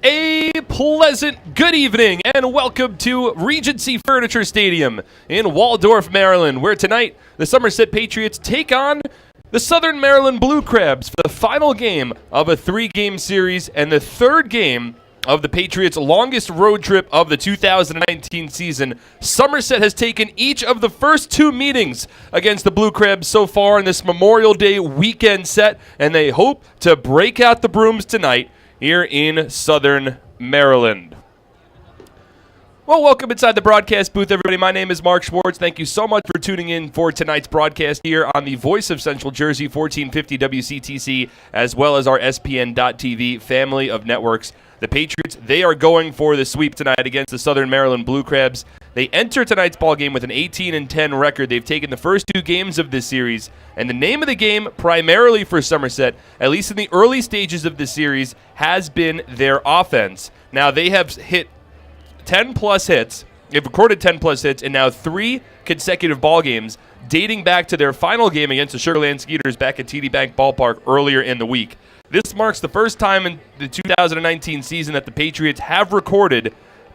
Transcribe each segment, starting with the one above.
A pleasant good evening and welcome to Regency Furniture Stadium in Waldorf, Maryland, where tonight the Somerset Patriots take on the Southern Maryland Blue Crabs for the final game of a three-game series and the third game of the Patriots' longest road trip of the 2019 season. Somerset has taken each of the first two meetings against the Blue Crabs so far in this Memorial Day weekend set, and they hope to break out the brooms tonight here in Southern Maryland. Well, welcome inside the broadcast booth, everybody. My name is Mark Schwartz. Thank you so much for tuning in for tonight's broadcast here on the Voice of Central Jersey, 1450 WCTC, as well as our SPN.TV family of networks. The Patriots, they are going for the sweep tonight against the Southern Maryland Blue Crabs. They enter tonight's ballgame with an 18-10 record. They've taken the first two games of this series, and the name of the game, primarily for Somerset, at least in the early stages of this series, has been their offense. Now, they have hit 10-plus hits. They've recorded 10-plus hits in now three consecutive ball games, dating back to their final game against the Sugarland Skeeters back at TD Bank Ballpark earlier in the week. This marks the first time in the 2019 season that the Patriots have recorded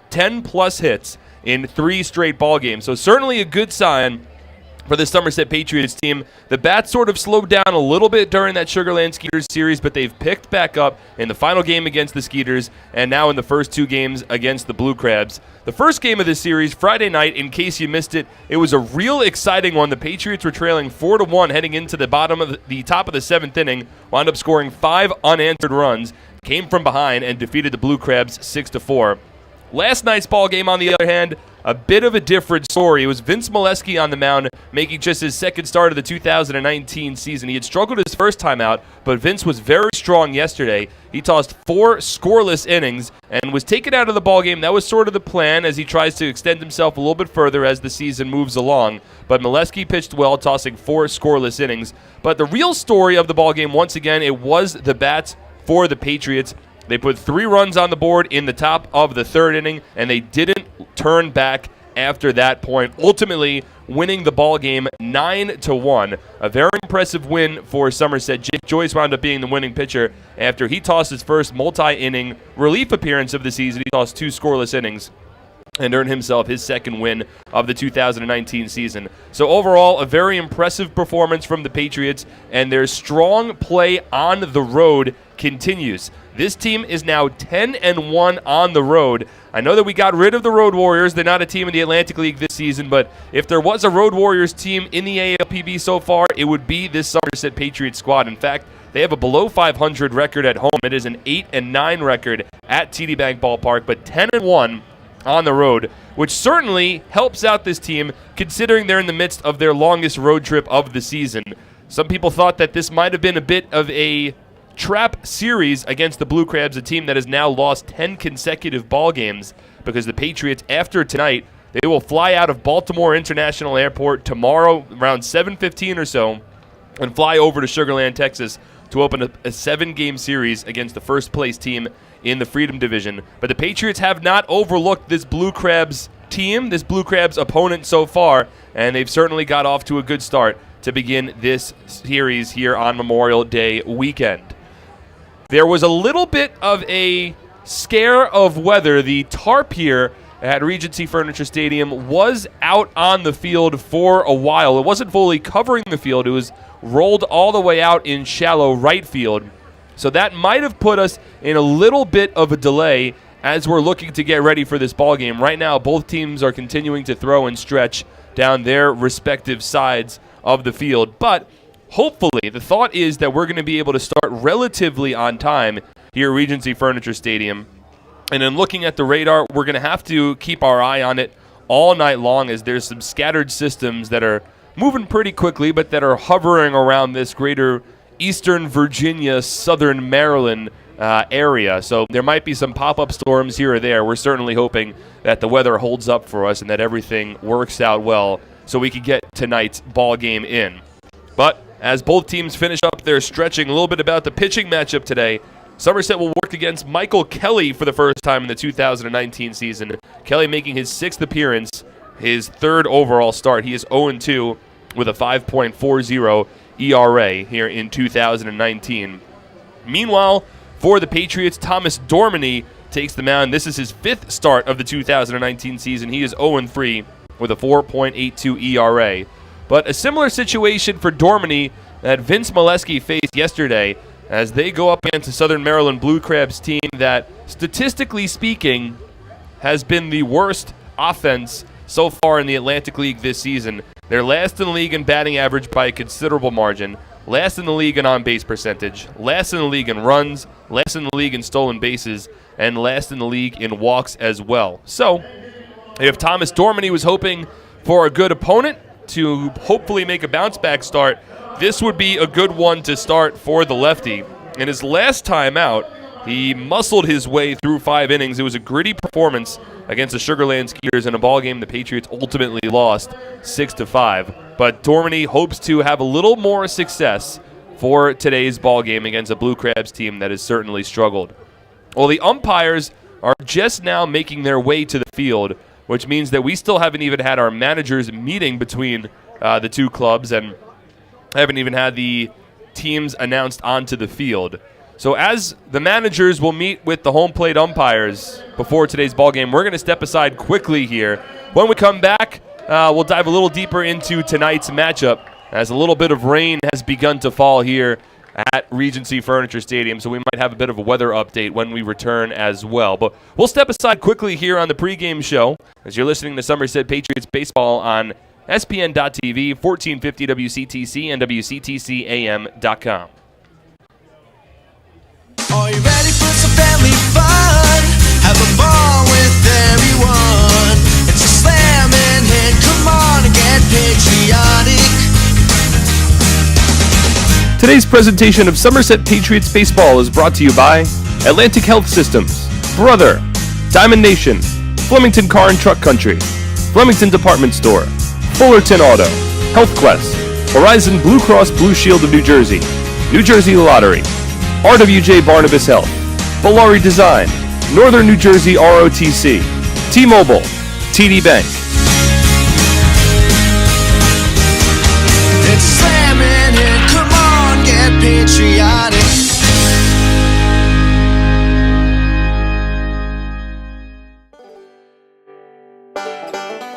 10-plus hits in three straight ball games. So certainly a good sign for the Somerset Patriots team. The bats sort of slowed down a little bit during that Sugarland Skeeters series, but they've picked back up in the final game against the Skeeters and now in the first two games against the Blue Crabs. The first game of this series, Friday night, in case you missed it, it was a real exciting one. The Patriots were trailing 4-1 heading into the top of the seventh inning, wound up scoring 5 unanswered runs, came from behind and defeated the Blue Crabs 6-4. Last night's ball game, on the other hand, a bit of a different story. It was Vince Molesky on the mound, making just his second start of the 2019 season. He had struggled his first time out, but Vince was very strong yesterday. He tossed 4 scoreless innings and was taken out of the ballgame. That was sort of the plan as he tries to extend himself a little bit further as the season moves along. But Molesky pitched well, tossing 4 scoreless innings. But the real story of the ballgame, once again, it was the bats for the Patriots. They put 3 runs on the board in the top of the third inning, and they didn't turn back after that point, ultimately winning the ball game 9-1. A very impressive win for Somerset. Jake Joyce wound up being the winning pitcher after he tossed his first multi-inning relief appearance of the season. He tossed 2 scoreless innings and earned himself his second win of the 2019 season. So overall, a very impressive performance from the Patriots, and their strong play on the road continues. This team is now 10-1 on the road. I know that we got rid of the Road Warriors. They're not a team in the Atlantic League this season, but if there was a Road Warriors team in the ALPB so far, it would be this Somerset Patriots squad. In fact, they have a below 500 record at home. It is an 8-9 record at TD Bank Ballpark, but 10-1 on the road, which certainly helps out this team considering they're in the midst of their longest road trip of the season. Some people thought that this might have been a bit of a trap series against the Blue Crabs, a team that has now lost 10 consecutive ball games, because the Patriots, after tonight, they will fly out of Baltimore International Airport tomorrow around 7:15 or so and fly over to Sugarland, Texas to open a 7-game series against the first-place team in the Freedom Division. But the Patriots have not overlooked this Blue Crabs team, this Blue Crabs opponent so far, and they've certainly got off to a good start to begin this series here on Memorial Day weekend. There was a little bit of a scare of weather. The tarp here at Regency Furniture Stadium was out on the field for a while. It wasn't fully covering the field. It was rolled all the way out in shallow right field. So that might have put us in a little bit of a delay as we're looking to get ready for this ball game. Right now, both teams are continuing to throw and stretch down their respective sides of the field. But hopefully, the thought is that we're going to be able to start relatively on time here at Regency Furniture Stadium. And then looking at the radar, we're going to have to keep our eye on it all night long, as there's some scattered systems that are moving pretty quickly, but that are hovering around this greater Eastern Virginia, Southern Maryland area. So there might be some pop-up storms here or there. We're certainly hoping that the weather holds up for us and that everything works out well so we can get tonight's ball game in. But as both teams finish up their stretching, a little bit about the pitching matchup today. Somerset will work against Michael Kelly for the first time in the 2019 season. Kelly making his 6th appearance, his 3rd overall start. He is 0-2 with a 5.40 ERA here in 2019. Meanwhile, For the Patriots, Thomas Dormany takes the mound. This is his 5th start of the 2019 season. He is 0-3 with a 4.82 ERA. But a similar situation for Dormany that Vince Molesky faced yesterday as they go up against the Southern Maryland Blue Crabs team that, statistically speaking, has been the worst offense so far in the Atlantic League this season. They're last in the league in batting average by a considerable margin, last in the league in on-base percentage, last in the league in runs, last in the league in stolen bases, and last in the league in walks as well. So, if Thomas Dormany was hoping for a good opponent to hopefully make a bounce-back start, this would be a good one to start for the lefty. In his last time out, he muscled his way through 5 innings. It was a gritty performance against the Sugar Land Skeeters in a ballgame the Patriots ultimately lost 6-5. But Dormany hopes to have a little more success for today's ballgame against a Blue Crabs team that has certainly struggled. Well, the umpires are just now making their way to the field, which means that we still haven't even had our managers meeting between the two clubs and haven't even had the teams announced onto the field. So as the managers will meet with the home plate umpires before today's ballgame, we're going to step aside quickly here. When we come back, we'll dive a little deeper into tonight's matchup as a little bit of rain has begun to fall here at Regency Furniture Stadium, so we might have a bit of a weather update when we return as well. But we'll step aside quickly here on the pregame show as you're listening to Somerset Patriots Baseball on SPN.TV, 1450 WCTC, and WCTCAM.com. Are you ready for some family fun? Have a ball with everyone. It's a slam and hit. Come on and get patriotic. Today's presentation of Somerset Patriots Baseball is brought to you by Atlantic Health Systems, Brother, Diamond Nation, Flemington Car and Truck Country, Flemington Department Store, Fullerton Auto, Health Quest, Horizon Blue Cross Blue Shield of New Jersey Lottery, RWJ Barnabas Health, Valari Design, Northern New Jersey ROTC, T-Mobile, TD Bank. It's slamming it. Come on, get patriotic.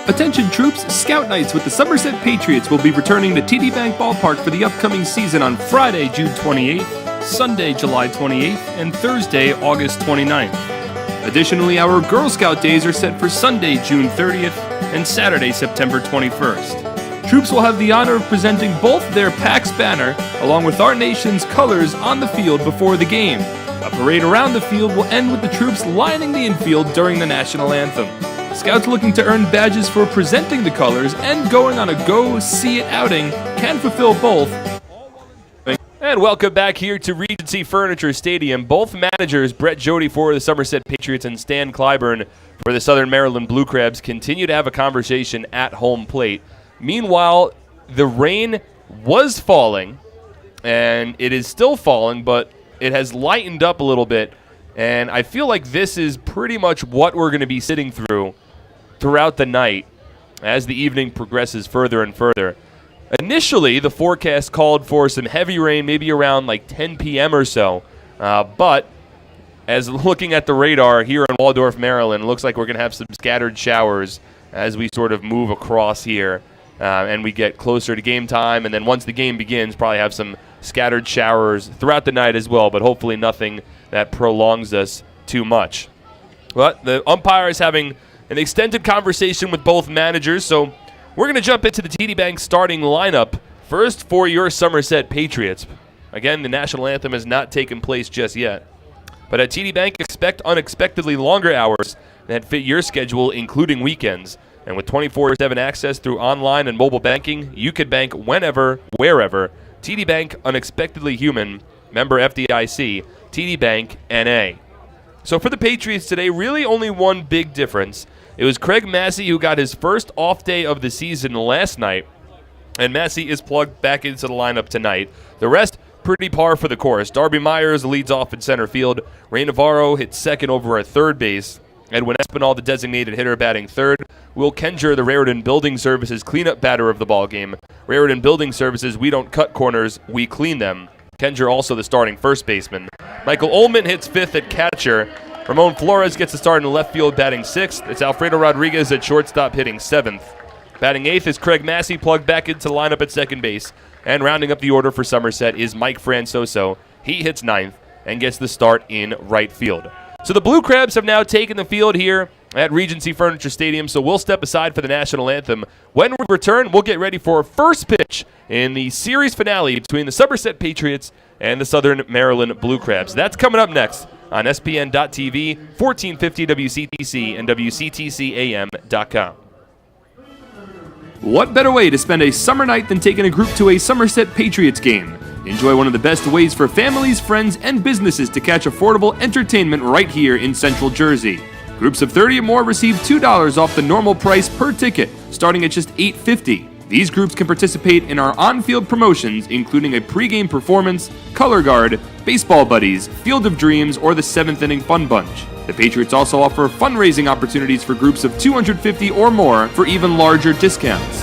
Attention troops, Scout Nights with the Somerset Patriots will be returning to TD Bank Ballpark for the upcoming season on Friday, June 28th, Sunday, July 28th, and Thursday, August 29th. Additionally, our Girl Scout days are set for Sunday, June 30th, and Saturday, September 21st. Troops will have the honor of presenting both their PAX banner along with our nation's colors on the field before the game. A parade around the field will end with the troops lining the infield during the national anthem. Scouts looking to earn badges for presenting the colors and going on a go-see-it outing can fulfill both. And welcome back here to Regency Furniture Stadium. Both managers, Brett Jody for the Somerset Patriots and Stan Clyburn for the Southern Maryland Blue Crabs, continue to have a conversation at home plate. Meanwhile, the rain was falling, and it is still falling, but it has lightened up a little bit. And I feel like this is pretty much what we're going to be sitting throughout the night as the evening progresses further and further. Initially, the forecast called for some heavy rain, maybe around like 10 p.m. or so. But as looking at the radar here in Waldorf, Maryland, it looks like we're going to have some scattered showers as we sort of move across here and we get closer to game time. And then once the game begins, probably have some scattered showers throughout the night as well, but hopefully nothing that prolongs us too much. But the umpire is having an extended conversation with both managers, so we're going to jump into the TD Bank starting lineup. First for your Somerset Patriots. Again, the national anthem has not taken place just yet. But at TD Bank, expect unexpectedly longer hours that fit your schedule, including weekends. And with 24/7 access through online and mobile banking, you could bank whenever, wherever. TD Bank, unexpectedly human. Member FDIC, TD Bank, NA. So for the Patriots today, really only one big difference. It was Craig Massey who got his first off day of the season last night, and Massey is plugged back into the lineup tonight. The rest, pretty par for the course. Darby Myers leads off in center field. Ray Navarro hits second over at third base. Edwin Espinal, the designated hitter, batting third. Will Kenger, the Raritan Building Services cleanup batter of the ballgame. Raritan Building Services, we don't cut corners, we clean them. Kendra also the starting first baseman. Michael Ullman hits 5th at catcher. Ramon Flores gets the start in left field, batting 6th. It's Alfredo Rodriguez at shortstop, hitting 7th. Batting 8th is Craig Massey, plugged back into the lineup at second base. And rounding up the order for Somerset is Mike Francoso. He hits 9th and gets the start in right field. So the Blue Crabs have now taken the field here at Regency Furniture Stadium, so we'll step aside for the national anthem. When we return, we'll get ready for our first pitch in the series finale between the Somerset Patriots and the Southern Maryland Blue Crabs. That's coming up next on SPN.TV, 1450 WCTC, and WCTCAM.com. What better way to spend a summer night than taking a group to a Somerset Patriots game? Enjoy one of the best ways for families, friends, and businesses to catch affordable entertainment right here in Central Jersey. Groups of 30 or more receive $2 off the normal price per ticket, starting at just $8.50. These groups can participate in our on-field promotions, including a pregame performance, color guard, baseball buddies, field of dreams, or the 7th inning fun bunch. The Patriots also offer fundraising opportunities for groups of 250 or more for even larger discounts.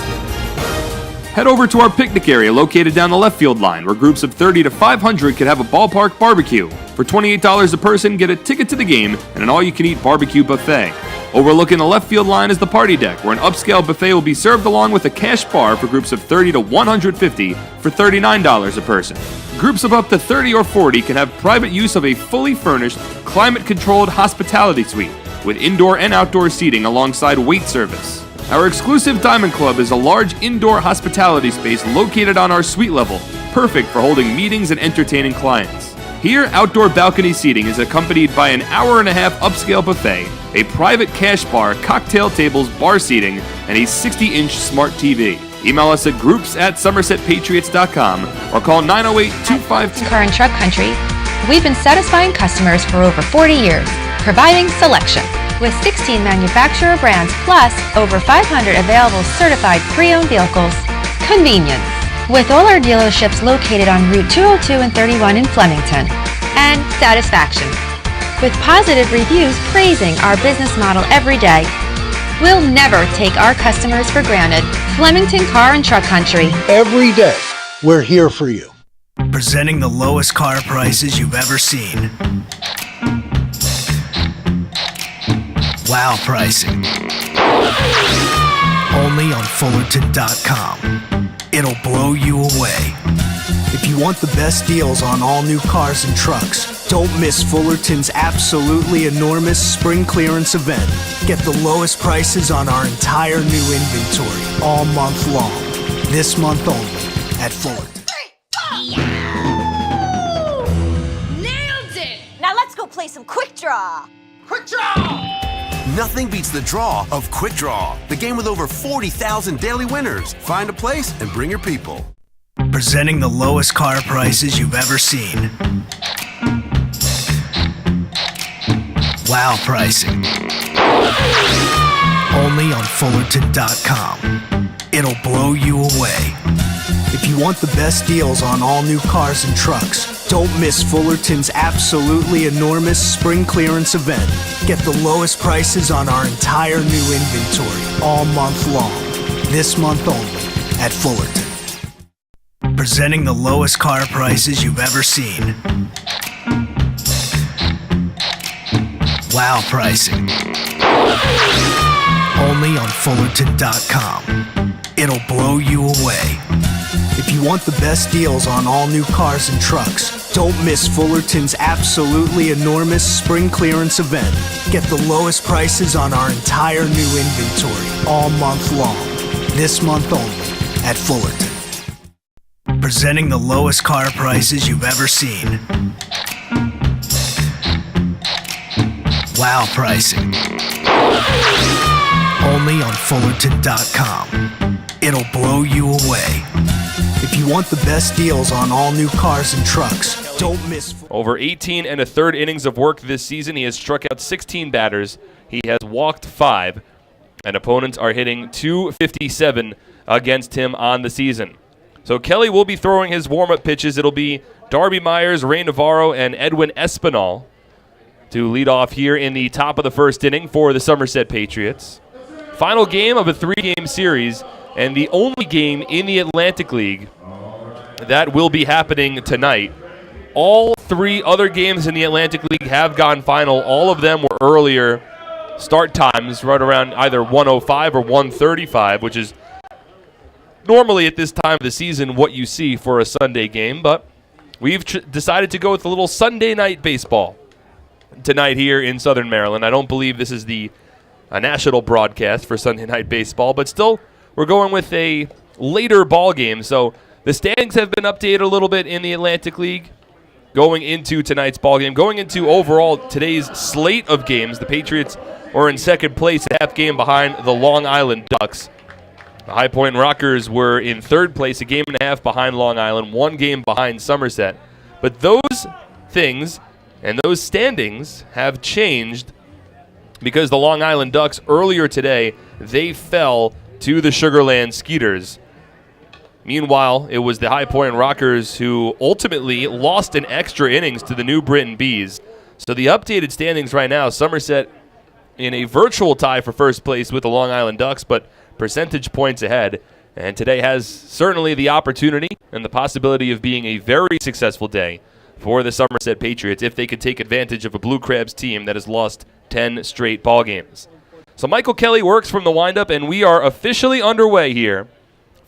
Head over to our picnic area located down the left field line, where groups of 30 to 500 could have a ballpark barbecue. For $28 a person, get a ticket to the game and an all-you-can-eat barbecue buffet. Overlooking the left field line is the party deck, where an upscale buffet will be served along with a cash bar for groups of 30 to 150 for $39 a person. Groups of up to 30 or 40 can have private use of a fully furnished, climate-controlled hospitality suite with indoor and outdoor seating alongside wait service. Our exclusive Diamond Club is a large indoor hospitality space located on our suite level, perfect for holding meetings and entertaining clients. Here, outdoor balcony seating is accompanied by an hour-and-a-half upscale buffet, a private cash bar, cocktail tables, bar seating, and a 60-inch smart TV. Email us at groups@somersetpatriots.com or call 908-252... Car and Truck Country, we've been satisfying customers for over 40 years, providing selection. With 16 manufacturer brands plus over 500 available certified pre-owned vehicles. Convenience. With all our dealerships located on Route 202 and 31 in Flemington. And satisfaction. With positive reviews praising our business model every day. We'll never take our customers for granted. Flemington Car and Truck Country. Every day, we're here for you. Presenting the lowest car prices you've ever seen. Wow pricing. Only on Fullerton.com. It'll blow you away. If you want the best deals on all new cars and trucks, don't miss Fullerton's absolutely enormous spring clearance event. Get the lowest prices on our entire new inventory all month long. This month only at Fullerton. Nailed it! Now let's go play some Quick Draw. Quick Draw! Nothing beats the draw of Quick Draw, the game with over 40,000 daily winners. Find a place and bring your people. Presenting the lowest car prices you've ever seen. Wow pricing. Only on Fullerton.com. It'll blow you away. If you want the best deals on all new cars and trucks, don't miss Fullerton's absolutely enormous spring clearance event. Get the lowest prices on our entire new inventory all month long. This month only at Fullerton. Presenting the lowest car prices you've ever seen. Wow pricing. Only on Fullerton.com. It'll blow you away. If you want the best deals on all new cars and trucks, don't miss Fullerton's absolutely enormous spring clearance event. Get the lowest prices on our entire new inventory all month long. This month only at Fullerton. Presenting the lowest car prices you've ever seen. Wow pricing. Only on Fullerton.com. It'll blow you away. If you want the best deals on all new cars and trucks, don't miss. Over 18 and a third innings of work this season, he has struck out 16 batters. He has walked 5, and opponents are hitting .257 against him on the season. So Kelly will be throwing his warm-up pitches. It'll be Darby Myers, Ray Navarro, and Edwin Espinal to lead off here in the top of the first inning for the Somerset Patriots. Final game of a 3-game series, and the only game in the Atlantic League that will be happening tonight. All 3 other games in the Atlantic League have gone final. All of them were earlier start times, right around either 1:05 or 1:35, which is normally at this time of the season what you see for a Sunday game. But we've decided to go with a little Sunday night baseball tonight here in Southern Maryland. I don't believe this is a national broadcast for Sunday night baseball, but still, we're going with a later ball game. So the standings have been updated a little bit in the Atlantic League going into tonight's ball game. Going into overall today's slate of games, the Patriots are in second place, a half game behind the Long Island Ducks. The High Point Rockers were in third place, a game and a half behind Long Island, 1 game behind Somerset. But those things and those standings have changed because the Long Island Ducks earlier today, they fell to the Sugarland Skeeters. Meanwhile, it was the High Point Rockers who ultimately lost in extra innings to the New Britain Bees. So the updated standings right now, Somerset in a virtual tie for first place with the Long Island Ducks, but percentage points ahead. And today has certainly the opportunity and the possibility of being a very successful day for the Somerset Patriots if they could take advantage of a Blue Crabs team that has lost 10 straight ball games. So Michael Kelly works from the windup, and we are officially underway here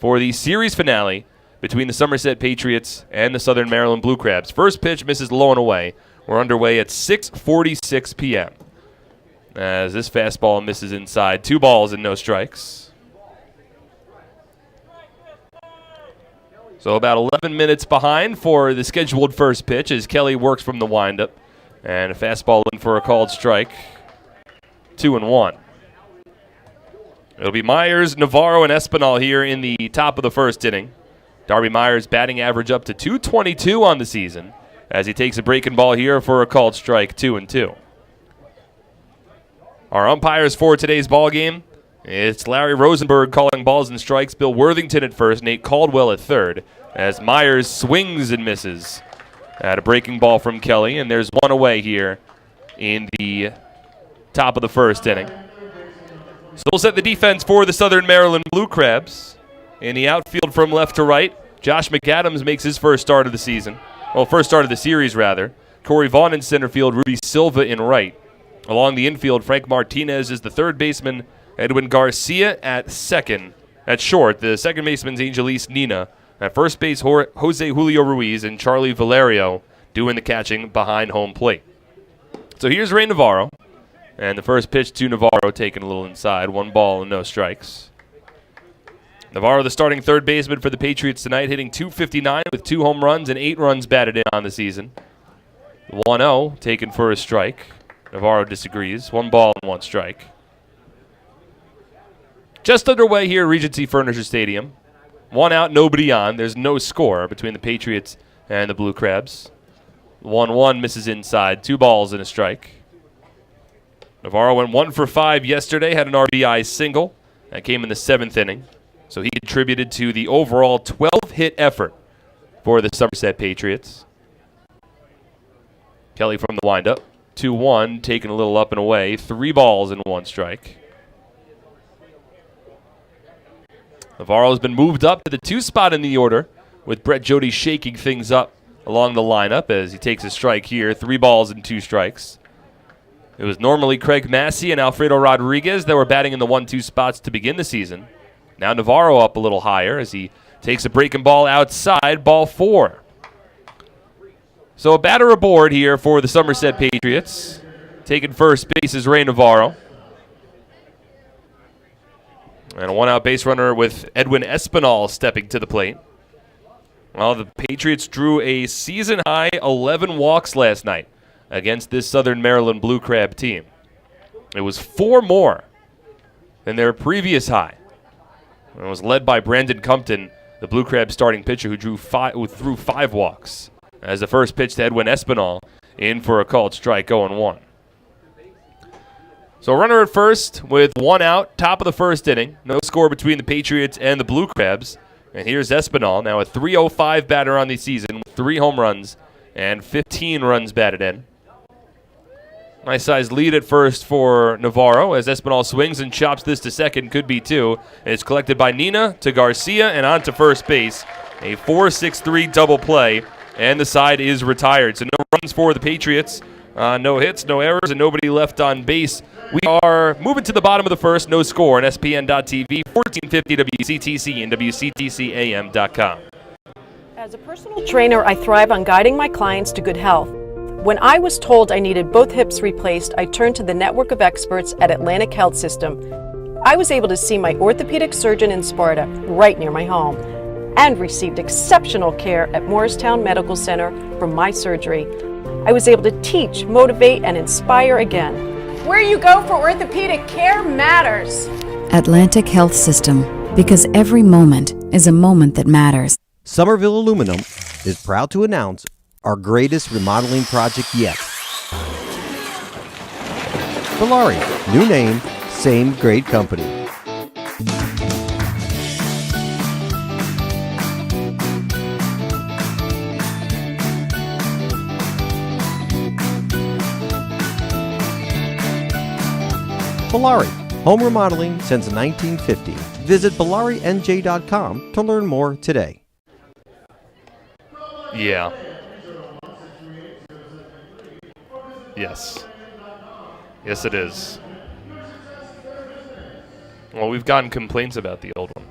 for the series finale between the Somerset Patriots and the Southern Maryland Blue Crabs. First pitch misses low and away. We're underway at 6:46 p.m. as this fastball misses inside. 2 balls and no strikes. So about 11 minutes behind for the scheduled first pitch as Kelly works from the windup. And a fastball in for a called strike. 2-1. It'll be Myers, Navarro, and Espinal here in the top of the first inning. Darby Myers batting average up to .222 on the season as he takes a breaking ball here for a called strike, 2-2. Our umpires for today's ball game, it's Larry Rosenberg calling balls and strikes, Bill Worthington at first, Nate Caldwell at third, as Myers swings and misses at a breaking ball from Kelly, and there's 1 away here in the top of the first inning. So we'll set the defense for the Southern Maryland Blue Crabs. In the outfield from left to right, Josh McAdams makes his first start of the season. Well, first start of the series, rather. Corey Vaughn in center field, Rudy Silva in right. Along the infield, Frank Martinez is the third baseman, Edwin Garcia at second. At short, the second baseman's Angelise Nina. At first base, Jose Julio Ruiz and Charlie Valerio doing the catching behind home plate. So here's Ray Navarro. And the first pitch to Navarro taken a little inside. 1 ball and no strikes. Navarro, the starting third baseman for the Patriots tonight, hitting .259 with 2 home runs and 8 runs batted in on the season. 1-0 taken for a strike. Navarro disagrees. 1 ball and 1 strike. Just underway here at Regency Furniture Stadium. 1 out, nobody on. There's no score between the Patriots and the Blue Crabs. 1-1 misses inside. 2 balls and a strike. Navarro went 1 for 5 yesterday, had an RBI single. That came in the 7th inning. So he contributed to the overall 12-hit effort for the Somerset Patriots. Kelly from the windup. 2-1, taken a little up and away. 3 balls and 1 strike. Navarro has been moved up to the 2 spot in the order, with Brett Jody shaking things up along the lineup as he takes a strike here. 3 balls and 2 strikes. It was normally Craig Massey and Alfredo Rodriguez that were batting in the 1-2 spots to begin the season. Now Navarro up a little higher as he takes a breaking ball outside, ball 4. So a batter aboard here for the Somerset Patriots. Taking first base is Ray Navarro. And a 1-out base runner with Edwin Espinal stepping to the plate. Well, the Patriots drew a season-high 11 walks last night against this Southern Maryland Blue Crab team. It was 4 more than their previous high. It was led by Brandon Compton, the Blue Crab starting pitcher who threw 5 walks. As the first pitch to Edwin Espinal in for a called strike, 0-1. So a runner at first with 1 out, top of the first inning. No score between the Patriots and the Blue Crabs. And here's Espinal, now a .305 batter on the season with 3 home runs and 15 runs batted in. Nice size lead at first for Navarro as Espinal swings and chops this to second, could be 2. And it's collected by Nina to Garcia and on to first base. A 4-6-3 double play and the side is retired. So no runs for the Patriots, no hits, no errors, and nobody left on base. We are moving to the bottom of the first, no score on SPN.TV, 1450 WCTC and WCTCAM.com. As a personal trainer, I thrive on guiding my clients to good health. When I was told I needed both hips replaced, I turned to the network of experts at Atlantic Health System. I was able to see my orthopedic surgeon in Sparta, right near my home, and received exceptional care at Morristown Medical Center for my surgery. I was able to teach, motivate, and inspire again. Where you go for orthopedic care matters. Atlantic Health System, because every moment is a moment that matters. Somerville Aluminum is proud to announce our greatest remodeling project yet. Valari, new name, same great company. Valari, home remodeling since 1950. Visit ValariNJ.com to learn more today. Yeah. Yes. Yes, it is. Well, we've gotten complaints about the old one.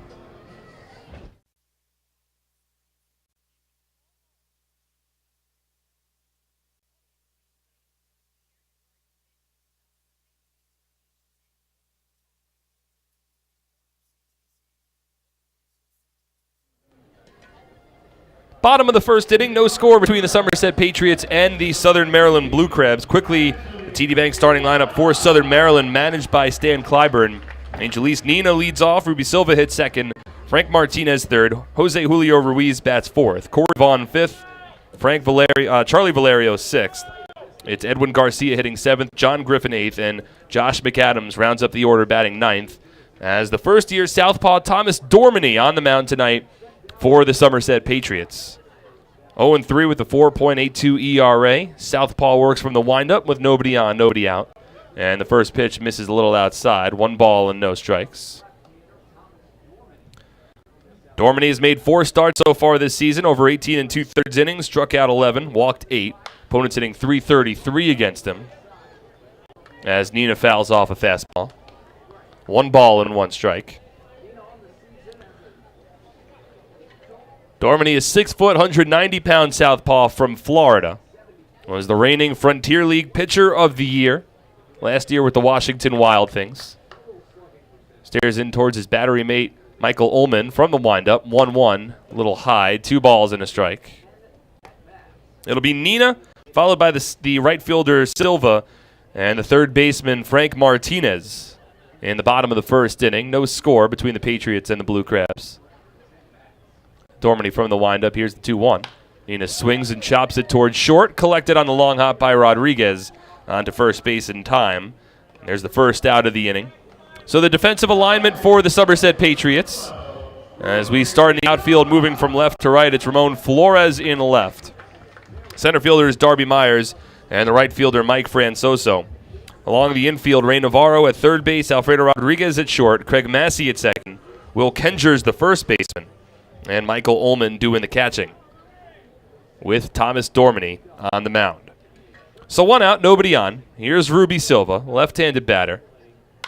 Bottom of the first inning, no score between the Somerset Patriots and the Southern Maryland Blue Crabs. Quickly, the TD Bank starting lineup for Southern Maryland, managed by Stan Clyburn. Angelise Nina leads off. Ruby Silva hits second. Frank Martinez third. Jose Julio Ruiz bats fourth. Corey Vaughn fifth. Charlie Valerio sixth. It's Edwin Garcia hitting seventh. John Griffin eighth. And Josh McAdams rounds up the order, batting ninth. As the first-year southpaw Thomas Dormany on the mound tonight for the Somerset Patriots. 0-3 with a 4.82 ERA. Southpaw works from the windup with nobody on, nobody out. And the first pitch misses a little outside. 1 ball and no strikes. Dormany has made 4 starts so far this season, over 18 2/3 innings, struck out 11, walked 8. Opponents hitting .333 against him. As Nina fouls off a fastball. 1 ball and 1 strike. Dormany is 6 foot, 190-pound southpaw from Florida. Was the reigning Frontier League Pitcher of the Year last year with the Washington Wild Things. Stares in towards his battery mate, Michael Ullman, from the windup. 1-1, a little high, 2 balls and a strike. It'll be Nina, followed by the right fielder Silva, and the third baseman Frank Martinez. In the bottom of the first inning, no score between the Patriots and the Blue Crabs. Dormany from the windup. Here's the 2-1. Nina swings and chops it towards short. Collected on the long hop by Rodriguez onto first base in time. And there's the first out of the inning. So the defensive alignment for the Somerset Patriots. As we start in the outfield, moving from left to right, it's Ramon Flores in left. Center fielder is Darby Myers, and the right fielder Mike Francoso. Along the infield, Ray Navarro at third base, Alfredo Rodriguez at short, Craig Massey at second, Will Kenger's the first baseman, and Michael Ullman doing the catching, with Thomas Dormany on the mound. So 1 out, nobody on. Here's Ruby Silva, left-handed batter.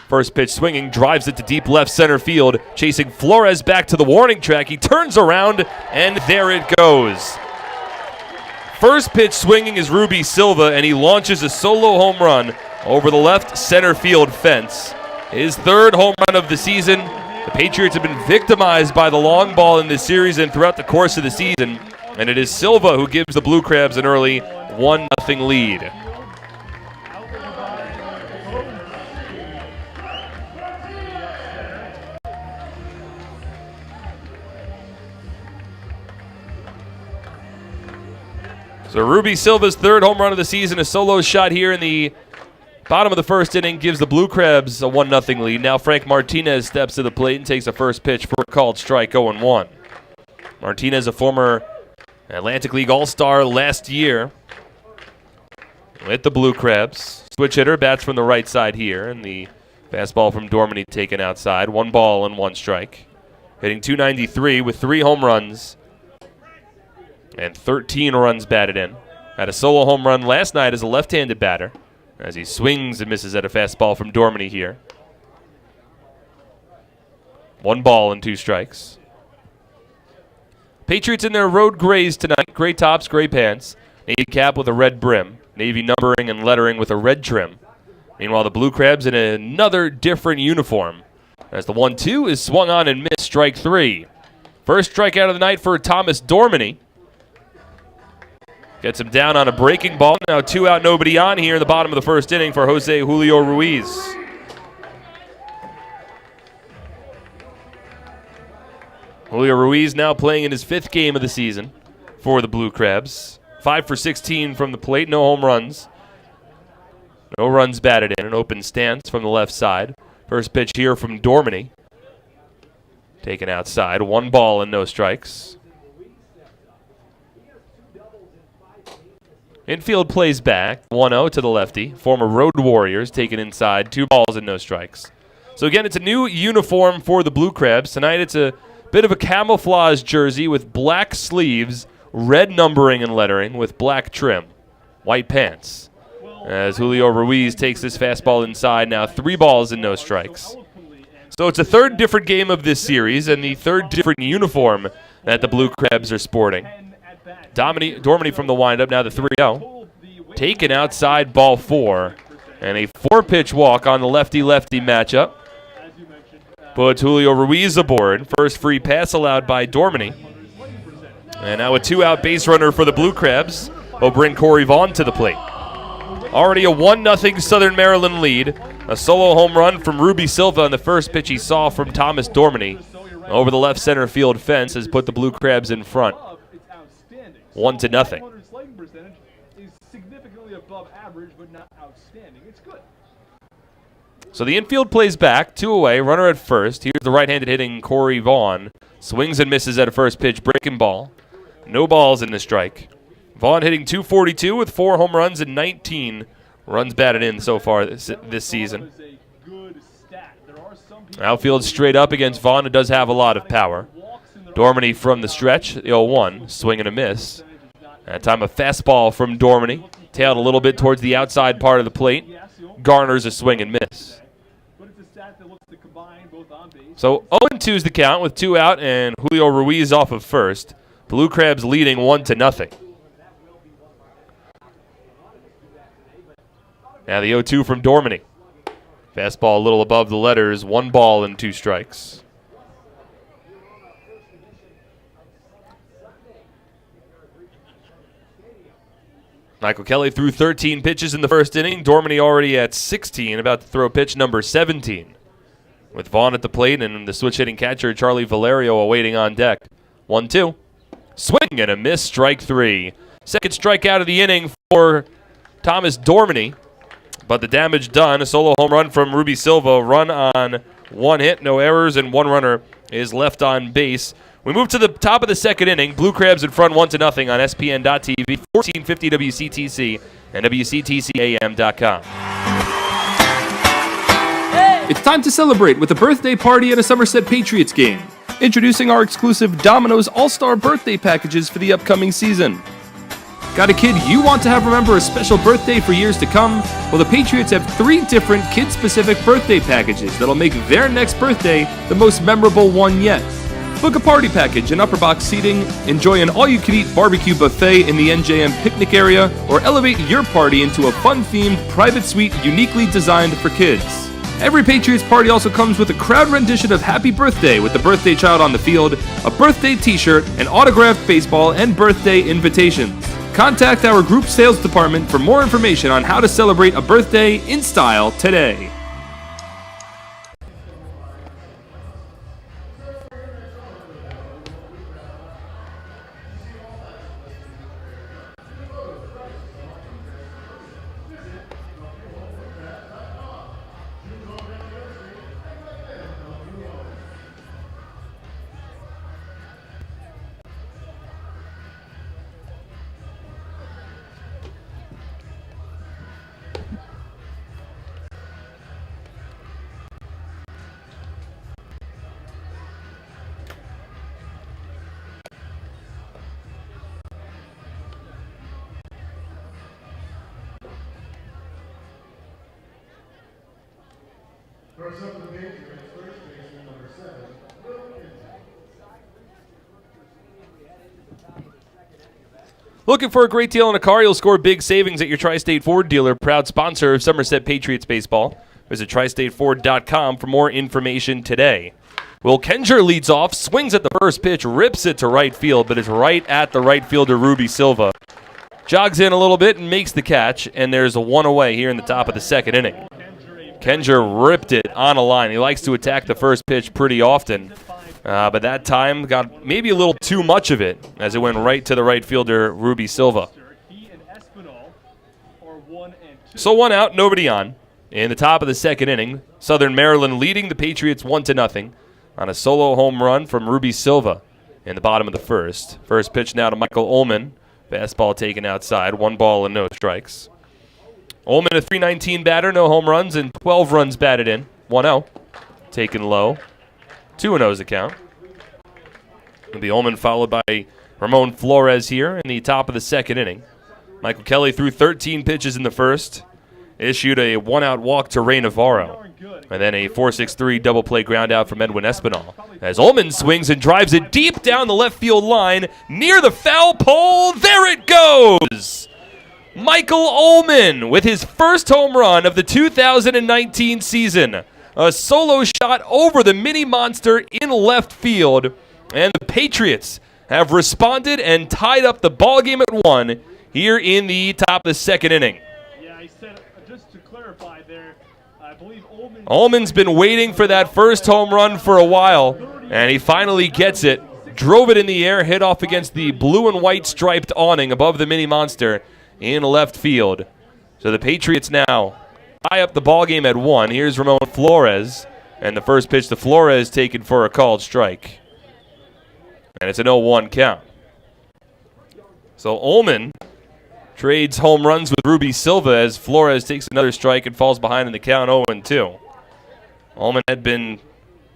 First pitch swinging, drives it to deep left center field, chasing Flores back to the warning track. He turns around, and there it goes. First pitch swinging is Ruby Silva, and he launches a solo home run over the left center field fence. His 3rd home run of the season. The Patriots have been victimized by the long ball in this series and throughout the course of the season, and it is Silva who gives the Blue Crabs an early 1-0 lead. So Ruby Silva's 3rd home run of the season, a solo shot here in the bottom of the first inning, gives the Blue Crabs a 1-0 lead. Now Frank Martinez steps to the plate and takes a first pitch for a called strike, 0-1. Martinez, a former Atlantic League All-Star last year with the Blue Crabs. Switch hitter, bats from the right side here, and the fastball from Dormany taken outside. 1 ball and 1 strike. Hitting .293 with 3 home runs and 13 runs batted in. Had a solo home run last night as a left-handed batter, as he swings and misses at a fastball from Dormany here. 1 ball and 2 strikes. Patriots in their road grays tonight. Gray tops, gray pants. Navy cap with a red brim. Navy numbering and lettering with a red trim. Meanwhile, the Blue Crabs in another different uniform. As the 1-2 is swung on and missed, strike 3. First strikeout of the night for Thomas Dormany. Gets him down on a breaking ball. Now 2 out, nobody on here in the bottom of the first inning for Jose Julio Ruiz. Julio Ruiz now playing in his 5th game of the season for the Blue Crabs. 5 for 16 from the plate, no home runs. No runs batted in, an open stance from the left side. First pitch here from Dormany. Taken outside, 1 ball and no strikes. Infield plays back, 1-0 to the lefty. Former Road Warriors taken inside, 2 balls and no strikes. So again, it's a new uniform for the Blue Crabs. Tonight it's a bit of a camouflage jersey with black sleeves, red numbering and lettering with black trim, white pants. As Julio Ruiz takes this fastball inside, now 3 balls and no strikes. So it's a 3rd different game of this series and the 3rd different uniform that the Blue Crabs are sporting. Dormany from the windup, now the 3-0. Taken outside, ball 4. And a 4-pitch walk on the lefty-lefty matchup. Puts Julio Ruiz aboard. First free pass allowed by Dormany. And now a 2-out base runner for the Blue Crabs will bring Corey Vaughn to the plate. Already a 1-0 Southern Maryland lead. A solo home run from Ruby Silva on the first pitch he saw from Thomas Dormany. Over the left center field fence has put the Blue Crabs in front. 1-0. So the infield plays back, 2 away, runner at first. Here's the right-handed hitting Corey Vaughn. Swings and misses at a first pitch, breaking ball. No balls in the strike. Vaughn hitting .242 with 4 home runs and 19 runs batted in so far this season. Outfield straight up against Vaughn, who does have a lot of power. Dormany from the stretch, the 0-1, swing and a miss. That time a fastball from Dormany, tailed a little bit towards the outside part of the plate. Garners a swing and miss. So 0-2 is the count with 2 out and Julio Ruiz off of first. Blue Crabs leading 1-0. Now the 0-2 from Dormany. Fastball a little above the letters, 1 ball and 2 strikes. Michael Kelly threw 13 pitches in the first inning. Dormany already at 16, about to throw pitch number 17. With Vaughn at the plate and the switch-hitting catcher Charlie Valerio awaiting on deck. 1-2. Swing and a miss, strike 3. Second strikeout of the inning for Thomas Dormany. But the damage done, a solo home run from Ruby Silva, run on 1 hit, no errors, and 1 runner is left on base. We move to the top of the second inning. Blue Crabs in front 1-0 on SPN.TV, 1450 WCTC, and WCTCAM.com. It's time to celebrate with a birthday party at a Somerset Patriots game. Introducing our exclusive Domino's All-Star birthday packages for the upcoming season. Got a kid you want to have remember a special birthday for years to come? Well, the Patriots have 3 different kid-specific birthday packages that'll make their next birthday the most memorable one yet. Book a party package and upper box seating, enjoy an all-you-can-eat barbecue buffet in the NJM picnic area, or elevate your party into a fun-themed private suite uniquely designed for kids. Every Patriots party also comes with a crowd rendition of Happy Birthday with the birthday child on the field, a birthday t-shirt, an autographed baseball, and birthday invitations. Contact our group sales department for more information on how to celebrate a birthday in style today. Looking for a great deal on a car? You'll score big savings at your Tri-State Ford dealer, proud sponsor of Somerset Patriots baseball. Visit tristateford.com for more information today. Will Kenger leads off, swings at the first pitch, rips it to right field, but it's right at the right fielder, Ruby Silva. Jogs in a little bit and makes the catch, and there's a one away here in the top of the second inning. Kenger ripped it on a line. He likes to attack the first pitch pretty often. But that time got maybe a little too much of it as it went right to the right fielder, Ruby Silva. So one out, nobody on. In the top of the second inning, Southern Maryland leading the Patriots 1-0 on a solo home run from Ruby Silva in the bottom of the first. First pitch now to Michael Ullman. Fastball taken outside, 1 ball and no strikes. Ullman a .319 batter, no home runs, and 12 runs batted in. 1-0, taken low. 2-0 is the count. It'll be Ullman followed by Ramon Flores here in the top of the second inning. Michael Kelly threw 13 pitches in the first. Issued a 1-out walk to Ray Navarro. And then a 4-6-3 double play ground out from Edwin Espinal. As Ullman swings and drives it deep down the left field line near the foul pole. There it goes! Michael Ullman with his first home run of the 2019 season. A solo shot over the mini monster in left field. And the Patriots have responded and tied up the ball game at 1 here in the top of the second inning. Yeah, he said, just to clarify there, I believe Ullman's been waiting for that first home run for a while, and he finally gets it. Drove it in the air, hit off against the blue and white striped awning above the mini monster in left field. So the Patriots now tie up the ball game at 1. Here's Ramon Flores, and the first pitch to Flores taken for a called strike. And it's an 0-1 count. So Ullman trades home runs with Ruby Silva as Flores takes another strike and falls behind in the count 0-2. Ullman had been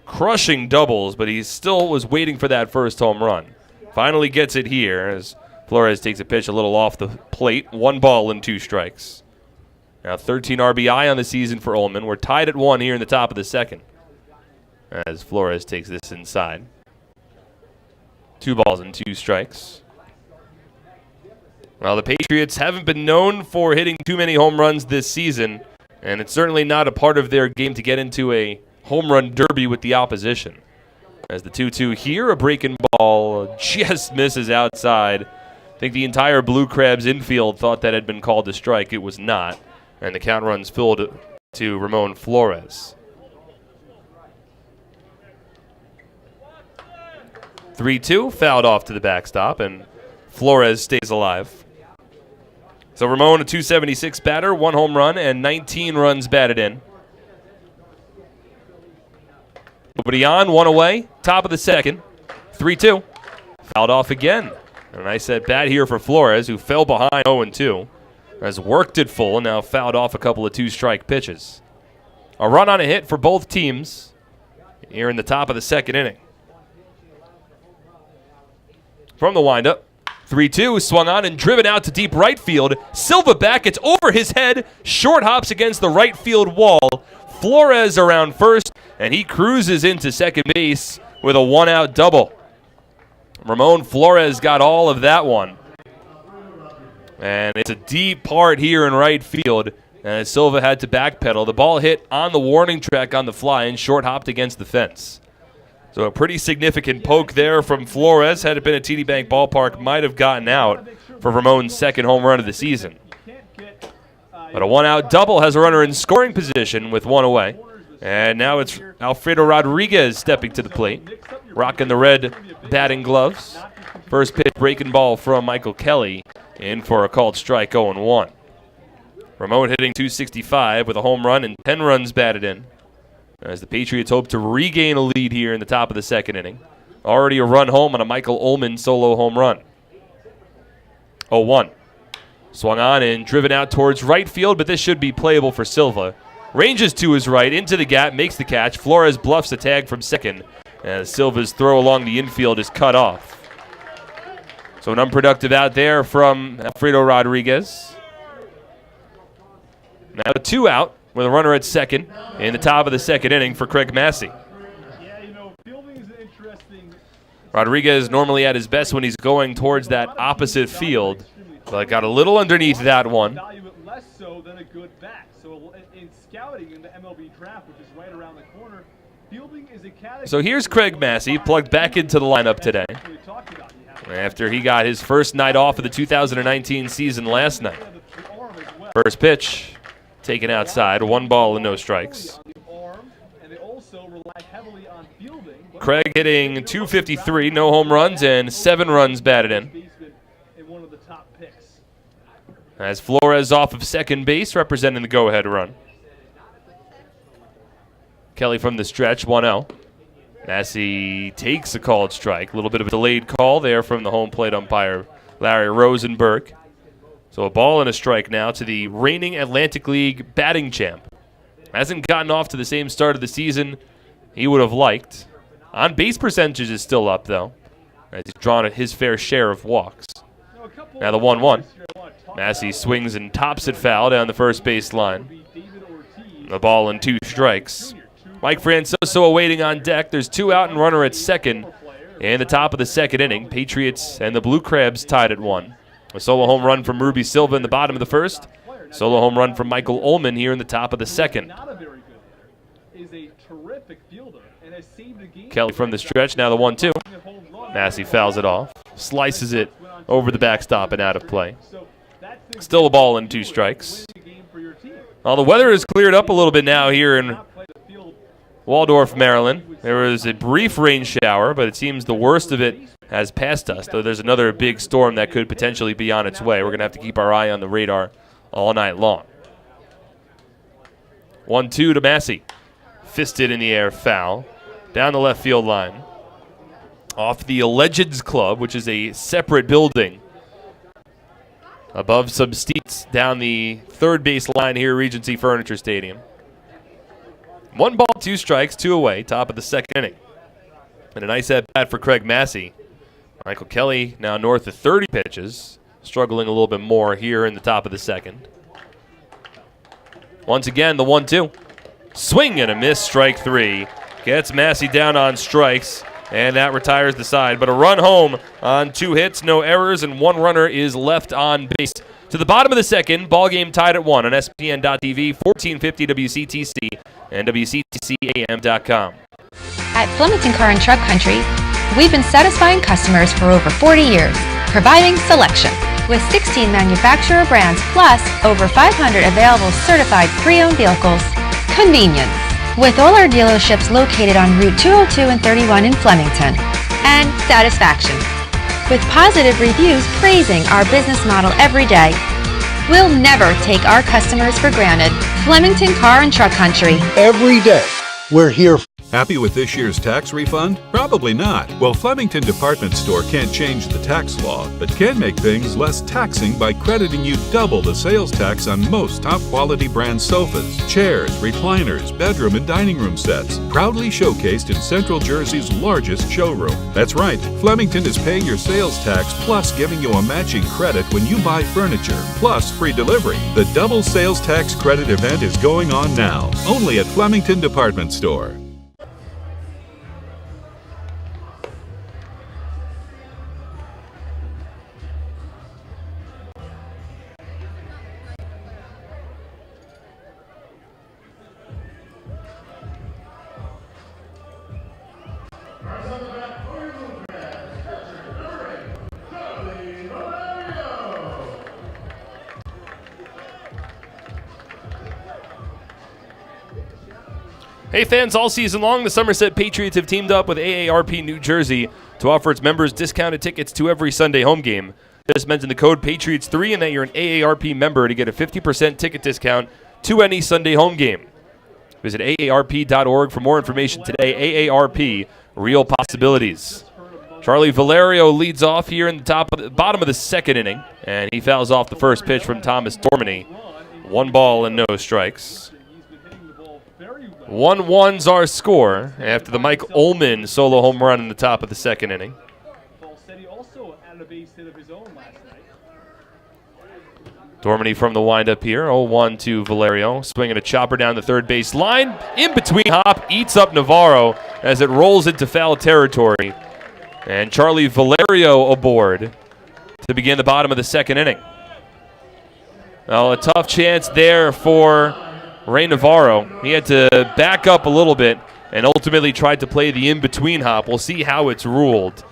crushing doubles, but he still was waiting for that first home run. Finally gets it here as Flores takes a pitch a little off the plate. 1 ball and 2 strikes. Now 13 RBI on the season for Ullman. We're tied at 1 here in the top of the second as Flores takes this inside. 2 balls and 2 strikes. Well, the Patriots haven't been known for hitting too many home runs this season, and it's certainly not a part of their game to get into a home run derby with the opposition. As the 2-2 here, a breaking ball just misses outside. I think the entire Blue Crabs infield thought that had been called a strike. It was not, and the count runs filled to Ramon Flores. 3-2, fouled off to the backstop, and Flores stays alive. So Ramon, a .276 batter, 1 home run, and 19 runs batted in. Nobody on, 1 away, top of the second, 3-2. Fouled off again. A nice at bat here for Flores, who fell behind 0-2. Has worked it full, and now fouled off a couple of 2-strike pitches. A run on a hit for both teams here in the top of the second inning. From the windup, 3-2, swung on and driven out to deep right field. Silva back, it's over his head, short hops against the right field wall. Flores around first, and he cruises into second base with a 1-out double. Ramon Flores got all of that one. And it's a deep part here in right field, and Silva had to backpedal. The ball hit on the warning track on the fly and short hopped against the fence. So a pretty significant poke there from Flores. Had it been a TD Bank ballpark, might have gotten out for Ramon's second home run of the season. But a 1-out double has a runner in scoring position with 1 away. And now it's Alfredo Rodriguez stepping to the plate, rocking the red batting gloves. First pitch breaking ball from Michael Kelly, in for a called strike, 0-1. Ramon hitting .265 with a home run and 10 runs batted in, as the Patriots hope to regain a lead here in the top of the second inning. Already a run home on a Michael Ullman solo home run. 0-1. Swung on and driven out towards right field, but this should be playable for Silva. Ranges to his right, into the gap, makes the catch. Flores bluffs the tag from second, as Silva's throw along the infield is cut off. So an unproductive out there from Alfredo Rodriguez. Now 2 out. with a runner at second in the top of the second inning for Craig Massey. Yeah, you know, fielding is an interesting. Rodriguez normally at his best when he's going towards that opposite field, but got a little underneath that one. Value it less so than a good bat. So in scouting in the MLB draft, which is right around the corner, fielding is a category. So here's Craig Massey plugged back into the lineup today after he got his first night off of the 2019 season last night. First pitch taken outside, 1 ball and no strikes. Craig hitting .253, no home runs, and 7 runs batted in. As Flores off of second base, representing the go-ahead run. Kelly from the stretch, 1-0. Massey takes a called strike. A little bit of a delayed call there from the home plate umpire, Larry Rosenberg. So a ball and a strike now to the reigning Atlantic League batting champ. Hasn't gotten off to the same start of the season he would have liked. On base percentage is still up, though, as he's drawn his fair share of walks. Now the 1-1. Massey swings and tops it foul down the first base line. The ball and 2 strikes. Mike Francoso awaiting on deck. There's 2 out and runner at second. In the top of the second inning, Patriots and the Blue Crabs tied at 1. A solo home run from Ruby Silva in the bottom of the first. Solo home run from Michael Ullman here in the top of the second. Kelly from the stretch, now the 1-2. Massey fouls it off. Slices it over the backstop and out of play. Still a ball and 2 strikes. Well, the weather has cleared up a little bit now here in Waldorf, Maryland. There was a brief rain shower, but it seems the worst of it has passed us, though there's another big storm that could potentially be on its way. We're going to have to keep our eye on the radar all night long. 1-2 to Massey. Fisted in the air, foul. Down the left field line. Off the Legends Club, which is a separate building above some seats down the third base line here at Regency Furniture Stadium. 1 ball, 2 strikes, 2 away, top of the second inning. And a nice at-bat for Craig Massey. Michael Kelly now north of 30 pitches, struggling a little bit more here in the top of the second. Once again, the 1-2. Swing and a miss, strike 3. Gets Massey down on strikes, and that retires the side. But a run home on 2 hits, no errors, and 1 runner is left on base. To the bottom of the second, ball game tied at 1 on SPN.TV, 1450 WCTC, and WCTCAM.com. At Flemington Car and Truck Country, we've been satisfying customers for over 40 years, providing selection. With 16 manufacturer brands plus over 500 available certified pre-owned vehicles. Convenience. With all our dealerships located on Route 202 and 31 in Flemington. And satisfaction. With positive reviews praising our business model every day. We'll never take our customers for granted. Flemington Car and Truck Country. Every day, we're here. Happy with this year's tax refund? Probably not. Well, Flemington Department Store can't change the tax law, but can make things less taxing by crediting you double the sales tax on most top-quality brand sofas, chairs, recliners, bedroom and dining room sets, proudly showcased in Central Jersey's largest showroom. That's right, Flemington is paying your sales tax plus giving you a matching credit when you buy furniture, plus free delivery. The double sales tax credit event is going on now, only at Flemington Department Store. Hey fans, all season long, the Somerset Patriots have teamed up with AARP New Jersey to offer its members discounted tickets to every Sunday home game. Just mention the code Patriots3 and that you're an AARP member to get a 50% ticket discount to any Sunday home game. Visit aarp.org for more information today. AARP, real possibilities. Charlie Valerio leads off here in the bottom of the second inning, and he fouls off the first pitch from Thomas Dormany. 1 ball and no strikes. 1-1's our score after the Mike Ullman solo home run in the top of the second inning. Dormany from the windup here. 0-1 to Valerio. Swinging a chopper down the third base line. In between hop, eats up Navarro as it rolls into foul territory. And Charlie Valerio aboard to begin the bottom of the second inning. Well, a tough chance there for Ray Navarro. He had to back up a little bit and ultimately tried to play the in-between hop. We'll see how it's ruled.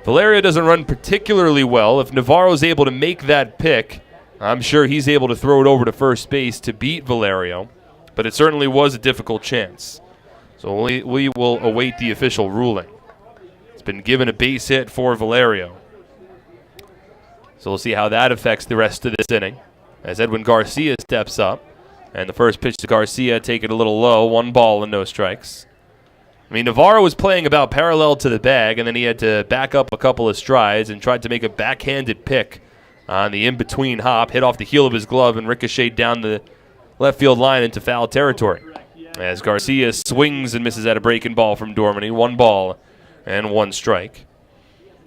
Valerio doesn't run particularly well. If Navarro's able to make that pick, I'm sure he's able to throw it over to first base to beat Valerio, but it certainly was a difficult chance. So we will await the official ruling. It's been given a base hit for Valerio. So we'll see how that affects the rest of this inning as Edwin Garcia steps up. And the first pitch to Garcia, take it a little low, 1 ball and no strikes. I mean, Navarro was playing about parallel to the bag, and then he had to back up a couple of strides and tried to make a backhanded pick on the in-between hop, hit off the heel of his glove and ricocheted down the left field line into foul territory. As Garcia swings and misses at a breaking ball from Dormany, 1 ball and 1 strike.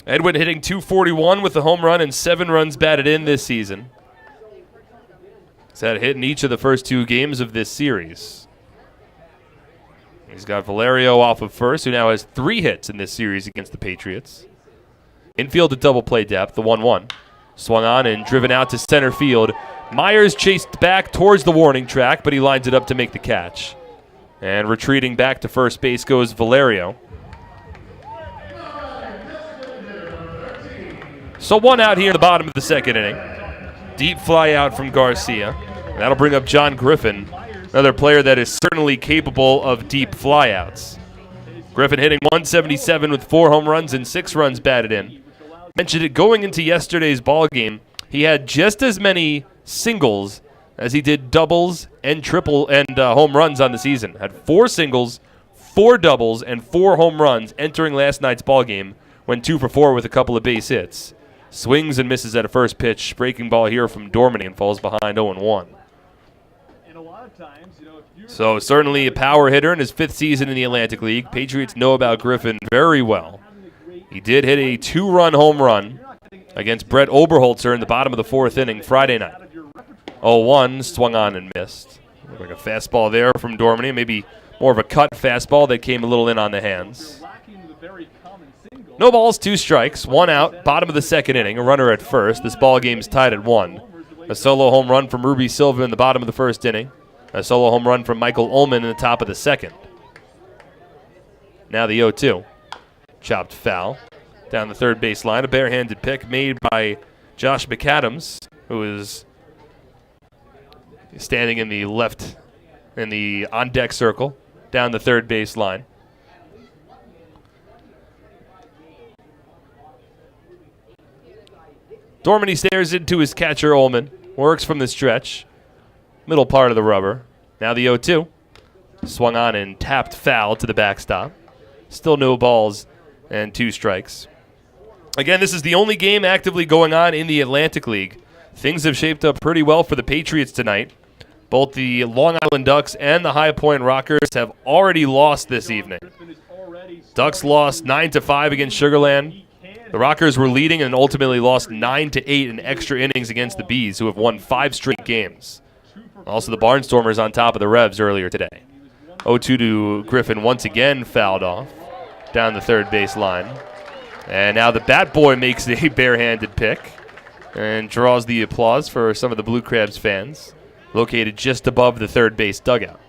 Edwin hitting .241 with a home run and 7 runs batted in this season. He's had a hit in each of the first 2 games of this series. He's got Valerio off of first, who now has 3 hits in this series against the Patriots. Infield to double play depth, the 1-1. Swung on and driven out to center field. Myers chased back towards the warning track, but he lines it up to make the catch. And retreating back to first base goes Valerio. So 1 out here in the bottom of the second inning. Deep fly out from Garcia. That'll bring up John Griffin, another player that is certainly capable of deep flyouts. Griffin hitting .177 with 4 home runs and 6 runs batted in. Mentioned it going into yesterday's ball game. He had just as many singles as he did doubles and triple and home runs on the season. Had 4 singles, 4 doubles, and 4 home runs entering last night's ball game. Went 2 for 4 with a couple of base hits. Swings and misses at a first pitch. Breaking ball here from Dormany and falls behind 0-1. So certainly a power hitter in his 5th season in the Atlantic League. Patriots know about Griffin very well. He did hit a 2-run home run against Brett Oberholzer in the bottom of the 4th inning Friday night. 0-1, swung on and missed. Like a fastball there from Dormany, maybe more of a cut fastball that came a little in on the hands. No balls, 2 strikes, 1 out, bottom of the second inning, a runner at first. This ball game's tied at 1. A solo home run from Ruby Silva in the bottom of the 1st inning. A solo home run from Michael Ullman in the top of the 2nd. Now the 0-2. Chopped foul down the third base line. A barehanded pick made by Josh McAdams, who is standing in the left, in the on-deck circle, down the third base line. Dormany stares into his catcher, Ullman. Works from the stretch. Middle part of the rubber. Now the 0-2. Swung on and tapped foul to the backstop. Still no balls and 2 strikes. Again, this is the only game actively going on in the Atlantic League. Things have shaped up pretty well for the Patriots tonight. Both the Long Island Ducks and the High Point Rockers have already lost this evening. Ducks lost 9-5 against Sugar Land. The Rockers were leading and ultimately lost 9-8 in extra innings against the Bees, who have won 5 straight games. Also, the Barnstormers on top of the Revs earlier today. 0-2 to Griffin once again fouled off down the third base line. And now the Bat Boy makes a barehanded pick and draws the applause for some of the Blue Crabs fans, located just above the third base dugout.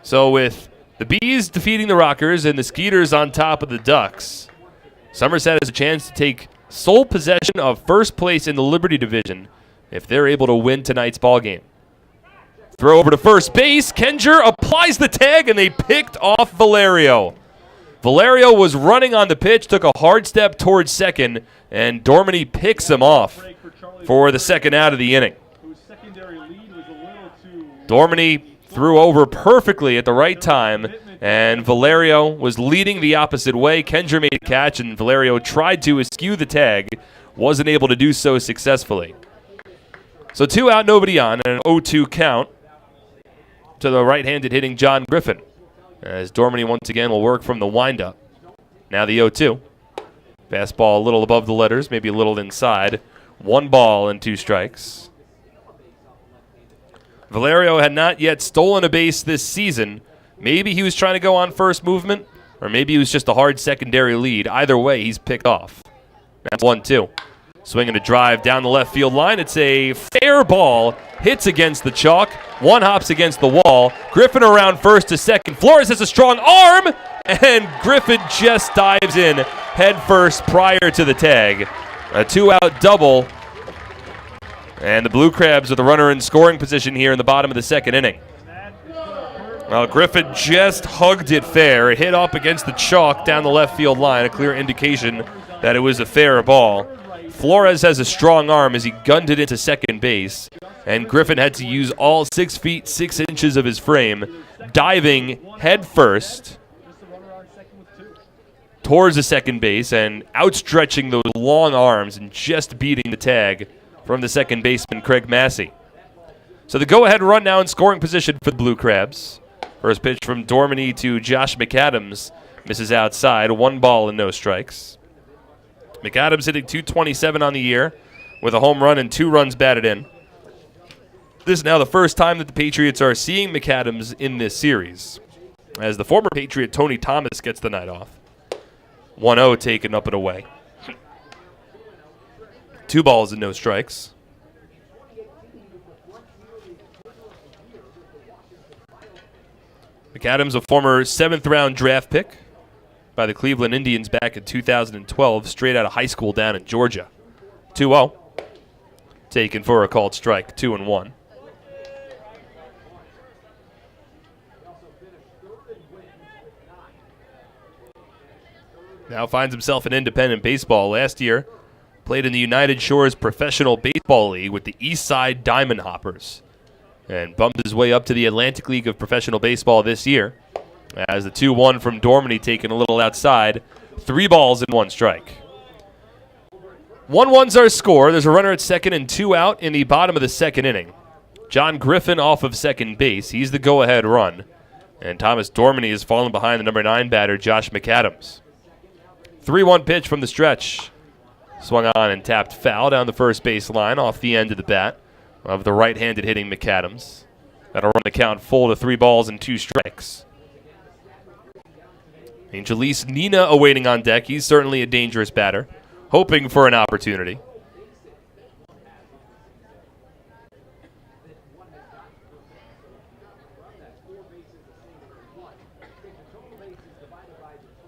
So with the Bees defeating the Rockers and the Skeeters on top of the Ducks, Somerset has a chance to take sole possession of first place in the Liberty Division if they're able to win tonight's ball game. Throw over to first base. Kenger applies the tag, and they picked off Valerio. Valerio was running on the pitch, took a hard step towards second, and Dormany picks him off for the second out of the inning. Dormany threw over perfectly at the right time, and Valerio was leading the opposite way. Kenger made a catch, and Valerio tried to eschew the tag, wasn't able to do so successfully. So 2 out, nobody on, and an 0-2 count to the right-handed hitting John Griffin, as Dormany once again will work from the windup. Now the 0-2. Fastball a little above the letters, maybe a little inside. 1 ball and 2 strikes. Valerio had not yet stolen a base this season. Maybe he was trying to go on first movement, or maybe it was just a hard secondary lead. Either way, he's picked off. That's 1-2. Swinging a drive down the left field line. It's a fair ball. Hits against the chalk. 1 hops against the wall. Griffin around first to second. Flores has a strong arm, and Griffin just dives in head first prior to the tag. A 2-out double. And the Blue Crabs with a runner in scoring position here in the bottom of the second inning. Well, Griffin just hugged it fair. It hit up against the chalk down the left field line, a clear indication that it was a fair ball. Flores has a strong arm as he gunned it into second base, and Griffin had to use all 6 feet 6 inches of his frame, diving head first towards the second base and outstretching those long arms and just beating the tag from the second baseman, Craig Massey. So the go-ahead run now in scoring position for the Blue Crabs. First pitch from Dorminey to Josh McAdams misses outside. 1 ball and no strikes. McAdams hitting .227 on the year with a home run and 2 runs batted in. This is now the first time that the Patriots are seeing McAdams in this series, as the former Patriot Tony Thomas gets the night off. 1-0 taken up and away. 2 balls and no strikes. McAdams, a former 7th-round draft pick by the Cleveland Indians back in 2012, straight out of high school down in Georgia. 2-0. Taken for a called strike, 2-1. Now finds himself in independent baseball. Last year, played in the United Shores Professional Baseball League with the Eastside Diamond Hoppers, and bumped his way up to the Atlantic League of Professional Baseball this year. As the 2-1 from Dorminey taken a little outside. 3 balls and 1 strike. 1-1's our score. There's a runner at second and 2 out in the bottom of the second inning. John Griffin off of second base. He's the go-ahead run. And Thomas Dorminey has fallen behind the number 9 batter, Josh McAdams. 3-1 pitch from the stretch. Swung on and tapped foul down the first base line off the end of the bat of the right-handed hitting McAdams. That'll run the count full to 3 balls and 2 strikes. Angelise Nina awaiting on deck. He's certainly a dangerous batter, hoping for an opportunity.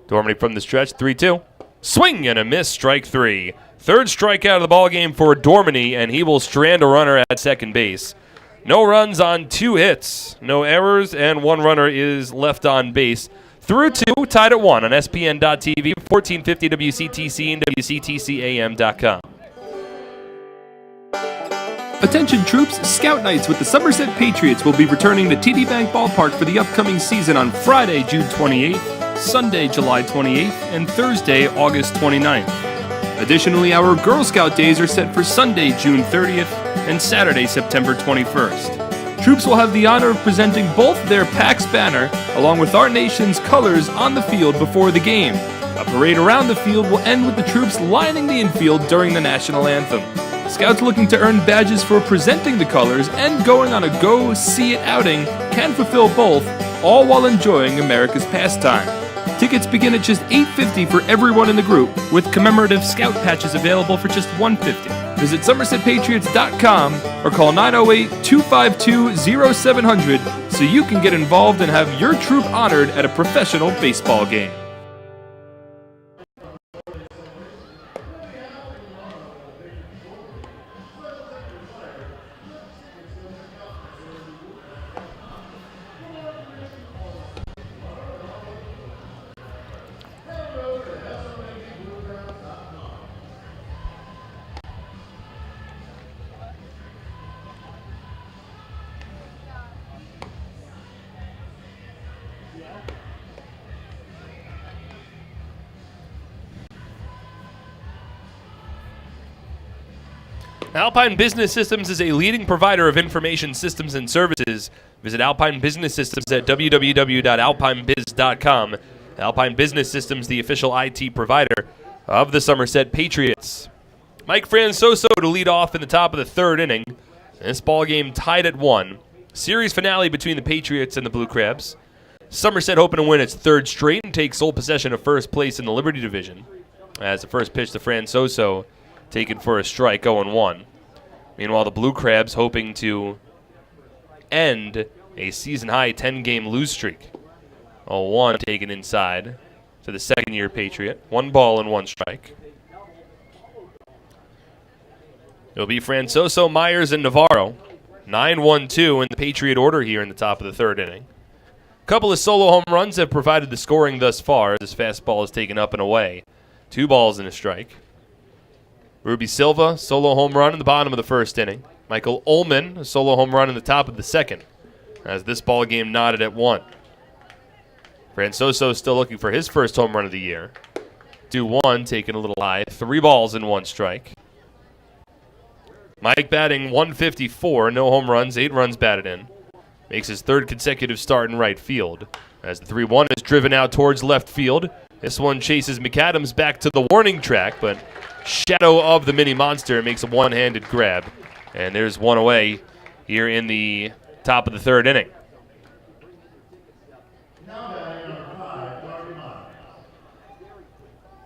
Dorminey from the stretch, 3-2. Swing and a miss, strike 3. Third strikeout of the ballgame for Dorminey, and he will strand a runner at second base. No runs on 2 hits, no errors, and 1 runner is left on base. Through 2, tied at 1 on SPN.TV, 1450 WCTC and WCTCAM.com. Attention troops, Scout Nights with the Somerset Patriots will be returning to TD Bank Ballpark for the upcoming season on Friday, June 28th, Sunday, July 28th, and Thursday, August 29th. Additionally, our Girl Scout days are set for Sunday, June 30th, and Saturday, September 21st. Troops will have the honor of presenting both their PAX banner along with our nation's colors on the field before the game. A parade around the field will end with the troops lining the infield during the national anthem. Scouts looking to earn badges for presenting the colors and going on a go-see-it outing can fulfill both, all while enjoying America's pastime. Tickets begin at just $8.50 for everyone in the group, with commemorative Scout patches available for just $1.50. Visit SomersetPatriots.com or call 908-252-0700 so you can get involved and have your troop honored at a professional baseball game. Alpine Business Systems is a leading provider of information systems and services. Visit Alpine Business Systems at www.alpinebiz.com. Alpine Business Systems, the official IT provider of the Somerset Patriots. Mike Francoso to lead off in the top of the third inning. This ball game tied at 1. Series finale between the Patriots and the Blue Crabs. Somerset hoping to win its third straight and take sole possession of first place in the Liberty Division. As the first pitch to Francoso taken for a strike, 0-1. Meanwhile, the Blue Crabs hoping to end a season-high 10-game lose streak. 0-1 taken inside to the second-year Patriot. 1 ball and 1 strike. It'll be Francoso, Myers, and Navarro. 9-1-2 in the Patriot order here in the top of the third inning. A couple of solo home runs have provided the scoring thus far. This fastball is taken up and away. 2 balls and a strike. Ruby Silva, solo home run in the bottom of the first inning. Michael Ullman, a solo home run in the top of the second. As this ball game knotted at 1. Francoso still looking for his first home run of the year. 2-1, taken a little high. 3 balls and 1 strike. Mike batting 154, no home runs, 8 runs batted in. Makes his third consecutive start in right field. As the 3-1 is driven out towards left field. This one chases McAdams back to the warning track, but shadow of the mini monster makes a one-handed grab. And there's one away here in the top of the third inning.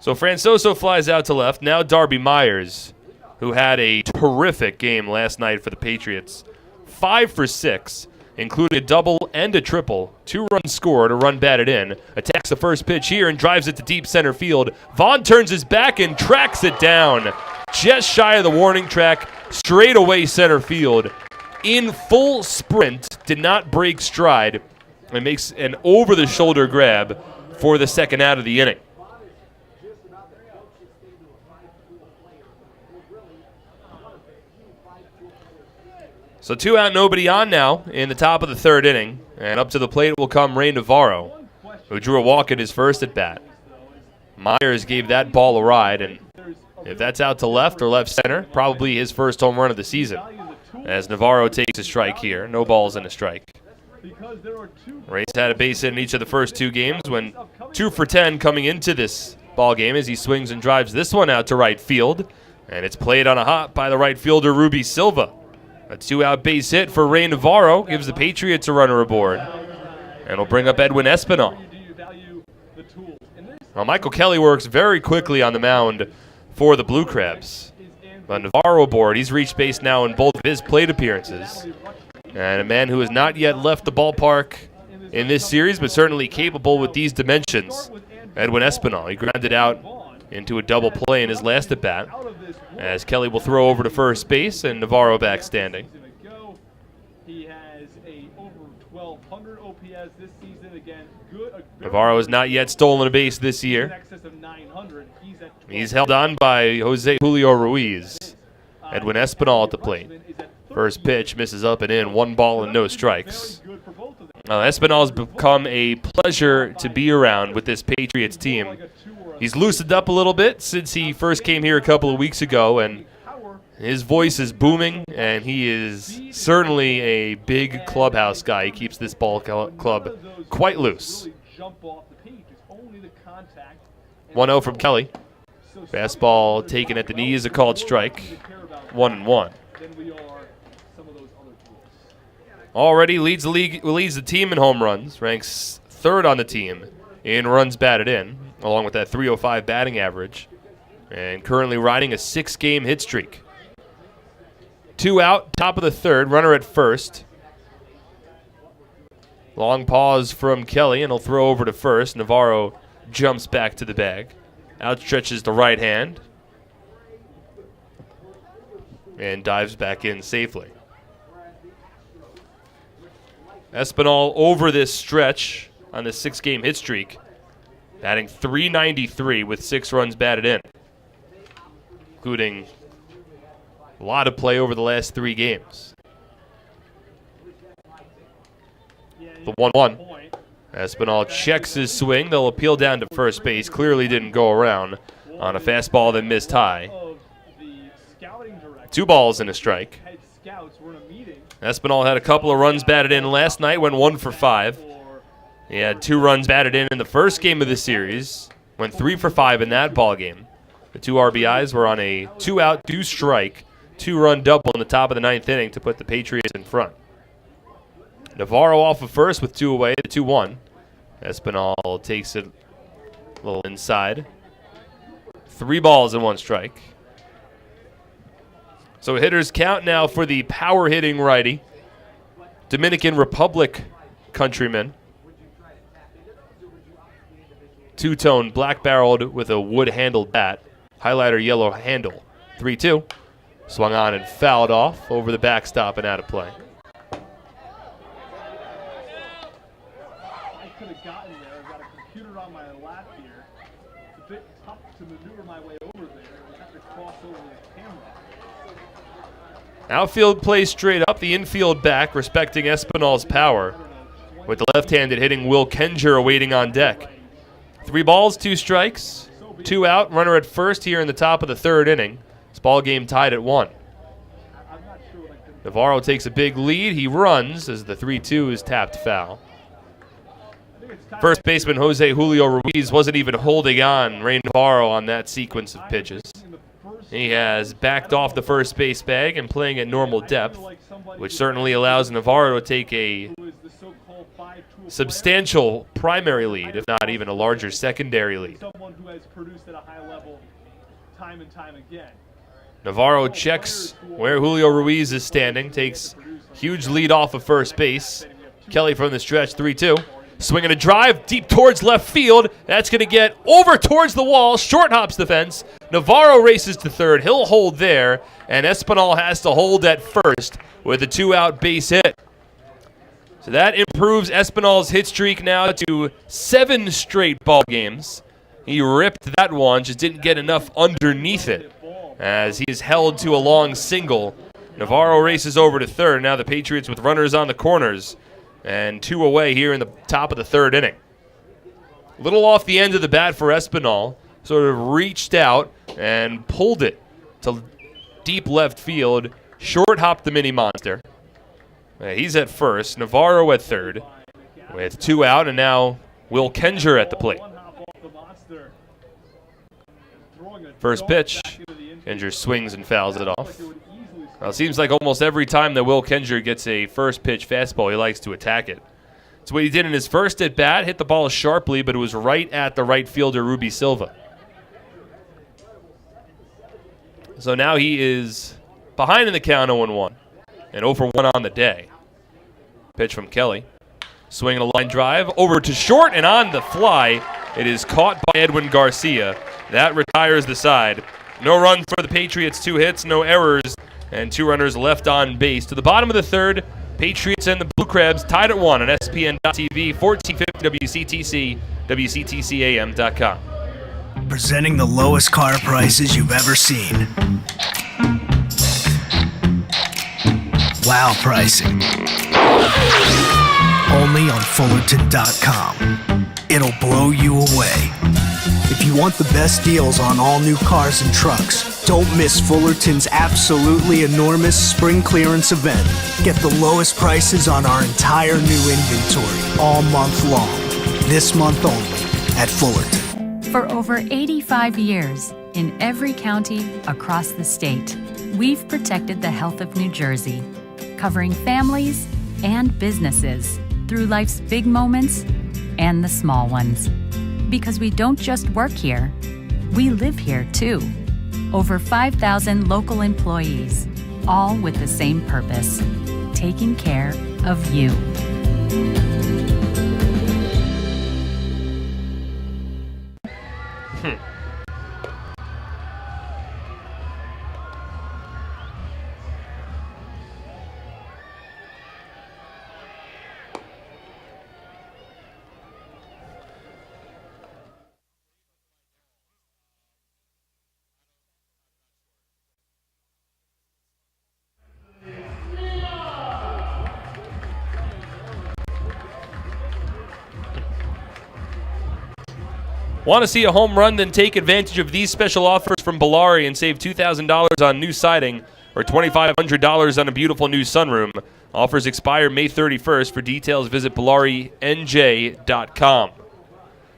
So Francoso flies out to left. Now Darby Myers, who had a terrific game last night for the Patriots. 5 for 6. Including a double and a triple. 2 runs scored, a run batted in. Attacks the first pitch here and drives it to deep center field. Vaughn turns his back and tracks it down. Just shy of the warning track, straight away center field. In full sprint, did not break stride, and makes an over-the-shoulder grab for the second out of the inning. So 2 out, nobody on now in the top of the third inning. And up to the plate will come Ray Navarro, who drew a walk at his first at bat. Myers gave that ball a ride, and if that's out to left or left center, probably his first home run of the season. As Navarro takes a strike here, no balls and a strike. Ray's had a base hit in each of the first 2 games, when 2 for 10 coming into this ball game as he swings and drives this one out to right field. And it's played on a hop by the right fielder Ruby Silva. A 2-out base hit for Ray Navarro gives the Patriots a runner aboard. And will bring up Edwin Espinal. Now, Michael Kelly works very quickly on the mound for the Blue Crabs. But Navarro aboard. He's reached base now in both of his plate appearances. And a man who has not yet left the ballpark in this series, but certainly capable with these dimensions, Edwin Espinal. He grounded out into a double play in his last at-bat, as Kelly will throw over to first base and Navarro back standing. He has a over 1,200 OPS this season. Again, Navarro has not yet stolen a base this year. He's held on by Jose Julio Ruiz. Edwin Espinal at the plate. First pitch misses up and in, 1 ball and no strikes. Espinal has become a pleasure to be around with this Patriots team. He's loosened up a little bit since he first came here a couple of weeks ago, and his voice is booming, and he is certainly a big clubhouse guy. He keeps this ball club quite loose. 1-0 from Kelly. Fastball taken at the knee is a called strike. 1-1. Already leads the team in home runs, ranks 3rd on the team in runs batted in, along with that .305 batting average, and currently riding a 6-game hit streak. 2 out, top of the third, runner at first. Long pause from Kelly, and he'll throw over to first. Navarro jumps back to the bag, outstretches the right hand, and dives back in safely. Espinal over this stretch on the 6-game hit streak, batting .393 with 6 runs batted in, including a lot of play over the last 3 games. The 1-1. Espinal checks his swing. They'll appeal down to first base. Clearly didn't go around on a fastball that missed high. 2 balls and a strike. Espinal had a couple of runs batted in last night, went 1 for 5. He had 2 runs batted in the first game of the series, went 3 for 5 in that ball game. The 2 RBIs were on a 2-out, 2-strike, 2-run double in the top of the 9th inning to put the Patriots in front. Navarro off of first with 2 away, the 2-1. Espinal takes it a little inside. 3 balls and 1 strike. So hitters count now for the power hitting righty, Dominican Republic countryman. 2-tone, black barreled with a wood handled bat. Highlighter yellow handle. 3-2. Swung on and fouled off over the backstop and out of play. I could have gotten there. I've got a computer on my lap here. It's a bit tough to maneuver my way over there. I have to cross over the camera. Outfield plays straight up. The infield back, respecting Espinal's power, with the left-handed hitting Will Kenger awaiting on deck. 3 balls, 2 strikes, 2 out. Runner at first here in the top of the 3rd inning. This ball game tied at 1. Navarro takes a big lead. He runs as the 3-2 is tapped foul. First baseman Jose Julio Ruiz wasn't even holding on Ray Navarro on that sequence of pitches. He has backed off the first base bag and playing at normal depth, which certainly allows Navarro to take a substantial primary lead, if not even a larger secondary lead. Someone who has produced at a high level time and time again. Navarro checks where Julio Ruiz is standing, takes huge lead off of first base. Kelly from the stretch, 3-2. Swinging a drive deep towards left field. That's going to get over towards the wall. Short hops the fence. Navarro races to third. He'll hold there. And Espinal has to hold at first with a 2-out base hit. So that improves Espinal's hit streak now to 7 straight ball games. He ripped that one, just didn't get enough underneath it as he is held to a long single. Navarro races over to third. Now the Patriots with runners on the corners and 2 away here in the top of the 3rd inning. Little off the end of the bat for Espinal. Sort of reached out and pulled it to deep left field. Short hopped the mini monster. He's at first. Navarro at third with 2 out, and now Will Kenger at the plate. First pitch. Kenger swings and fouls it off. Well, it seems like almost every time that Will Kenger gets a first pitch fastball, he likes to attack it. It's what he did in his first at bat. Hit the ball sharply, but it was right at the right fielder, Ruby Silva. So now he is behind in the count 0-1 and 0 for 1 on the day. Pitch from Kelly. Swinging a line drive over to short and on the fly. It is caught by Edwin Garcia. That retires the side. No runs for the Patriots, 2 hits, no errors, and 2 runners left on base. To the bottom of the 3rd, Patriots and the Blue Crabs tied at 1 on SPN.TV, 1450 WCTC, WCTCAM.com. Presenting the lowest car prices you've ever seen. Wow pricing. Only on Fullerton.com. It'll blow you away. If you want the best deals on all new cars and trucks, don't miss Fullerton's absolutely enormous spring clearance event. Get the lowest prices on our entire new inventory all month long. This month only at Fullerton. For over 85 years, in every county across the state, we've protected the health of New Jersey, covering families and businesses through life's big moments and the small ones. Because we don't just work here, we live here too. Over 5,000 local employees, all with the same purpose, taking care of you. Want to see a home run? Then take advantage of these special offers from Bellari and save $2,000 on new siding or $2,500 on a beautiful new sunroom. Offers expire May 31st. For details, visit BellariNJ.com.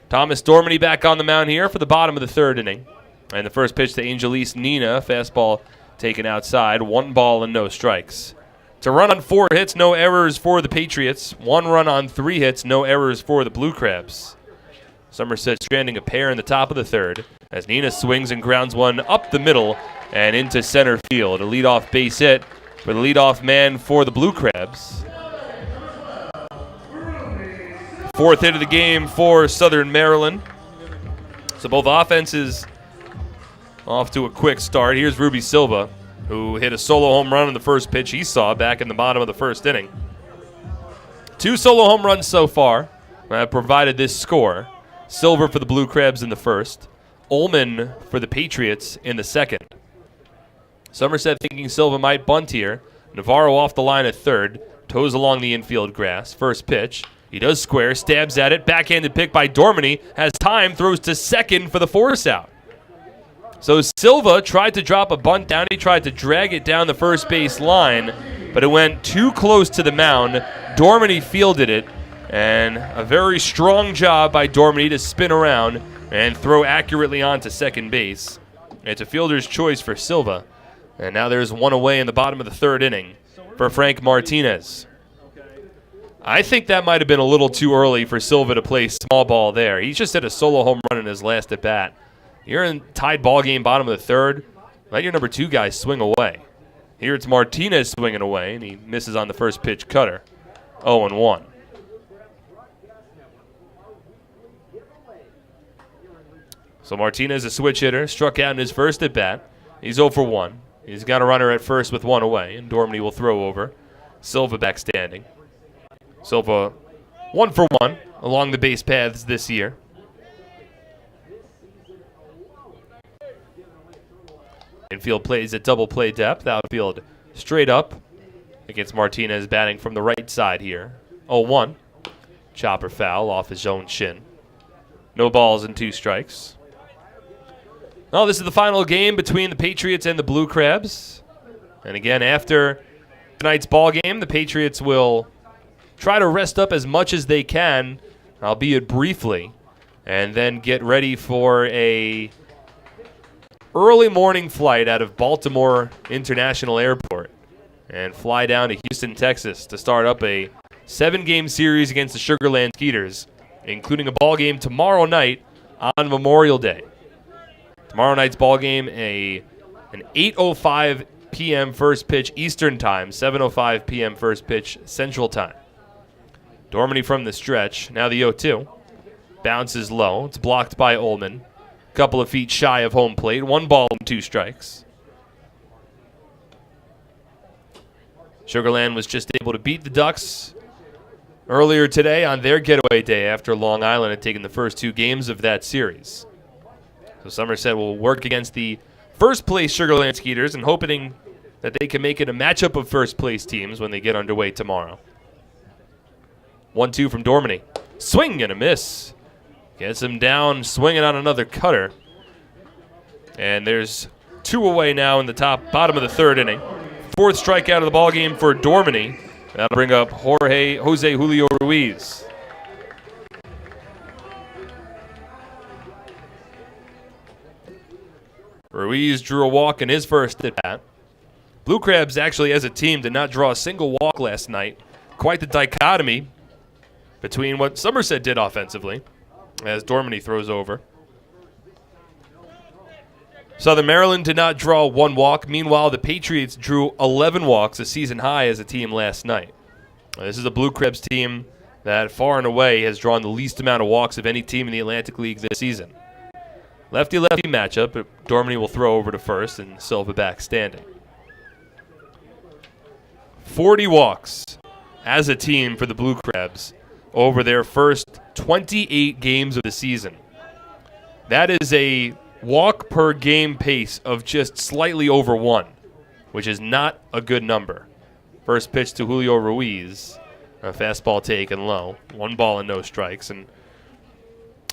Thomas Dormany back on the mound here for the bottom of the 3rd inning. And the first pitch to Angelise Nina, fastball taken outside, 1 ball and no strikes. It's a run on 4 hits, no errors for the Patriots. 1 run on 3 hits, no errors for the Blue Crabs. Somerset stranding a pair in the top of the 3rd as Nina swings and grounds one up the middle and into center field. A leadoff base hit for the leadoff man for the Blue Crabs. 4th hit of the game for Southern Maryland. So both offenses off to a quick start. Here's Ruby Silva, who hit a solo home run on the first pitch he saw back in the bottom of the 1st inning. 2 solo home runs so far that provided this score. Silver for the Blue Crabs in the 1st. Ullman for the Patriots in the 2nd. Somerset thinking Silva might bunt here. Navarro off the line at 3rd. Toes along the infield grass. First pitch. He does square, stabs at it. Backhanded pick by Dormany. Has time, throws to 2nd for the force out. So Silva tried to drop a bunt down. He tried to drag it down the first base line, but it went too close to the mound. Dormany fielded it, and a very strong job by Dormany to spin around and throw accurately onto second base. It's a fielder's choice for Silva, and now there's 1 away in the bottom of the 3rd inning for Frank Martinez. I think that might have been a little too early for Silva to play small ball there. He just hit a solo home run in his last at bat. You're in tied ball game, bottom of the 3rd. Let your number 2 guy swing away. Here it's Martinez swinging away, and he misses on the first pitch cutter. 0-1. So Martinez, a switch hitter, struck out in his first at bat. He's 0 for 1. He's got a runner at first with 1 away, and Dormany will throw over. Silva back standing. Silva 1 for 1 along the base paths this year. Infield plays at double play depth. Outfield straight up against Martinez batting from the right side here. 0-1. Chopper foul off his own shin. No balls and 2 strikes. Well, this is the final game between the Patriots and the Blue Crabs. And again, after tonight's ball game, the Patriots will try to rest up as much as they can, albeit briefly, and then get ready for a early morning flight out of Baltimore International Airport and fly down to Houston, Texas to start up a 7-game series against the Sugar Land Skeeters, including a ball game tomorrow night on Memorial Day. Tomorrow night's ball game, an 8:05 p.m. first pitch Eastern Time, 7:05 p.m. first pitch Central Time. Dormany from the stretch, now the 0-2. Bounces low, it's blocked by Ullman. Couple of feet shy of home plate. 1 ball and 2 strikes. Sugar Land was just able to beat the Ducks earlier today on their getaway day after Long Island had taken the first 2 games of that series. So Somerset will work against the first place Sugar Land Skeeters and hoping that they can make it a matchup of first place teams when they get underway tomorrow. 1-2 from Dormany. Swing and a miss. Gets him down, swinging on another cutter. And there's 2 away now in the bottom of the 3rd inning. 4th strikeout of the ballgame for Dormany. That'll bring up Jose Julio Ruiz. Ruiz drew a walk in his first at bat. Blue Crabs actually as a team did not draw a single walk last night. Quite the dichotomy between what Somerset did offensively as Dormany throws over. Southern Maryland did not draw 1 walk. Meanwhile, the Patriots drew 11 walks, a season high as a team last night. This is a Blue Crabs team that far and away has drawn the least amount of walks of any team in the Atlantic League this season. Lefty-lefty matchup, but Dormany will throw over to first and Silva back standing. 40 walks as a team for the Blue Crabs over their first 28 games of the season. That is a walk per game pace of just slightly over 1, which is not a good number. First pitch to Julio Ruiz, a fastball taken low, 1 ball and no strikes. And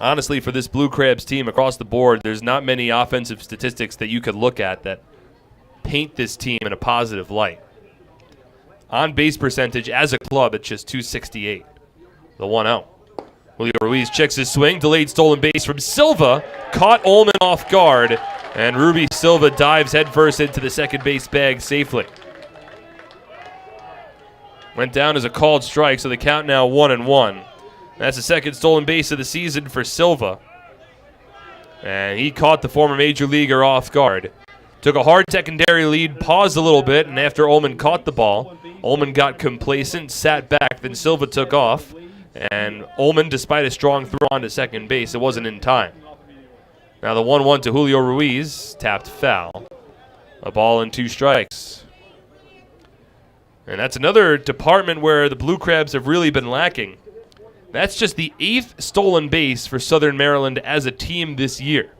honestly, for this Blue Crabs team across the board, there's not many offensive statistics that you could look at that paint this team in a positive light. On base percentage as a club, it's just .268. The 1-0. Julio Ruiz checks his swing. Delayed stolen base from Silva. Caught Ullman off guard. And Ruby Silva dives headfirst into the second base bag safely. Went down as a called strike, so the count now 1-1. That's the second stolen base of the season for Silva. And he caught the former major leaguer off guard. Took a hard secondary lead, paused a little bit, and after Ullman caught the ball, Ullman got complacent, sat back, then Silva took off. And Ullman, despite a strong throw onto second base, it wasn't in time. Now the 1-1 to Julio Ruiz, tapped foul. A ball and 2 strikes. And that's another department where the Blue Crabs have really been lacking. That's just the 8th stolen base for Southern Maryland as a team this year.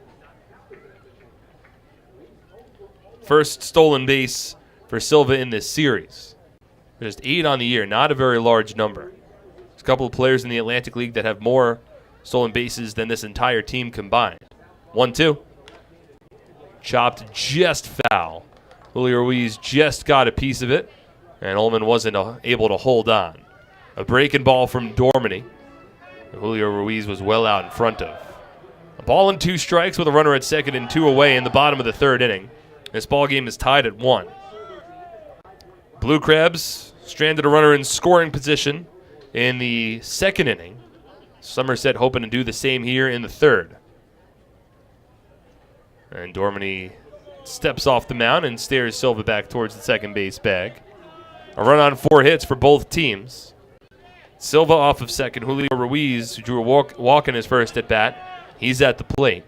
First stolen base for Silva in this series. Just 8 on the year, not a very large number. There's a couple of players in the Atlantic League that have more stolen bases than this entire team combined. 1-2. Chopped just foul. Julio Ruiz just got a piece of it, and Ullman wasn't able to hold on. A breaking ball from Dormany. Julio Ruiz was well out in front of. A ball and 2 strikes with a runner at second and 2 away in the bottom of the 3rd inning. This ball game is tied at 1. Blue Crabs stranded a runner in scoring position in the 2nd inning. Somerset hoping to do the same here in the 3rd. And Dormany steps off the mound and stares Silva back towards the second base bag. A run on 4 hits for both teams. Silva off of second. Julio Ruiz, who drew a walk in his first at bat, he's at the plate.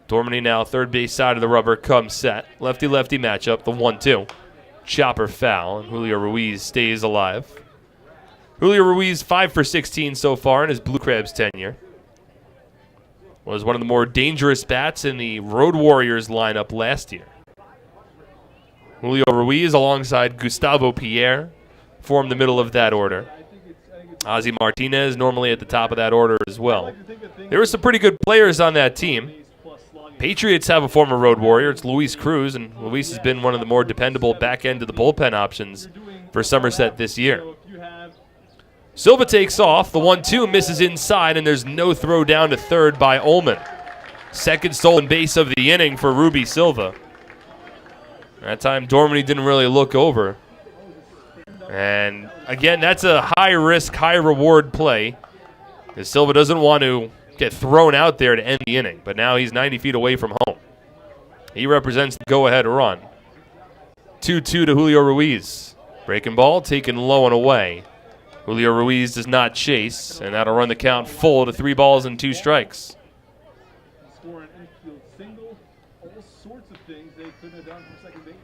Dormany now, third base side of the rubber, comes set. Lefty-lefty matchup, the 1-2. Chopper foul, and Julio Ruiz stays alive. Julio Ruiz, 5 for 16 so far in his Blue Crabs tenure. Was one of the more dangerous bats in the Road Warriors lineup last year. Julio Ruiz alongside Gustavo Pierre form the middle of that order. Ozzie Martinez normally at the top of that order as well. There were some pretty good players on that team. Patriots have a former Road Warrior. It's Luis Cruz, and Luis has been one of the more dependable back end of the bullpen options for Somerset this year. Silva takes off. The 1-2 misses inside, and there's no throw down to third by Ullman. Second stolen base of the inning for Ruby Silva. That time, Dormany didn't really look over. And again, that's a high-risk, high-reward play, because Silva doesn't want to get thrown out there to end the inning, but now he's 90 feet away from home. He represents the go-ahead run. 2-2 to Julio Ruiz. Breaking ball taken low and away. Julio Ruiz does not chase, and that'll run the count full to 3 balls and 2 strikes. Score an infield single, all sorts of things they couldn't have done from second base.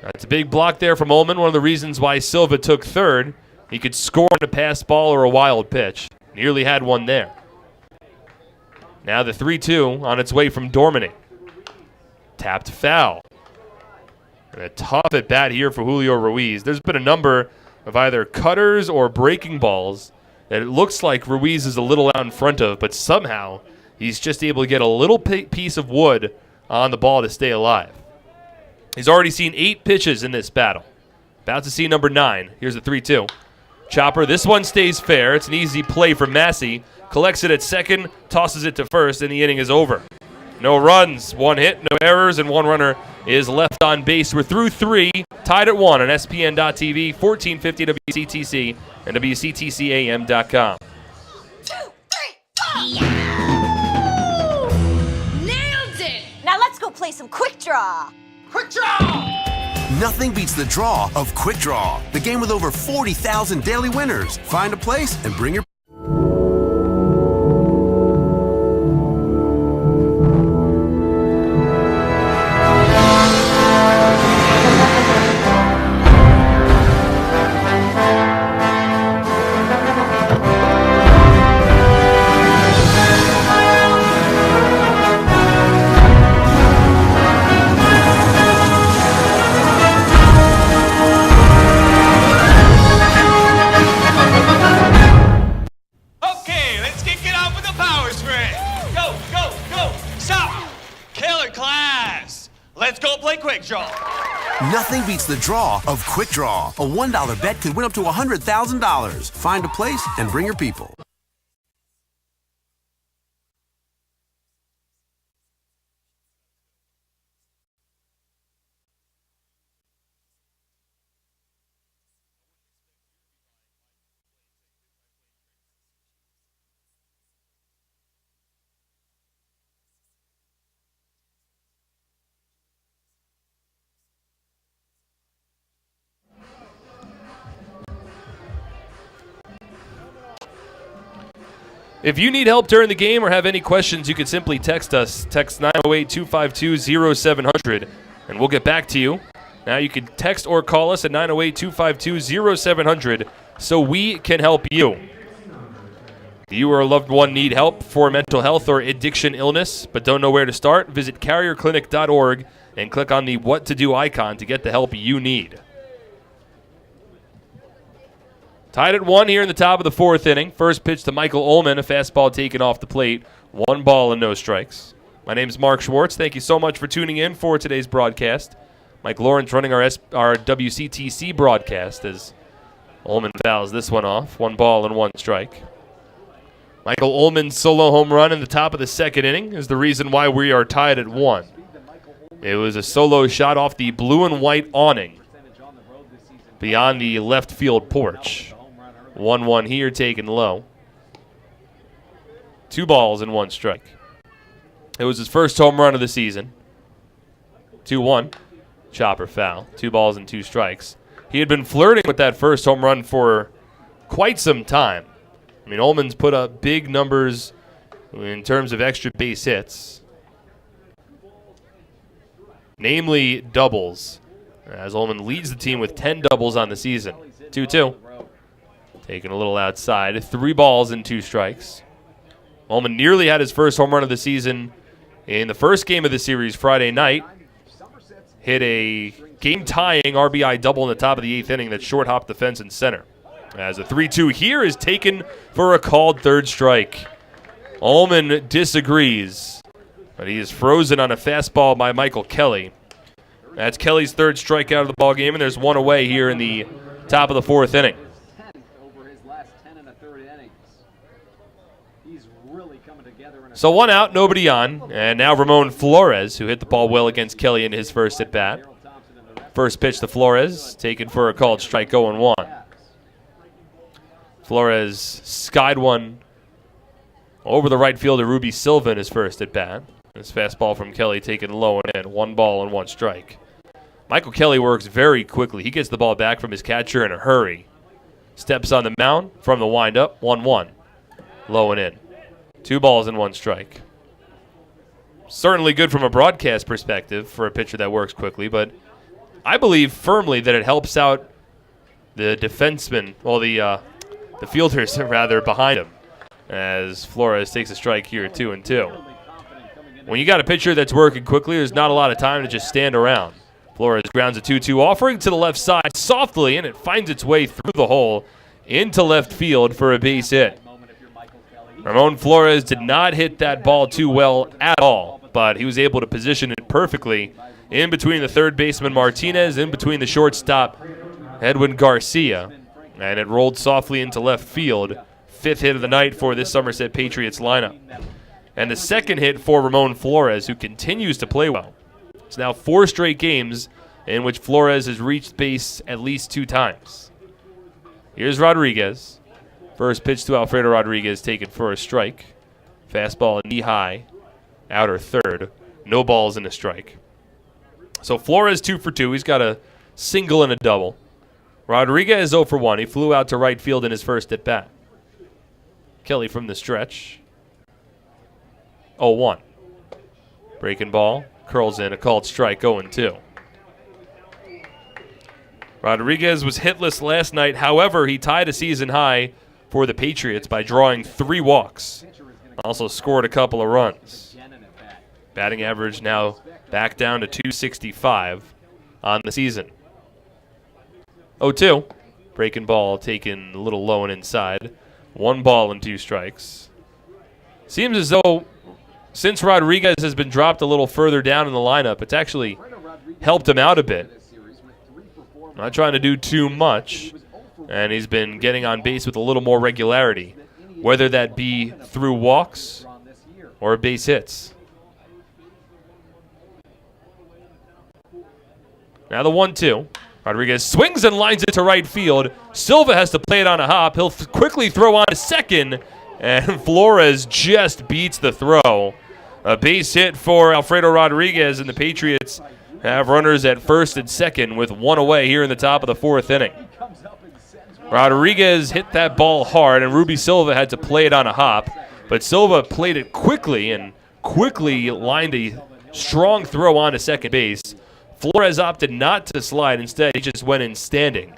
That's a big block there from Ullman, one of the reasons why Silva took third. He could score on a pass ball or a wild pitch. Nearly had one there. Now the 3-2 on its way from Dormany. Tapped foul. And a tough at bat here for Julio Ruiz. There's been a number of either cutters or breaking balls that it looks like Ruiz is a little out in front of, but somehow he's just able to get a little piece of wood on the ball to stay alive. He's already seen 8 pitches in this battle. About to see number 9. Here's the 3-2. Chopper, this one stays fair. It's an easy play for Massey. Collects it at second, tosses it to first, and the inning is over. No runs, 1 hit, no errors, and 1 runner is left on base. We're through 3, tied at 1 on SPN.TV, 1450 WCTC, and WCTCAM.com. 2, 3, 4! Nailed it! Now let's go play some quick draw. Quick draw! Nothing beats the draw of Quick Draw, the game with over 40,000 daily winners. Find a place and bring your Nothing beats the draw of Quick Draw. A $1 bet could win up to $100,000. Find a place and bring your people. If you need help during the game or have any questions, you can simply text us. Text 908-252-0700, and we'll get back to you. Now you can text or call us at 908-252-0700 so we can help you. If you or a loved one need help for mental health or addiction illness but don't know where to start, visit carrierclinic.org and click on the What to Do icon to get the help you need. Tied at 1 here in the top of the 4th inning. First pitch to Michael Ullman, a fastball taken off the plate. 1 ball and no strikes. My name is Mark Schwartz. Thank you so much for tuning in for today's broadcast. Mike Lawrence running our WCTC broadcast as Ullman fouls this one off. 1 ball and 1 strike. Michael Ullman's solo home run in the top of the 2nd inning is the reason why we are tied at 1. It was a solo shot off the blue and white awning beyond the left field porch. 1-1 here, taken low. 2 balls and 1 strike. It was his first home run of the season. 2-1. Chopper foul. 2 balls and 2 strikes. He had been flirting with that first home run for quite some time. I mean, Ullman's put up big numbers in terms of extra base hits, namely doubles, as Ullman leads the team with 10 doubles on the season. 2-2. Taking a little outside. 3 balls and 2 strikes. Ullman nearly had his first home run of the season in the first game of the series Friday night. Hit a game-tying RBI double in the top of the 8th inning that short-hopped the fence in center. As a 3-2 here is taken for a called 3rd strike. Ullman disagrees, but he is frozen on a fastball by Michael Kelly. That's Kelly's 3rd strikeout of the ball game, and there's 1 away here in the top of the 4th inning. So 1 out, nobody on, and now Ramon Flores, who hit the ball well against Kelly in his first at-bat. First pitch to Flores, taken for a called strike, 0-1. Flores skied one over the right fielder Ruby Silva in his first at-bat. This fastball from Kelly taken low and in. 1 ball and 1 strike. Michael Kelly works very quickly. He gets the ball back from his catcher in a hurry. Steps on the mound from the windup. 1-1. Low and in. 2 balls and 1 strike. Certainly good from a broadcast perspective for a pitcher that works quickly, but I believe firmly that it helps out the defenseman, well, the fielders rather, behind him, as Flores takes a strike here, 2-2. When you got a pitcher that's working quickly, there's not a lot of time to just stand around. Flores grounds a 2-2 offering to the left side softly, and it finds its way through the hole into left field for a base hit. Ramon Flores did not hit that ball too well at all, but he was able to position it perfectly in between the 3rd baseman Martinez, in between the shortstop Edwin Garcia, and it rolled softly into left field. 5th hit of the night for this Somerset Patriots lineup. And the 2nd hit for Ramon Flores, who continues to play well. It's now 4 straight games in which Flores has reached base at least 2 times. Here's Rodriguez. First pitch to Alfredo Rodriguez taken for a strike. Fastball knee-high, outer 3rd. No balls and a strike. So Flores 2 for 2. He's got a single and a double. Rodriguez 0 for 1. He flew out to right field in his first at-bat. Kelly from the stretch. 0-1. Breaking ball. Curls in. A called strike. 0-2. Rodriguez was hitless last night. However, he tied a season high for the Patriots by drawing 3 walks. Also scored a couple of runs. Batting average now back down to .265 on the season. 0-2. Breaking ball taken a little low and inside. 1 ball and 2 strikes. Seems as though since Rodriguez has been dropped a little further down in the lineup, it's actually helped him out a bit. Not trying to do too much, and he's been getting on base with a little more regularity, whether that be through walks or base hits. Now the 1-2. Rodriguez swings and lines it to right field. Silva has to play it on a hop. He'll quickly throw on to second, and Flores just beats the throw. A base hit for Alfredo Rodriguez, and the Patriots have runners at first and second with 1 away here in the top of the 4th inning. Rodriguez hit that ball hard, and Ruby Silva had to play it on a hop. But Silva played it quickly and quickly lined a strong throw onto second base. Flores opted not to slide. Instead, he just went in standing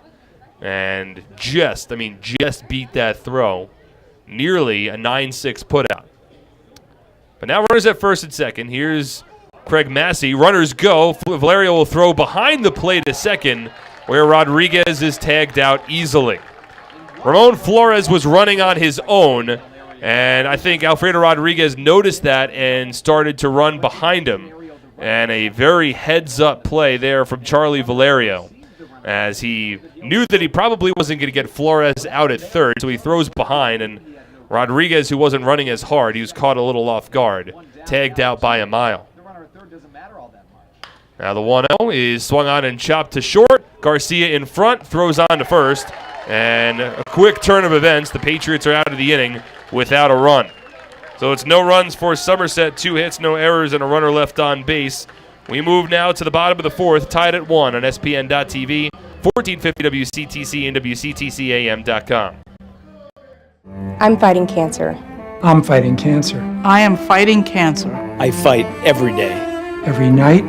and just beat that throw. Nearly a 9-6 putout. But now runners at first and second. Here's Craig Massey. Runners go. Valerio will throw behind the plate at second, where Rodriguez is tagged out easily. Ramon Flores was running on his own, and I think Alfredo Rodriguez noticed that and started to run behind him. And a very heads-up play there from Charlie Valerio, as he knew that he probably wasn't going to get Flores out at third, so he throws behind, and Rodriguez, who wasn't running as hard, he was caught a little off guard, tagged out by a mile. Now the 1-0 is swung on and chopped to short. Garcia in front, throws on to first, and a quick turn of events. The Patriots are out of the inning without a run. So it's no runs for Somerset, 2 hits, no errors, and a runner left on base. We move now to the bottom of the fourth, tied at 1 on SPN.TV, 1450 WCTC and WCTCAM.com. I'm fighting cancer. I'm fighting cancer. I am fighting cancer. I fight every day. Every night.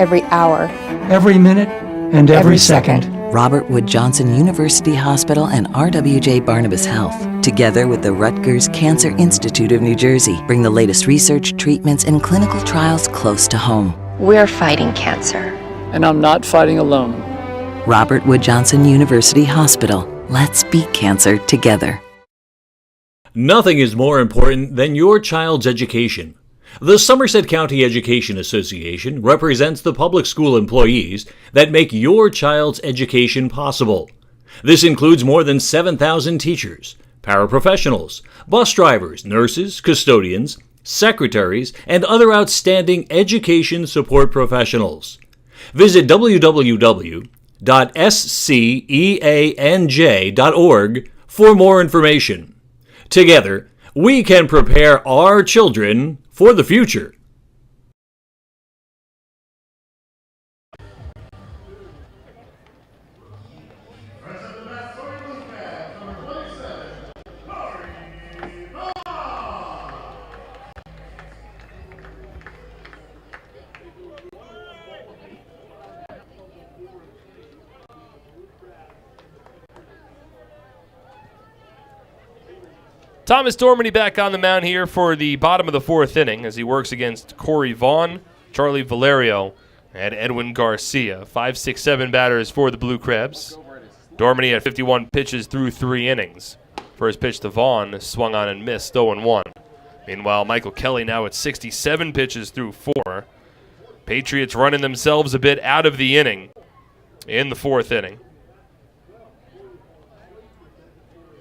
Every hour. Every minute. And every second. Robert Wood Johnson University Hospital and RWJ Barnabas Health, together with the Rutgers Cancer Institute of New Jersey, bring the latest research, treatments, and clinical trials close to home. We're fighting cancer. And I'm not fighting alone. Robert Wood Johnson University Hospital. Let's beat cancer together. Nothing is more important than your child's education. The Somerset County Education Association represents the public school employees that make your child's education possible. This includes more than 7,000 teachers, paraprofessionals, bus drivers, nurses, custodians, secretaries, and other outstanding education support professionals. Visit www.sceanj.org for more information. Together, we can prepare our children for the future. Thomas Dormany back on the mound here for the bottom of the fourth inning as he works against Corey Vaughn, Charlie Valerio, and Edwin Garcia. 5, 6, 7 batters for the Blue Crabs. Dormany had 51 pitches through 3 innings. First pitch to Vaughn, swung on and missed, 0-1. Meanwhile, Michael Kelly now at 67 pitches through 4. Patriots running themselves a bit out of the inning in the fourth inning.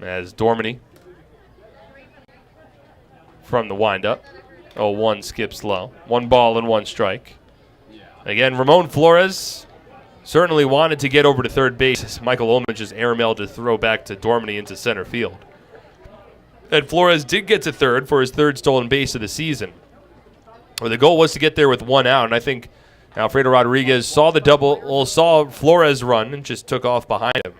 As Dormany from the windup. 0-1 skips low. 1 ball and 1 strike. Again, Ramon Flores certainly wanted to get over to third base. Michael Ullman just airmailed to throw back to Dormany into center field. And Flores did get to third for his 3rd stolen base of the season. Well, the goal was to get there with 1 out, and I think Alfredo Rodriguez saw the double, saw Flores run and just took off behind him.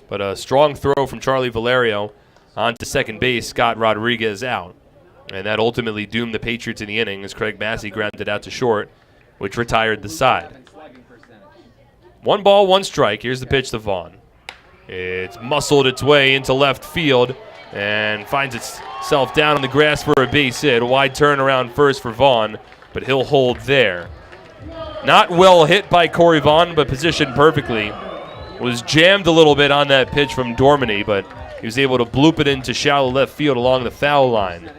But a strong throw from Charlie Valerio onto second base got Rodriguez out. And that ultimately doomed the Patriots in the inning as Craig Massey grounded out to short, which retired the side. 1 ball, 1 strike. Here's the pitch to Vaughn. It's muscled its way into left field and finds itself down on the grass for a base hit. A wide turn around first for Vaughn, but he'll hold there. Not well hit by Corey Vaughn, but positioned perfectly. Was jammed a little bit on that pitch from Dormany, but he was able to bloop it into shallow left field along the foul line.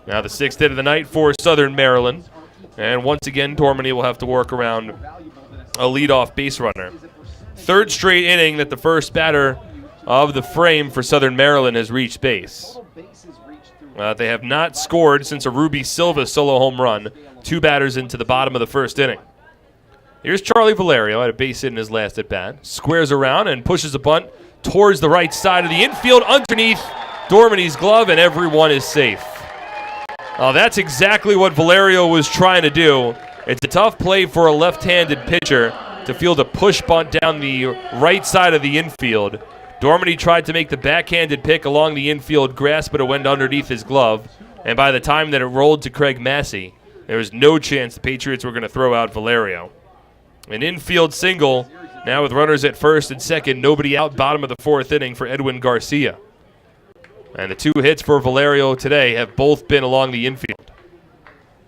Now the 6th hit of the night for Southern Maryland. And once again, Dormany will have to work around a leadoff base runner. 3rd straight inning that the first batter of the frame for Southern Maryland has reached base. They have not scored since a Ruby Silva solo home run, 2 batters into the bottom of the 1st inning. Here's Charlie Valerio, had a base hit in his last at-bat. Squares around and pushes a bunt towards the right side of the infield underneath Dormany's glove, and everyone is safe. That's exactly what Valerio was trying to do. It's a tough play for a left-handed pitcher to field a push bunt down the right side of the infield. Dormany tried to make the backhanded pick along the infield grass, but it went underneath his glove. And by the time that it rolled to Craig Massey, there was no chance the Patriots were going to throw out Valerio. An infield single, now with runners at first and second, nobody out, bottom of the fourth inning for Edwin Garcia. And the 2 hits for Valerio today have both been along the infield.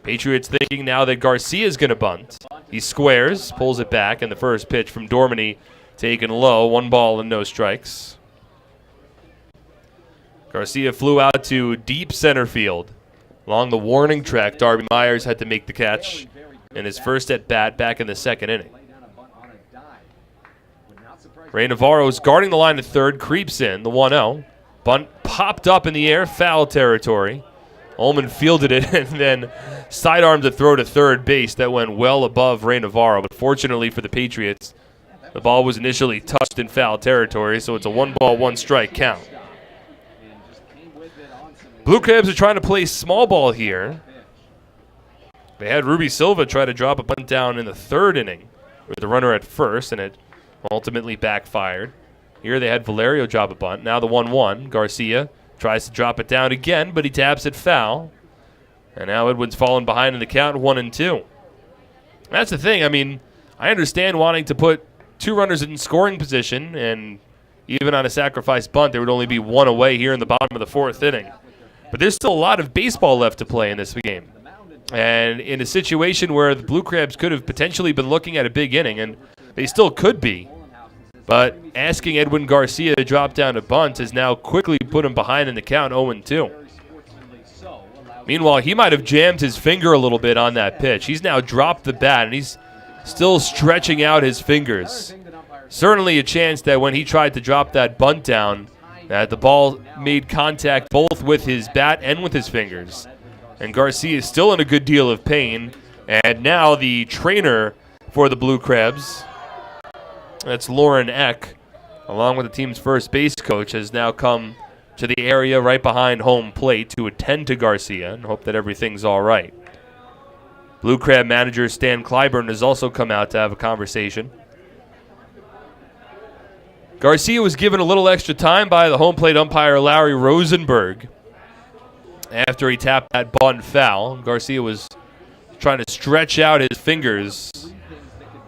Patriots thinking now that Garcia is going to bunt. He squares, pulls it back, and the first pitch from Dormany taken low, 1 ball and no strikes. Garcia flew out to deep center field. Along the warning track, Darby Myers had to make the catch in his first at-bat back in the second inning. Ray Navarro's guarding the line at third, creeps in, the 1-0. Bunt popped up in the air, foul territory. Ullman fielded it and then sidearmed the throw to third base that went well above Ray Navarro. But fortunately for the Patriots, the ball was initially touched in foul territory, so it's a 1-ball, 1-strike count. Blue Crabs are trying to play small ball here. They had Ruby Silva try to drop a bunt down in the third inning with the runner at first, and it ultimately backfired. Here they had Valerio drop a bunt. Now the 1-1. Garcia tries to drop it down again, but he taps it foul. And now Edwin's fallen behind in the count, 1-2. That's the thing. I mean, I understand wanting to put 2 runners in scoring position, and even on a sacrifice bunt, there would only be 1 away here in the bottom of the fourth inning. But there's still a lot of baseball left to play in this game. And in a situation where the Blue Crabs could have potentially been looking at a big inning, and they still could be, but asking Edwin Garcia to drop down a bunt has now quickly put him behind in the count, 0-2. Meanwhile, he might have jammed his finger a little bit on that pitch. He's now dropped the bat, and he's still stretching out his fingers. Certainly a chance that when he tried to drop that bunt down, that the ball made contact both with his bat and with his fingers. And Garcia is still in a good deal of pain. And now the trainer for the Blue Crabs, that's Lauren Eck, along with the team's first base coach, has now come to the area right behind home plate to attend to Garcia and hope that everything's all right. Blue Crab manager Stan Clyburn has also come out to have a conversation. Garcia was given a little extra time by the home plate umpire Larry Rosenberg after he tapped that bunt foul. Garcia was trying to stretch out his fingers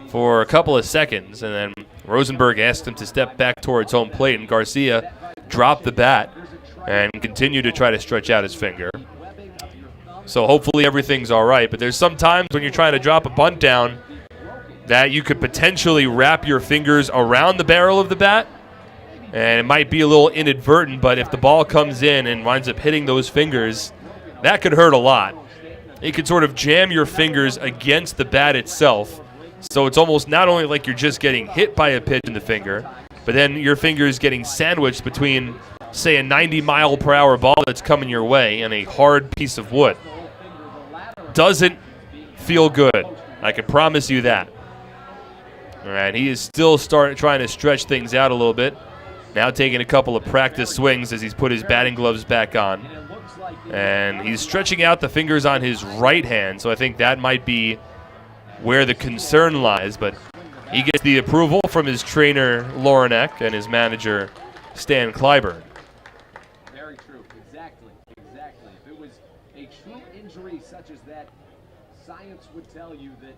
for a couple of seconds, and then Rosenberg asked him to step back towards home plate, and Garcia dropped the bat and continued to try to stretch out his finger. So hopefully everything's all right, but there's some times when you're trying to drop a bunt down that you could potentially wrap your fingers around the barrel of the bat, and it might be a little inadvertent, but if the ball comes in and winds up hitting those fingers, that could hurt a lot. It could sort of jam your fingers against the bat itself, so it's almost not only like you're just getting hit by a pitch in the finger, but then your finger's getting sandwiched between, say, a 90-mile-per-hour ball that's coming your way and a hard piece of wood. Doesn't feel good. I can promise you that. All right, he is still trying to stretch things out a little bit. Now taking a couple of practice swings as he's put his batting gloves back on. And he's stretching out the fingers on his right hand, so I think that might be where the concern lies. But he gets the approval from his trainer, Lauren Eck, and his manager, Stan Clyburn. Very true. Exactly. If it was a true injury such as that, science would tell you that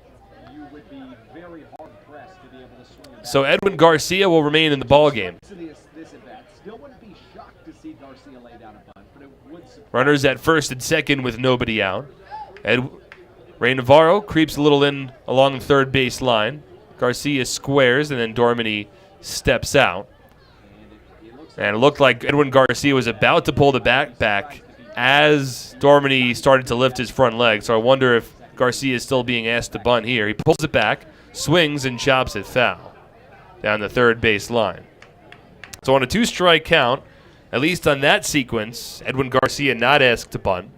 you would be very hard-pressed to be able to swing it. So Edwin Garcia will remain in the ballgame. Still wouldn't be shocked to see Garcia lay down a bunt, but it would surprise. Runners at first and second with nobody out. Ray Navarro creeps a little in along the third base line. Garcia squares, and then Dormany steps out. And it looked like Edwin Garcia was about to pull the bat back as Dormany started to lift his front leg. So I wonder if Garcia is still being asked to bunt here. He pulls it back, swings, and chops it foul down the third base line. So on a 2-strike count, at least on that sequence, Edwin Garcia not asked to bunt.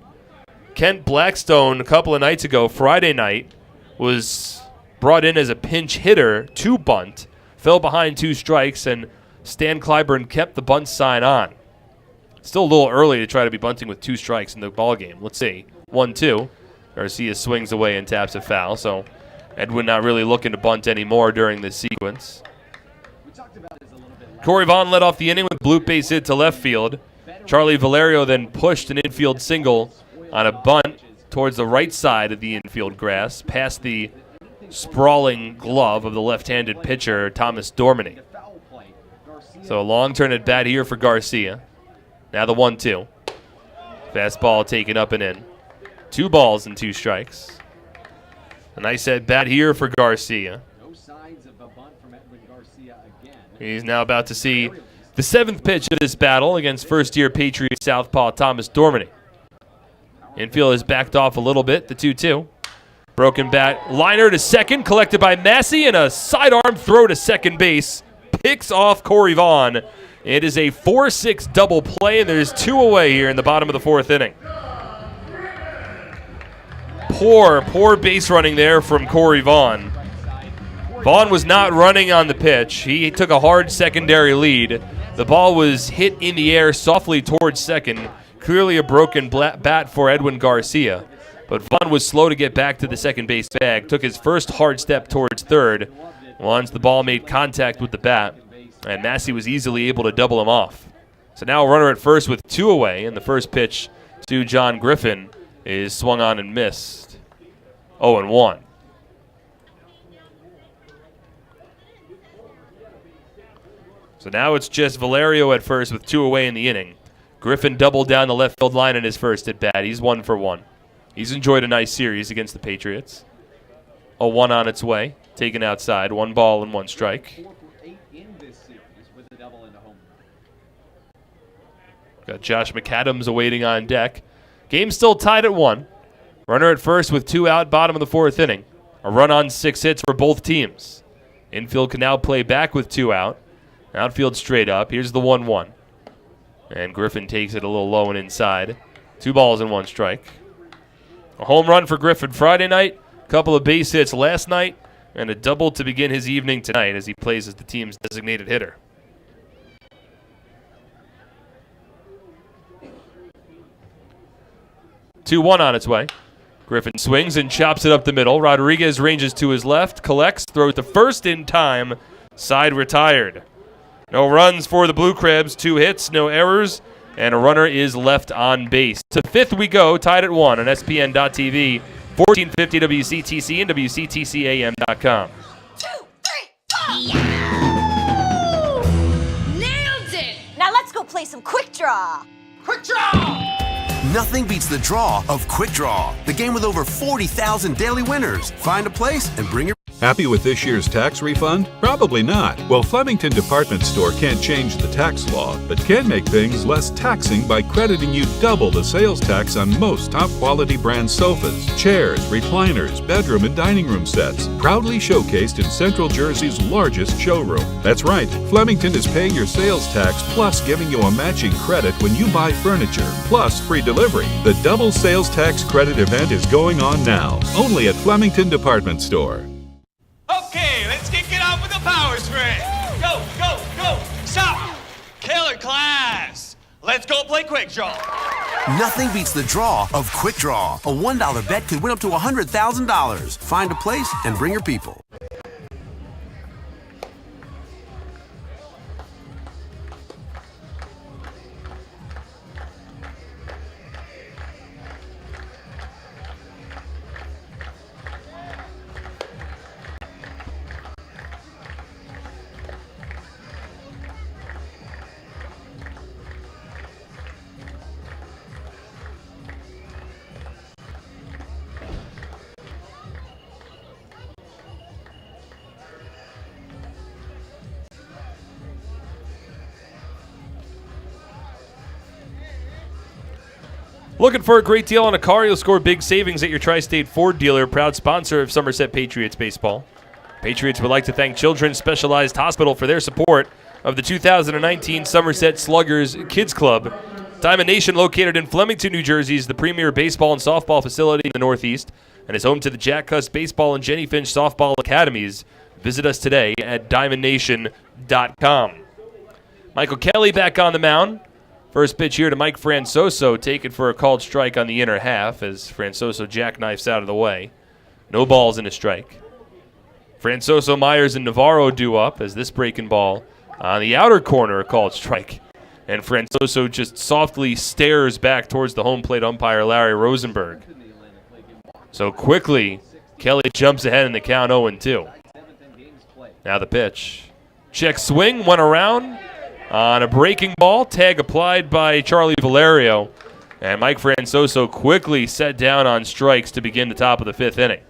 Kent Blackstone, a couple of nights ago, Friday night, was brought in as a pinch hitter to bunt, fell behind 2 strikes, and Stan Clyburn kept the bunt sign on. Still a little early to try to be bunting with 2 strikes in the ballgame. Let's see. 1-2. Garcia swings away and taps a foul, so Edwin not really looking to bunt anymore during this sequence. Corey Vaughn led off the inning with a bloop base hit to left field. Charlie Valerio then pushed an infield single on a bunt towards the right side of the infield grass, past the sprawling glove of the left-handed pitcher, Thomas Dormany. So a long turn at bat here for Garcia. Now the 1-2. Fastball taken up and in. 2 balls and 2 strikes. A nice at bat here for Garcia. He's now about to see the 7th pitch of this battle against first-year Patriot southpaw Thomas Dormany. Infield is backed off a little bit, the 2-2. Broken bat liner to second, collected by Massey, and a sidearm throw to second base. Picks off Corey Vaughn. It is a 4-6 double play, and there's 2 away here in the bottom of the 4th inning. Poor base running there from Corey Vaughn. Vaughn was not running on the pitch. He took a hard secondary lead. The ball was hit in the air softly towards second. Clearly a broken bat for Edwin Garcia. But Vaughn was slow to get back to the second base bag. Took his first hard step towards third once the ball made contact with the bat. And Massey was easily able to double him off. So now a runner at first with 2 away. And the first pitch to John Griffin is swung on and missed. 0-1. So now it's just Valerio at first with 2 away in the inning. Griffin doubled down the left field line in his first at bat. He's 1 for 1. He's enjoyed a nice series against the Patriots. A 1 on its way, taken outside. 1 ball and 1 strike. Got Josh McAdams awaiting on deck. Game still tied at 1. Runner at first with 2 out, bottom of the 4th inning. A run on 6 hits for both teams. Infield can now play back with 2 out. Outfield straight up. Here's the 1-1. And Griffin takes it a little low and inside. 2 balls and 1 strike. A home run for Griffin Friday night. A couple of base hits last night. And a double to begin his evening tonight as he plays as the team's designated hitter. Two-1 on its way. Griffin swings and chops it up the middle. Rodriguez ranges to his left, collects, throws to first in time. Side retired. No runs for the Blue Crabs, 2 hits, no errors, and a runner is left on base. To 5th we go, tied at 1 on SPN.TV, 1450 WCTC and WCTCAM.com. 2, 3, 4! Nailed it! Now let's go play some quick draw. Quick draw! Nothing beats the draw of Quick Draw, the game with over 40,000 daily winners. Find a place and bring your... Happy with this year's tax refund? Probably not. Well, Flemington Department Store can't change the tax law, but can make things less taxing by crediting you double the sales tax on most top-quality brand sofas, chairs, recliners, bedroom and dining room sets, proudly showcased in Central Jersey's largest showroom. That's right, Flemington is paying your sales tax plus giving you a matching credit when you buy furniture, plus free delivery. The double sales tax credit event is going on now, only at Flemington Department Store. Okay, let's kick it off with a power sprint. Go, go, go. Stop. Killer class. Let's go play Quick Draw. Nothing beats the draw of Quick Draw. A $1 bet could win up to $100,000. Find a place and bring your people. Looking for a great deal on a car? You'll score big savings at your Tri-State Ford dealer, proud sponsor of Somerset Patriots baseball. Patriots would like to thank Children's Specialized Hospital for their support of the 2019 Somerset Sluggers Kids Club. Diamond Nation, located in Flemington, New Jersey, is the premier baseball and softball facility in the Northeast and is home to the Jack Cuss Baseball and Jenny Finch Softball Academies. Visit us today at diamondnation.com. Michael Kelly back on the mound. First pitch here to Mike Francoso, taken for a called strike on the inner half as Francoso jackknifes out of the way. No balls and a strike. Francoso, Myers, and Navarro due up as this breaking ball On the outer corner, a called strike. And Francoso just softly stares back towards the home plate umpire, Larry Rosenberg. So quickly, Kelly jumps ahead in the count 0-2. Now the pitch. Check swing, went around on a breaking ball. Tag applied by Charlie Valerio. And Mike Francoso quickly set down on strikes to begin the top of the 5th inning.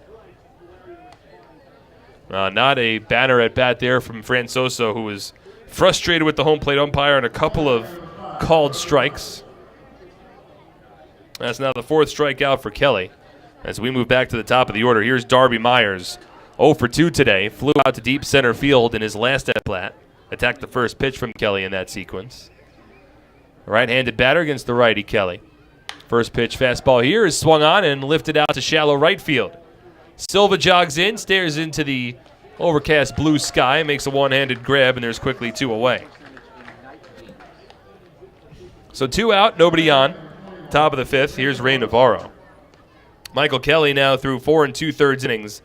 Not a banner at bat there from Francoso, who was frustrated with the home plate umpire and a couple of called strikes. That's now the 4th strikeout for Kelly. As we move back to the top of the order, here's Darby Myers. 0 for 2 today. Flew out to deep center field in his last at-bat. Attacked the first pitch from Kelly in that sequence. Right-handed batter against the righty, Kelly. First pitch fastball here is swung on and lifted out to shallow right field. Silva jogs in, stares into the overcast blue sky, makes a one-handed grab, and there's quickly 2 away. So 2 out, nobody on. Top of the 5th, here's Ray Navarro. Michael Kelly now through 4 2/3 innings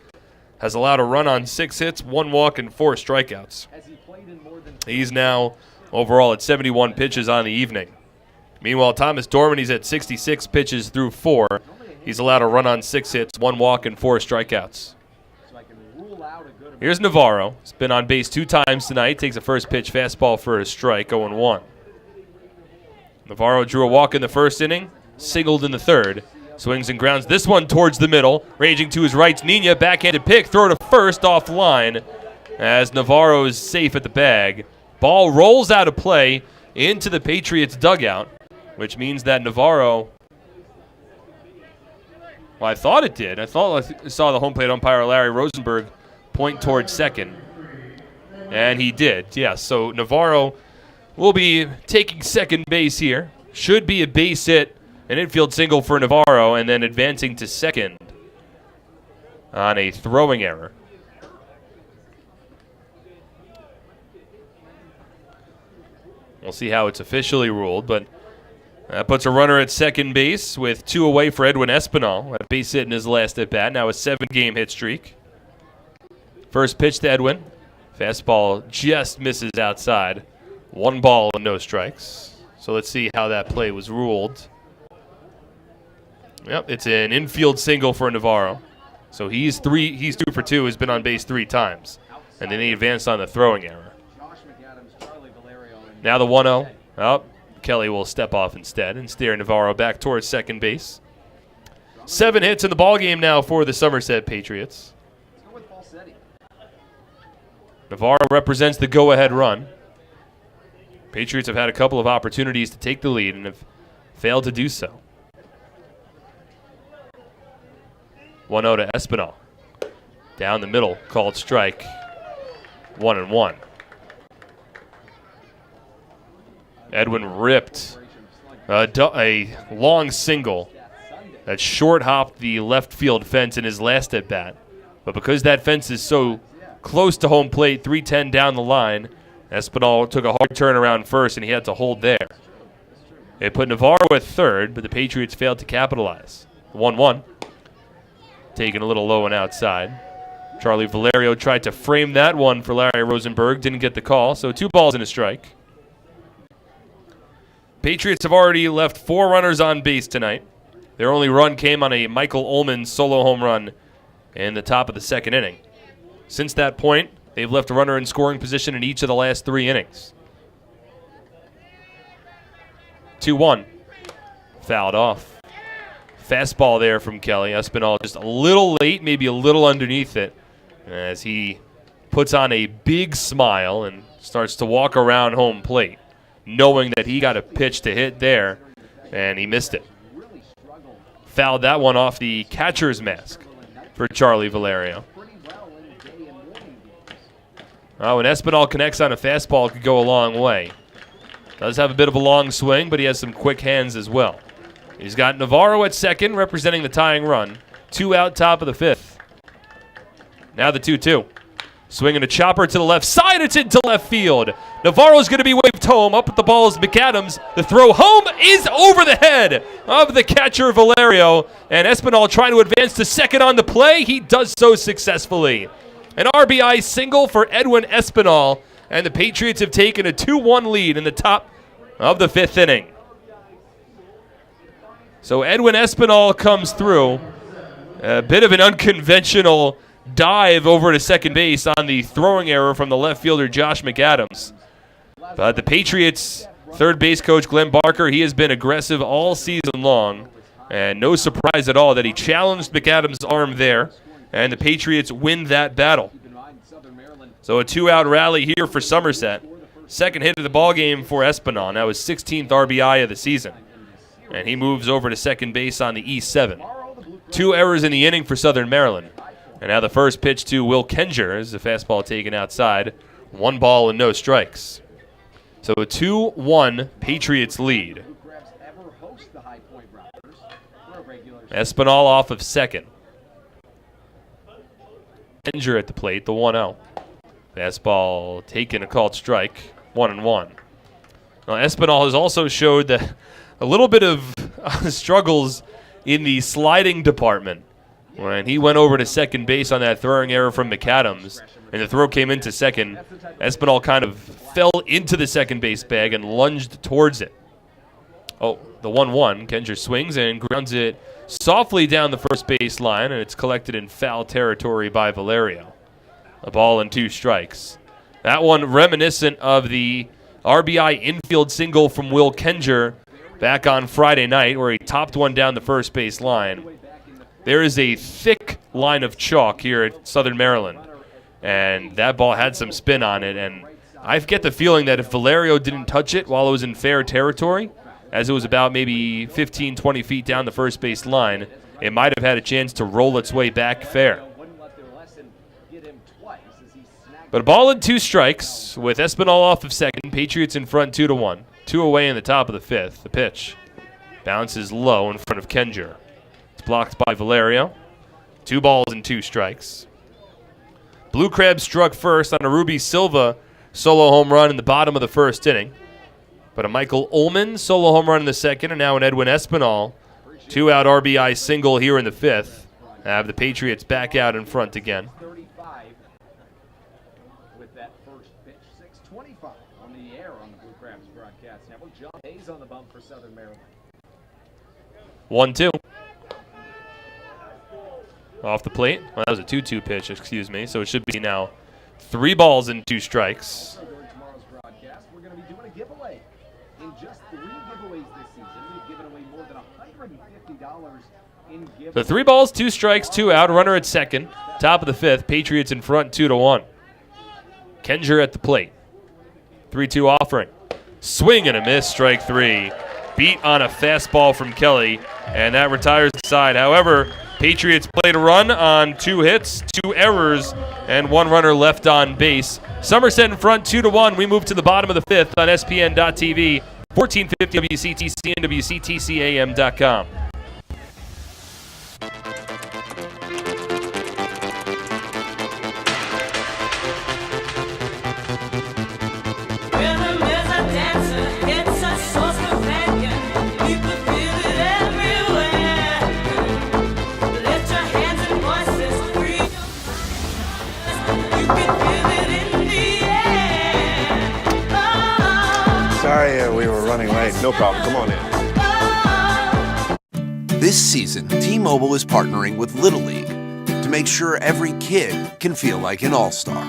has allowed a run on 6 hits, 1 walk, and 4 strikeouts. He's now overall at 71 pitches on the evening. Meanwhile, Thomas Dorman, he's at 66 pitches through 4. He's allowed a run on 6 hits, 1 walk, and 4 strikeouts. Here's Navarro. He's been on base 2 times tonight. Takes a first pitch fastball for a strike, 0-1. Navarro drew a walk in the first inning, singled in the 3rd. Swings and grounds this one towards the middle. Ranging to his right, Nina, backhanded pick, throw to first off the line as Navarro is safe at the bag. Ball rolls out of play into the Patriots dugout, which means that Navarro, well, I thought it did. I saw the home plate umpire, Larry Rosenberg, point towards second, and he did, yes. So Navarro will be taking second base here. Should be a base hit. An infield single for Navarro, and then advancing to second on a throwing error. We'll see how it's officially ruled, but that puts a runner at second base with 2 away for Edwin Espinal. A base hit in his last at-bat, now a 7-game hit streak. First pitch to Edwin. Fastball just misses outside. 1 ball and no strikes. So let's see how that play was ruled. Yep, it's an infield single for Navarro. So he's 2 for 2, has been on base 3 times. And then he advanced on the throwing error. Now the 1-0. Oh, Kelly will step off instead and steer Navarro back towards second base. 7 hits in the ballgame now for the Somerset Patriots. Navarro represents the go-ahead run. Patriots have had a couple of opportunities to take the lead and have failed to do so. 1-0 to Espinal. Down the middle, called strike. 1-1. Edwin ripped a long single that short hopped the left field fence in his last at bat. But because that fence is so close to home plate, 310 down the line, Espinal took a hard turn around first and he had to hold there. It put Navarro at third, but the Patriots failed to capitalize. 1-1. Taken a little low and outside. Charlie Valerio tried to frame that one for Larry Rosenberg. Didn't get the call, so 2 balls and a strike. Patriots have already left 4 runners on base tonight. Their only run came on a Michael Ullman solo home run in the top of the 2nd inning. Since that point, they've left a runner in scoring position in each of the last 3 innings. 2-1. Fouled off. Fastball there from Kelly. Espinal just a little late, maybe a little underneath it, as he puts on a big smile and starts to walk around home plate, knowing that he got a pitch to hit there, and he missed it. Fouled that one off the catcher's mask for Charlie Valerio. When Espinal connects on a fastball, it could go a long way. Does have a bit of a long swing, but he has some quick hands as well. He's got Navarro at second, representing the tying run. 2 out, top of the 5th. Now the 2-2. Swinging a chopper to the left side. It's into left field. Navarro's going to be waved home. Up with the ball is McAdams. The throw home is over the head of the catcher, Valerio. And Espinal trying to advance to second on the play. He does so successfully. An RBI single for Edwin Espinal and the Patriots have taken a 2-1 lead in the top of the 5th inning. So Edwin Espinal comes through. A bit of an unconventional dive over to second base on the throwing error from the left fielder Josh McAdams. But the Patriots' third base coach Glenn Barker, he has been aggressive all season long. And no surprise at all that he challenged McAdams' arm there. And the Patriots win that battle. So a 2-out rally here for Somerset. Second hit of the ball game for Espinal. Now his 16th RBI of the season. And he moves over to second base on the E7. 2 errors in the inning for Southern Maryland. And now the first pitch to Will Kenger is the fastball taken outside. 1 ball and no strikes. So a 2-1 Patriots lead. Espinal off of second. Kenger at the plate, the 1-0. Fastball taken, a called strike. 1-1. Now Espinal has also showed that a little bit of struggles in the sliding department. When he went over to second base on that throwing error from McAdams, and the throw came into second, Espinal kind of fell into the second base bag and lunged towards it. Oh, the 1-1. Kenger swings and grounds it softly down the first base line, and it's collected in foul territory by Valerio. A ball and 2 strikes. That one reminiscent of the RBI infield single from Will Kenger back on Friday night, where he topped one down the first base line. There is a thick line of chalk here at Southern Maryland, and that ball had some spin on it, and I get the feeling that if Valerio didn't touch it while it was in fair territory, as it was about maybe 15, 20 feet down the first base line, it might have had a chance to roll its way back fair. But a ball and 2 strikes with Espinal off of second. Patriots in front 2-1. 2 away in the top of the 5th. The pitch bounces low in front of Kenger. It's blocked by Valerio. 2 balls and 2 strikes. Blue Crab struck first on a Ruby Silva solo home run in the bottom of the 1st inning. But a Michael Ullman solo home run in the 2nd, and now an Edwin Espinal 2-out RBI single here in the 5th. Have the Patriots back out in front again. With that first pitch, 6:25 on the air on the Blue Crabs broadcast network. John Hayes on the bump for Southern Maryland. 1-2. Off the plate. Well, that was a 2-2 pitch, excuse me. So it should be now 3 balls and 2 strikes. During tomorrow's broadcast, we're going to be doing a giveaway. In just 3 giveaways this season, we've given away more than $150 in giveaways. So 3 balls, 2 strikes, 2 out. Runner at second. Top of the 5th. Patriots in front 2-1. Kenger at the plate. 3-2 offering. Swing and a miss. Strike 3. Beat on a fastball from Kelly, and that retires the side. However, Patriots played a run on 2 hits, 2 errors, and 1 runner left on base. Somerset in front 2-1. We move to the bottom of the 5th on SPN.TV, 1450 WCTC and WCTCAM.com. Sorry, we were running late. No problem. Come on in. This season, T-Mobile is partnering with Little League to make sure every kid can feel like an all-star.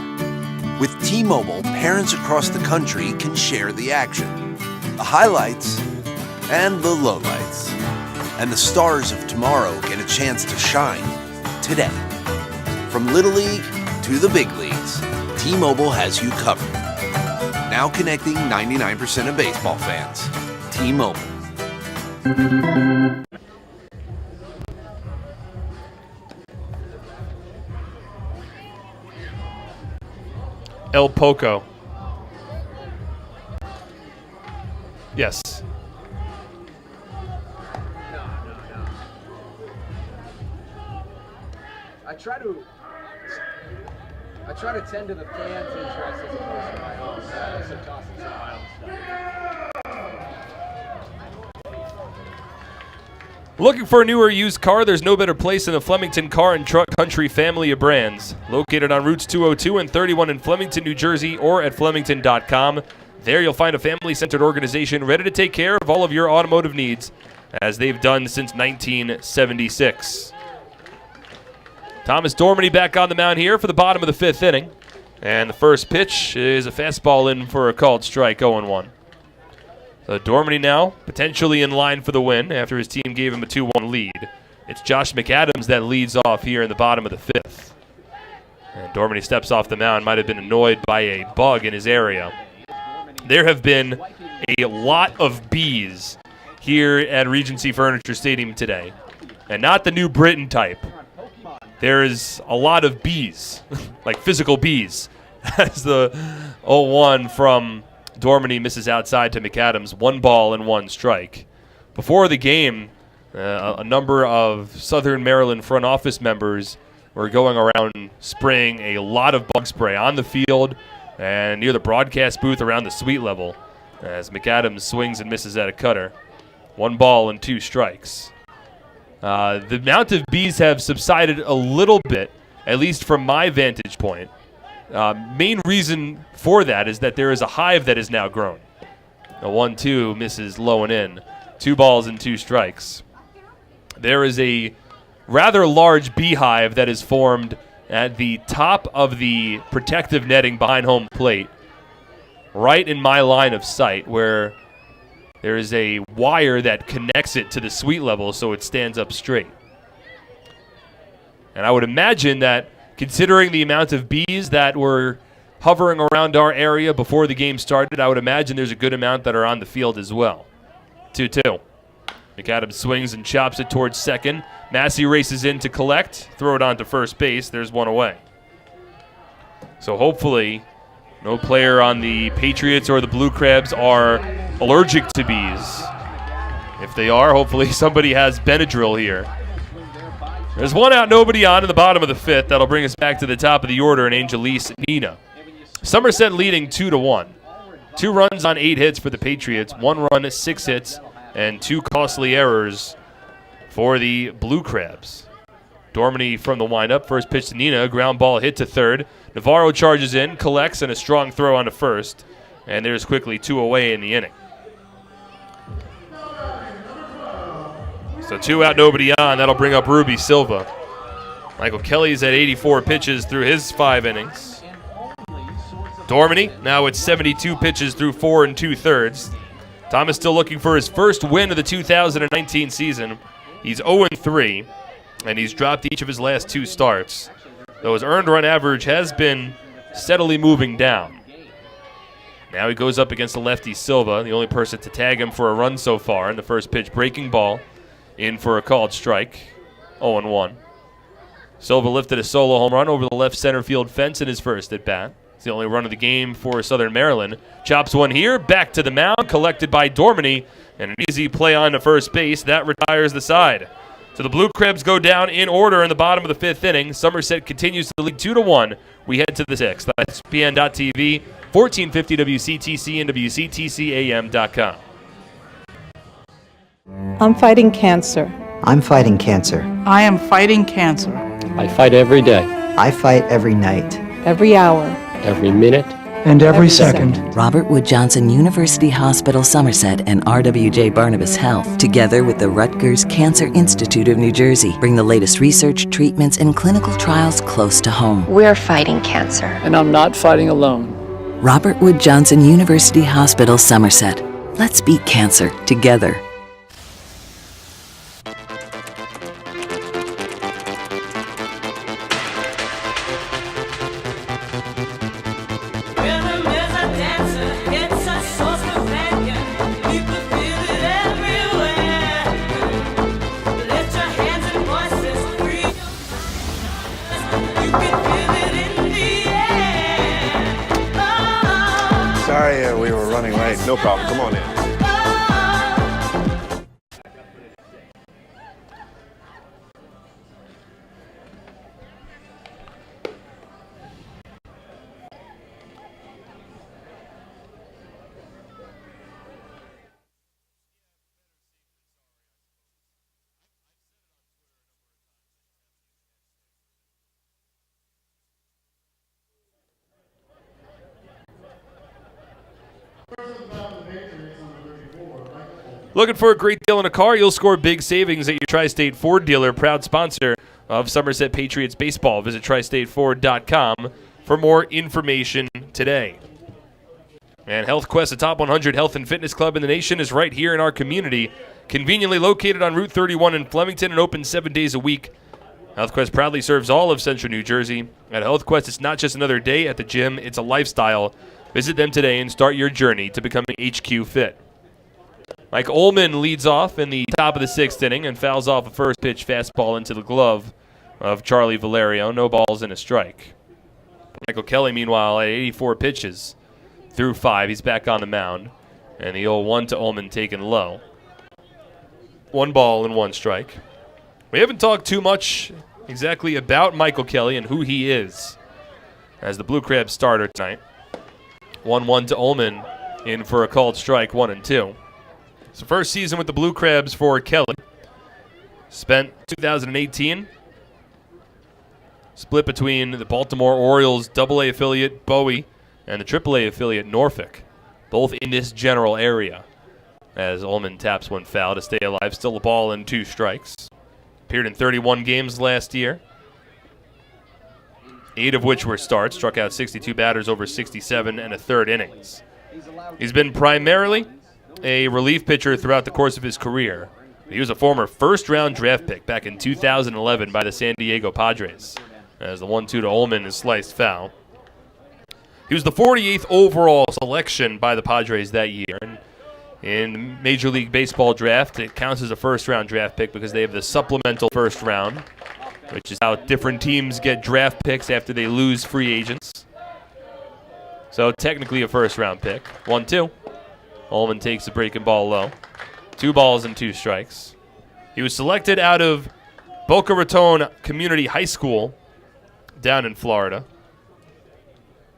With T-Mobile, parents across the country can share the action, the highlights, and the lowlights. And the stars of tomorrow get a chance to shine today. From Little League to the big leagues, T-Mobile has you covered. Now connecting 99% of baseball fans. T-Mobile. El Poco. Yes. I try to tend to the fans' interests as opposed to my own. So I also toss in some of my own stuff. Looking for a new or used car? There's no better place than the Flemington Car and Truck Country family of brands. Located on routes 202 and 31 in Flemington, New Jersey, or at flemington.com. There you'll find a family-centered organization ready to take care of all of your automotive needs, as they've done since 1976. Thomas Dormany back on the mound here for the bottom of the fifth inning. And the first pitch is a fastball in for a called strike, 0-1. So Dormany now potentially in line for the win after his team gave him a 2-1 lead. It's Josh McAdams that leads off here in the bottom of the fifth. And Dormany steps off the mound, might have been annoyed by a bug in his area. There have been a lot of bees here at Regency Furniture Stadium today. And not the new Britain type. There is a lot of bees, like physical bees. As the 0-1 from Dormany misses outside to McAdams, 1 ball and 1 strike. Before the game, a number of Southern Maryland front office members were going around spraying a lot of bug spray on the field and near the broadcast booth around the suite level as McAdams swings and misses at a cutter. 1 ball and 2 strikes. The amount of bees have subsided a little bit, at least from my vantage point. Main reason for that is that there is a hive that is now grown. A 1-2 misses low and in. 2 balls and 2 strikes. There is a rather large beehive that is formed at the top of the protective netting behind home plate, right in my line of sight, where there is a wire that connects it to the suite level so it stands up straight. And I would imagine that, considering the amount of bees that were hovering around our area before the game started, I would imagine there's a good amount that are on the field as well. 2-2. McAdams swings and chops it towards second. Massey races in to collect, throw it on to first base. There's 1 away. So hopefully no player on the Patriots or the Blue Crabs are allergic to bees. If they are, hopefully somebody has Benadryl here. There's 1 out, nobody on in the bottom of the fifth. That'll bring us back to the top of the order in Angelise Nina. Somerset leading 2-1. 2 runs on 8 hits for the Patriots, 1 run, 6 hits, and 2 costly errors for the Blue Crabs. Dormany from the windup. First pitch to Nina, ground ball hit to third. Navarro charges in, collects, and a strong throw on to first. And there's quickly 2 away in the inning. So 2 out, nobody on. That'll bring up Ruby Silva. Michael Kelly's at 84 pitches through his 5 innings. Dormany now at 72 pitches through 4 2/3. Thomas still looking for his first win of the 2019 season. He's 0-3, and he's dropped each of his last 2 starts, though his earned run average has been steadily moving down. Now he goes up against the lefty Silva, the only person to tag him for a run so far. In the first pitch, breaking ball, in for a called strike, 0-1. Silva lifted a solo home run over the left center field fence in his first at bat. It's the only run of the game for Southern Maryland. Chops one here, back to the mound, collected by Dormany, and an easy play on to first base. That retires the side. So the Blue Crabs go down in order in the bottom of the 5th inning. Somerset continues to lead 2-1. We head to the 6th. That's ESPN.TV, 1450 WCTC, and WCTCAM.com. I'm fighting cancer. I'm fighting cancer. I am fighting cancer. I fight every day, I fight every night. Every hour. every minute, and every second. Robert Wood Johnson University Hospital Somerset and RWJ Barnabas Health, together with the Rutgers Cancer Institute of New Jersey, bring the latest research, treatments, and clinical trials close to home. We're fighting cancer. and I'm not fighting alone. Robert Wood Johnson University Hospital Somerset. Let's beat cancer together. Sorry, we were running late. No problem. Come on in. Looking for a great deal on a car? You'll score big savings at your Tri-State Ford dealer, proud sponsor of Somerset Patriots baseball. Visit tristateford.com for more information today. And Health Quest, the top 100 health and fitness club in the nation, is right here in our community. Conveniently located on Route 31 in Flemington and open 7 days a week. Health Quest proudly serves all of Central New Jersey. At Health Quest, it's not just another day at the gym, it's a lifestyle. Visit them today and start your journey to becoming HQ Fit. Mike Ullman leads off in the top of the 6th inning and fouls off a first pitch fastball into the glove of Charlie Valerio. No balls and a strike. Michael Kelly, meanwhile, at 84 pitches through 5. He's back on the mound. And the 0-1 to Ullman taken low. 1 ball and 1 strike. We haven't talked too much exactly about Michael Kelly and who he is as the Blue Crab starter tonight. 1-1 to Ullman in for a called strike, 1-2. It's the first season with the Blue Crabs for Kelly. Spent 2018 split between the Baltimore Orioles AA affiliate Bowie and the AAA affiliate Norfolk, both in this general area. As Ullman taps one foul to stay alive, still a ball and 2 strikes. Appeared in 31 games last year, 8 of which were starts, struck out 62 batters over 67 and a third innings. He's been primarily a relief pitcher throughout the course of his career. He was a former first-round draft pick back in 2011 by the San Diego Padres, as the 1-2 to Ullman is sliced foul. He was the 48th overall selection by the Padres that year. And in Major League Baseball draft, it counts as a first-round draft pick because they have the supplemental first round, which is how different teams get draft picks after they lose free agents. So technically a first-round pick. 1-2. Ullman takes the breaking ball low. 2 balls and 2 strikes. He was selected out of Boca Raton Community High School down in Florida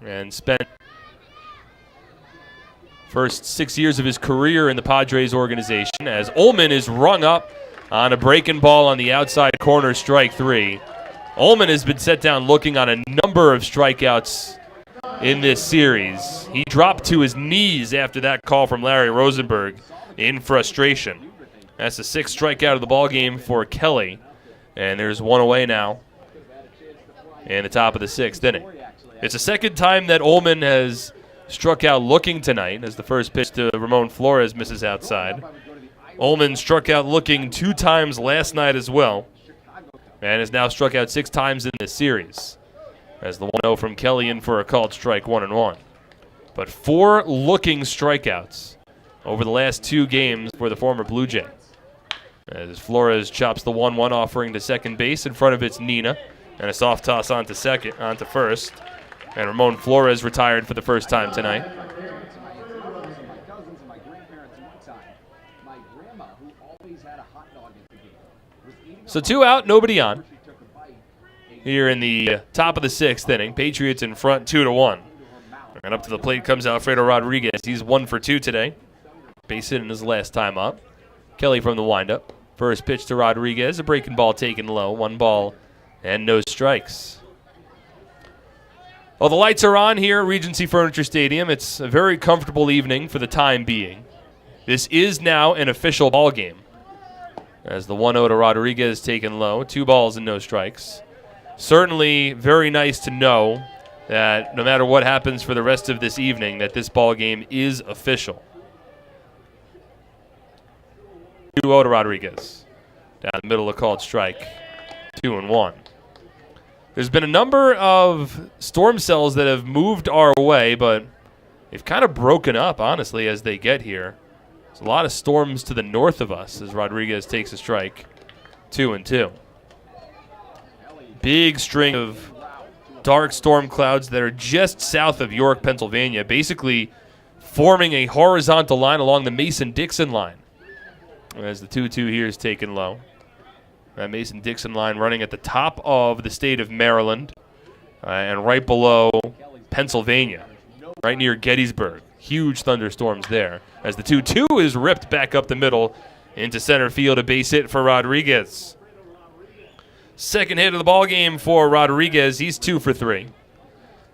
and spent first 6 years of his career in the Padres organization as Ullman is rung up on a breaking ball on the outside corner, strike 3. Ullman has been set down looking on a number of strikeouts in this series. He dropped to his knees after that call from Larry Rosenberg in frustration. That's the 6th strikeout of the ball game for Kelly, and there's 1 away now in the top of the 6th inning. It's the second time that Ullman has struck out looking tonight, as the first pitch to Ramon Flores misses outside. Ullman struck out looking 2 times last night as well, and has now struck out 6 times in this series, as the 1-0 from Kelly in for a called strike, 1-1. But 4 looking strikeouts over the last 2 games for the former Blue Jay, as Flores chops the 1-1 offering to second base. In front of it's Nina, and a soft toss onto first. And Ramon Flores retired for the first time tonight. So 2 out, nobody on. Here in the top of the 6th inning, Patriots in front 2-1. And up to the plate comes Alfredo Rodriguez. He's 1 for 2 today. Base hit in his last time up. Kelly from the windup. First pitch to Rodriguez, a breaking ball taken low. 1 ball and no strikes. Well, the lights are on here at Regency Furniture Stadium. It's a very comfortable evening for the time being. This is now an official ball game, as the 1-0 to Rodriguez taken low. 2 balls and no strikes. Certainly very nice to know that no matter what happens for the rest of this evening, that this ball game is official. 2-0 to Rodriguez. Down the middle, a called strike. 2-1. There's been a number of storm cells that have moved our way, but they've kind of broken up, honestly, as they get here. There's a lot of storms to the north of us as Rodriguez takes a strike. 2-2. Big string of dark storm clouds that are just south of York, Pennsylvania, basically forming a horizontal line along the Mason-Dixon line. As the 2-2 here is taken low. That Mason-Dixon line running at the top of the state of Maryland and right below Pennsylvania, right near Gettysburg. Huge thunderstorms there. As the 2-2 is ripped back up the middle into center field, a base hit for Rodriguez. Second hit of the ball game for Rodriguez. He's 2 for 3.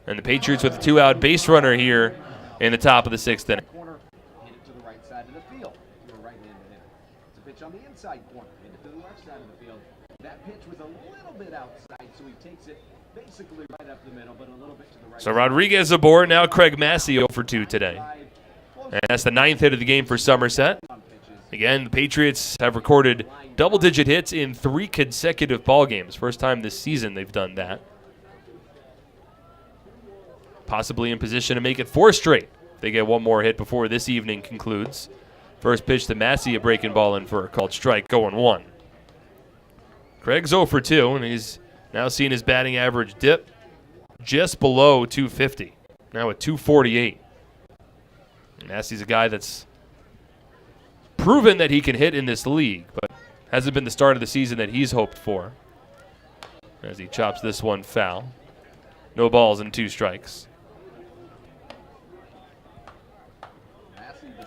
And the Patriots with a 2-out base runner here in the top of the 6th inning. on the inside corner, into the left side of the field. That pitch was a little bit outside, so he takes it basically right up the middle, but a little bit to the right. So Rodriguez aboard. Now Craig Massey 0 for 2 today. And that's the 9th hit of the game for Somerset. Again, the Patriots have recorded double-digit hits in 3 consecutive ball games. First time this season they've done that. Possibly in position to make it 4 straight. They get one more hit before this evening concludes. First pitch to Massey, a breaking ball in for a called strike, going 1. Craig's 0 for 2, and he's now seen his batting average dip just below 250. Now at 248. Massey's a guy that's proven that he can hit in this league, but hasn't been the start of the season that he's hoped for. As he chops this one foul. No balls and 2 strikes.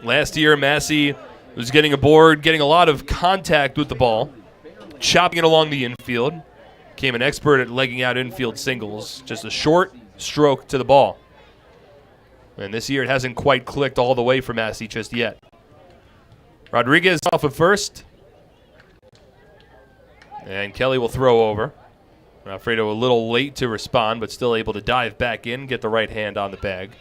Last year, Massey was getting aboard, getting a lot of contact with the ball, chopping it along the infield. Became an expert at legging out infield singles. Just a short stroke to the ball. And this year it hasn't quite clicked all the way for Massey just yet. Rodriguez off of first. And Kelly will throw over. Alfredo a little late to respond, but still able to dive back in, get the right hand on the bag.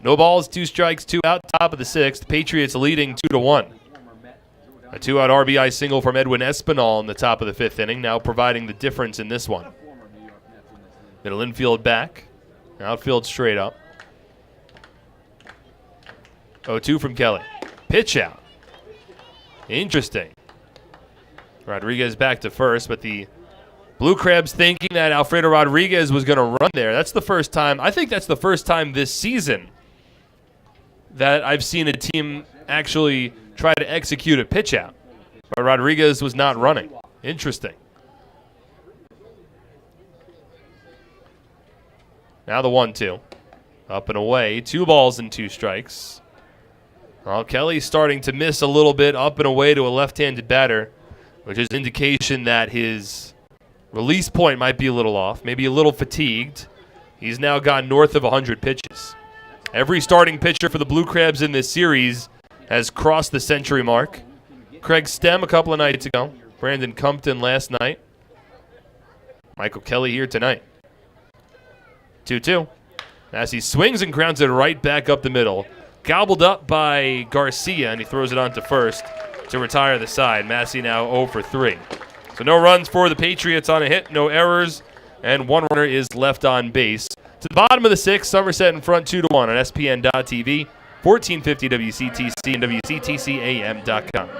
No balls, 2 strikes, 2 out, top of the 6th. Patriots leading 2-1. A 2-out RBI single from Edwin Espinal in the top of the 5th inning, now providing the difference in this one. Middle infield back, outfield straight up. 0-2 from Kelly. Pitch out. Interesting. Rodriguez back to first, but the Blue Crabs thinking that Alfredo Rodriguez was going to run there. That's the first time. I think that's the first time this season that I've seen a team actually try to execute a pitch out. But Rodriguez was not running. Interesting. Now the 1-2. Up and away. 2 balls and 2 strikes. Well, Kelly's starting to miss a little bit up and away to a left-handed batter, which is an indication that his release point might be a little off, maybe a little fatigued. He's now gone north of 100 pitches. Every starting pitcher for the Blue Crabs in this series has crossed the century mark. Craig Stem a couple of nights ago. Brandon Compton last night. Michael Kelly here tonight. 2-2. Massey swings and grounds it right back up the middle. Gobbled up by Garcia, and he throws it on to first to retire the side. Massey now 0 for 3. So no runs for the Patriots on a hit, no errors, and 1 runner is left on base. To the bottom of the 6th, Somerset in front 2-1 on SPN.TV, 1450 WCTC, and WCTCAM.com.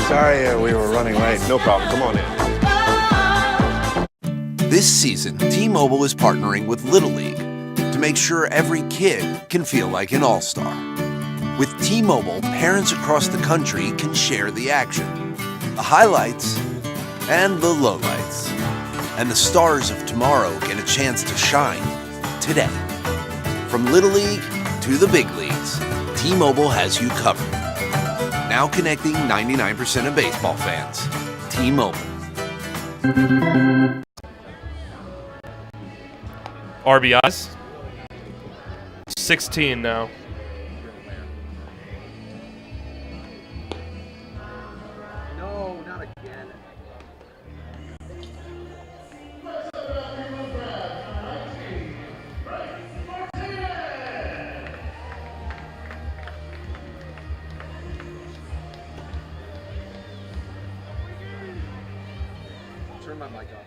Sorry, we were running late. No problem. Come on in. This season, T-Mobile is partnering with Little League to make sure every kid can feel like an all-star. With T-Mobile, parents across the country can share the action, the highlights, and the lowlights. And the stars of tomorrow get a chance to shine today. From Little League to the big leagues, T-Mobile has you covered. Now connecting 99% of baseball fans. T-Mobile. RBIs. 16 now. No, not again. Turn my mic off.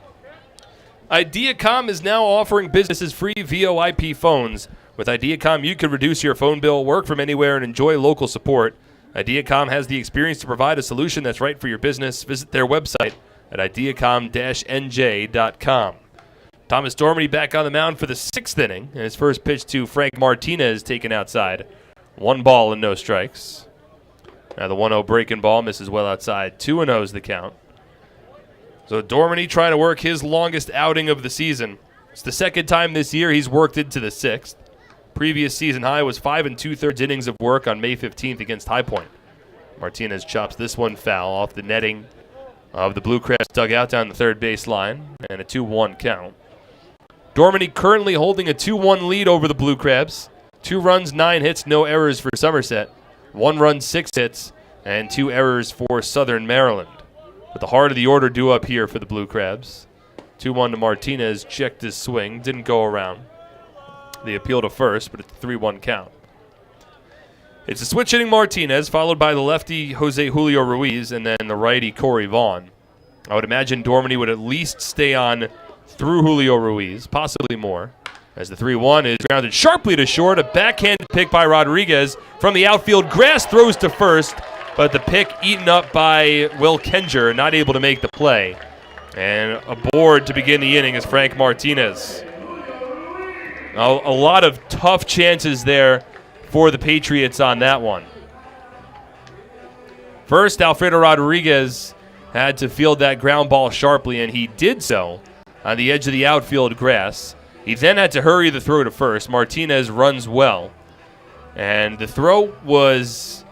Ideacom is now offering businesses free VoIP phones. With Ideacom, you can reduce your phone bill, work from anywhere, and enjoy local support. Ideacom has the experience to provide a solution that's right for your business. Visit their website at ideacom-nj.com. Thomas Dormady back on the mound for the 6th inning, and his first pitch to Frank Martinez taken outside. 1 ball and no strikes. Now the 1-0 breaking ball misses well outside. 2-0 is the count. So Dormany trying to work his longest outing of the season. It's the second time this year he's worked into the 6th. Previous season high was 5 2/3 innings of work on May 15th against High Point. Martinez chops this one foul off the netting of the Blue Crabs dugout down the third base line, and a 2-1 count. Dormany currently holding a 2-1 lead over the Blue Crabs. 2 runs, 9 hits, no errors for Somerset. 1 run, 6 hits, and 2 errors for Southern Maryland. But the heart of the order due up here for the Blue Crabs. 2-1 to Martinez, checked his swing, didn't go around. The appeal to first, but it's a 3-1 count. It's a switch hitting Martinez, followed by the lefty Jose Julio Ruiz, and then the righty Corey Vaughn. I would imagine Dormany would at least stay on through Julio Ruiz, possibly more, as the 3-1 is grounded sharply to short. A backhanded pick by Rodriguez from the outfield. Grass throws to first, but the pick eaten up by Will Kenger, not able to make the play. And aboard to begin the inning is Frank Martinez. A lot of tough chances there for the Patriots on that one. First, Alfredo Rodriguez had to field that ground ball sharply, and he did so on the edge of the outfield grass. He then had to hurry the throw to first. Martinez runs well. And the throw was,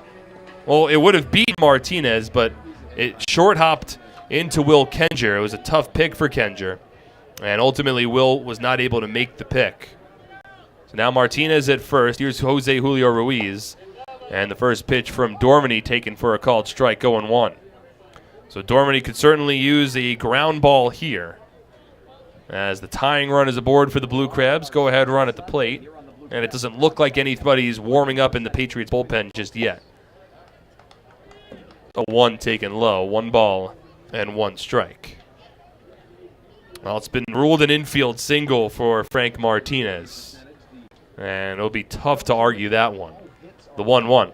well, it would have beaten Martinez, but it short-hopped into Will Kenger. It was a tough pick for Kenger. And ultimately, Will was not able to make the pick. So now Martinez at first. Here's Jose Julio Ruiz. And the first pitch from Dormany taken for a called strike, 0-1. So Dormany could certainly use a ground ball here. As the tying run is aboard for the Blue Crabs. Go ahead run at the plate. And it doesn't look like anybody's warming up in the Patriots bullpen just yet. A 1 taken low. 1 ball and 1 strike. Well, it's been ruled an infield single for Frank Martinez. And it'll be tough to argue that one. The 1-1.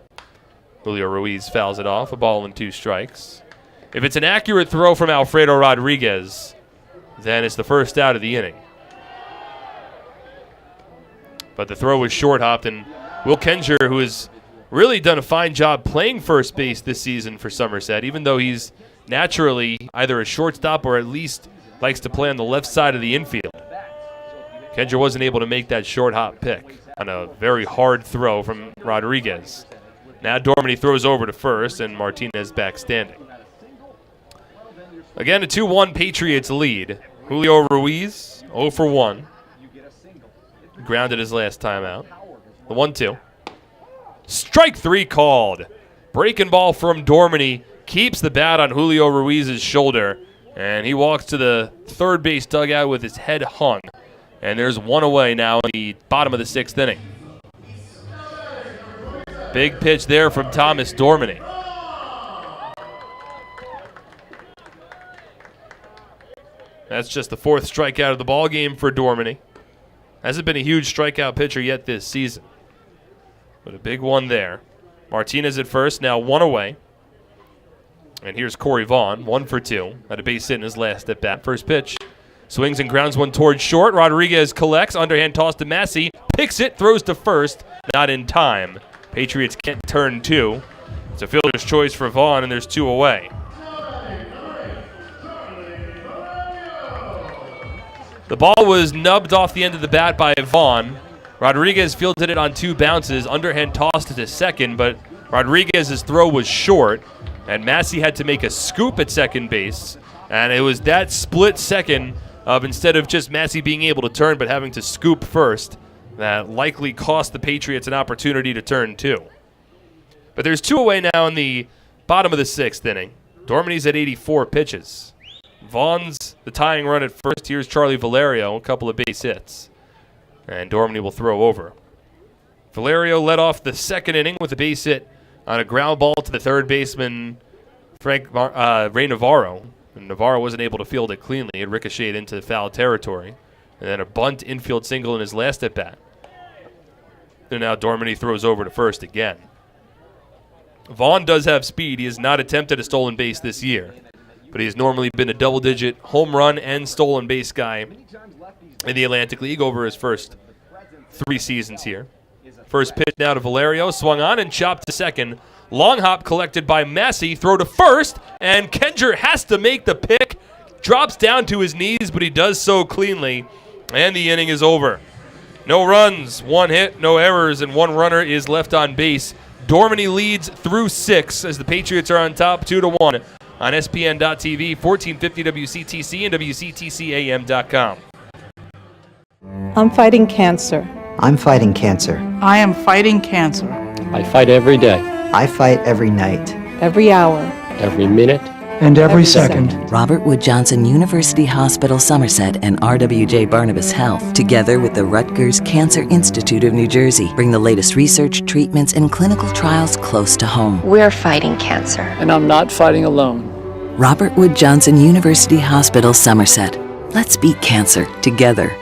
Julio Ruiz fouls it off. A ball and 2 strikes. If it's an accurate throw from Alfredo Rodriguez, then it's the first out of the inning. But the throw was short-hopped, and Will Kenger, who has really done a fine job playing first base this season for Somerset, even though he's naturally either a shortstop or at least likes to play on the left side of the infield. Kenger wasn't able to make that short hop pick on a very hard throw from Rodriguez. Now Dormany throws over to first, and Martinez back standing. Again, a 2-1 Patriots lead. Julio Ruiz, 0 for 1. Grounded his last time out. The 1-2. Strike 3 called. Breaking ball from Dormany keeps the bat on Julio Ruiz's shoulder, and he walks to the third base dugout with his head hung. And there's 1 away now in the bottom of the 6th inning. Big pitch there from Thomas Dormany. That's just the 4th strikeout of the ball game for Dormany. Hasn't been a huge strikeout pitcher yet this season, but a big one there. Martinez at first, now 1 away. And here's Corey Vaughn, 1 for 2. Had a base hit in his last at bat. First pitch. Swings and grounds one towards short. Rodriguez collects. Underhand toss to Massey. Picks it. Throws to first. Not in time. Patriots can't turn 2. It's a fielder's choice for Vaughn, and there's 2 away. The ball was nubbed off the end of the bat by Vaughn. Rodriguez fielded it on 2 bounces. Underhand tossed it to second, but Rodriguez's throw was short, and Massey had to make a scoop at second base. And it was that split second of instead of just Massey being able to turn but having to scoop first that likely cost the Patriots an opportunity to turn 2. But there's 2 away now in the bottom of the 6th inning. Dormany's at 84 pitches. Vaughn's the tying run at first. Here's Charlie Valerio, a couple of base hits. And Dormany will throw over. Valerio led off the 2nd inning with a base hit on a ground ball to the third baseman, Ray Navarro. And Navarro wasn't able to field it cleanly. It ricocheted into foul territory. And then a bunt infield single in his last at-bat. And now Dormany throws over to first again. Vaughn does have speed. He has not attempted a stolen base this year, but he has normally been a double-digit home run and stolen base guy in the Atlantic League over his first 3 seasons here. First pitch now to Valerio. Swung on and chopped to second. Long hop collected by Massey. Throw to first, and Kenger has to make the pick. drops down to his knees, but he does so cleanly, and the inning is over. No runs, 1 hit, no errors, and 1 runner is left on base. Dormany leads through 6 as the Patriots are on top 2-1 on SPN.TV, 1450 WCTC, and WCTCAM.com. I'm fighting cancer. I'm fighting cancer. I am fighting cancer. I fight every day, I fight every night. Every hour. every minute, and every second. Robert Wood Johnson University Hospital Somerset and RWJ Barnabas Health, together with the Rutgers Cancer Institute of New Jersey, bring the latest research, treatments, and clinical trials close to home. We're fighting cancer. and I'm not fighting alone. Robert Wood Johnson University Hospital Somerset. Let's beat cancer together.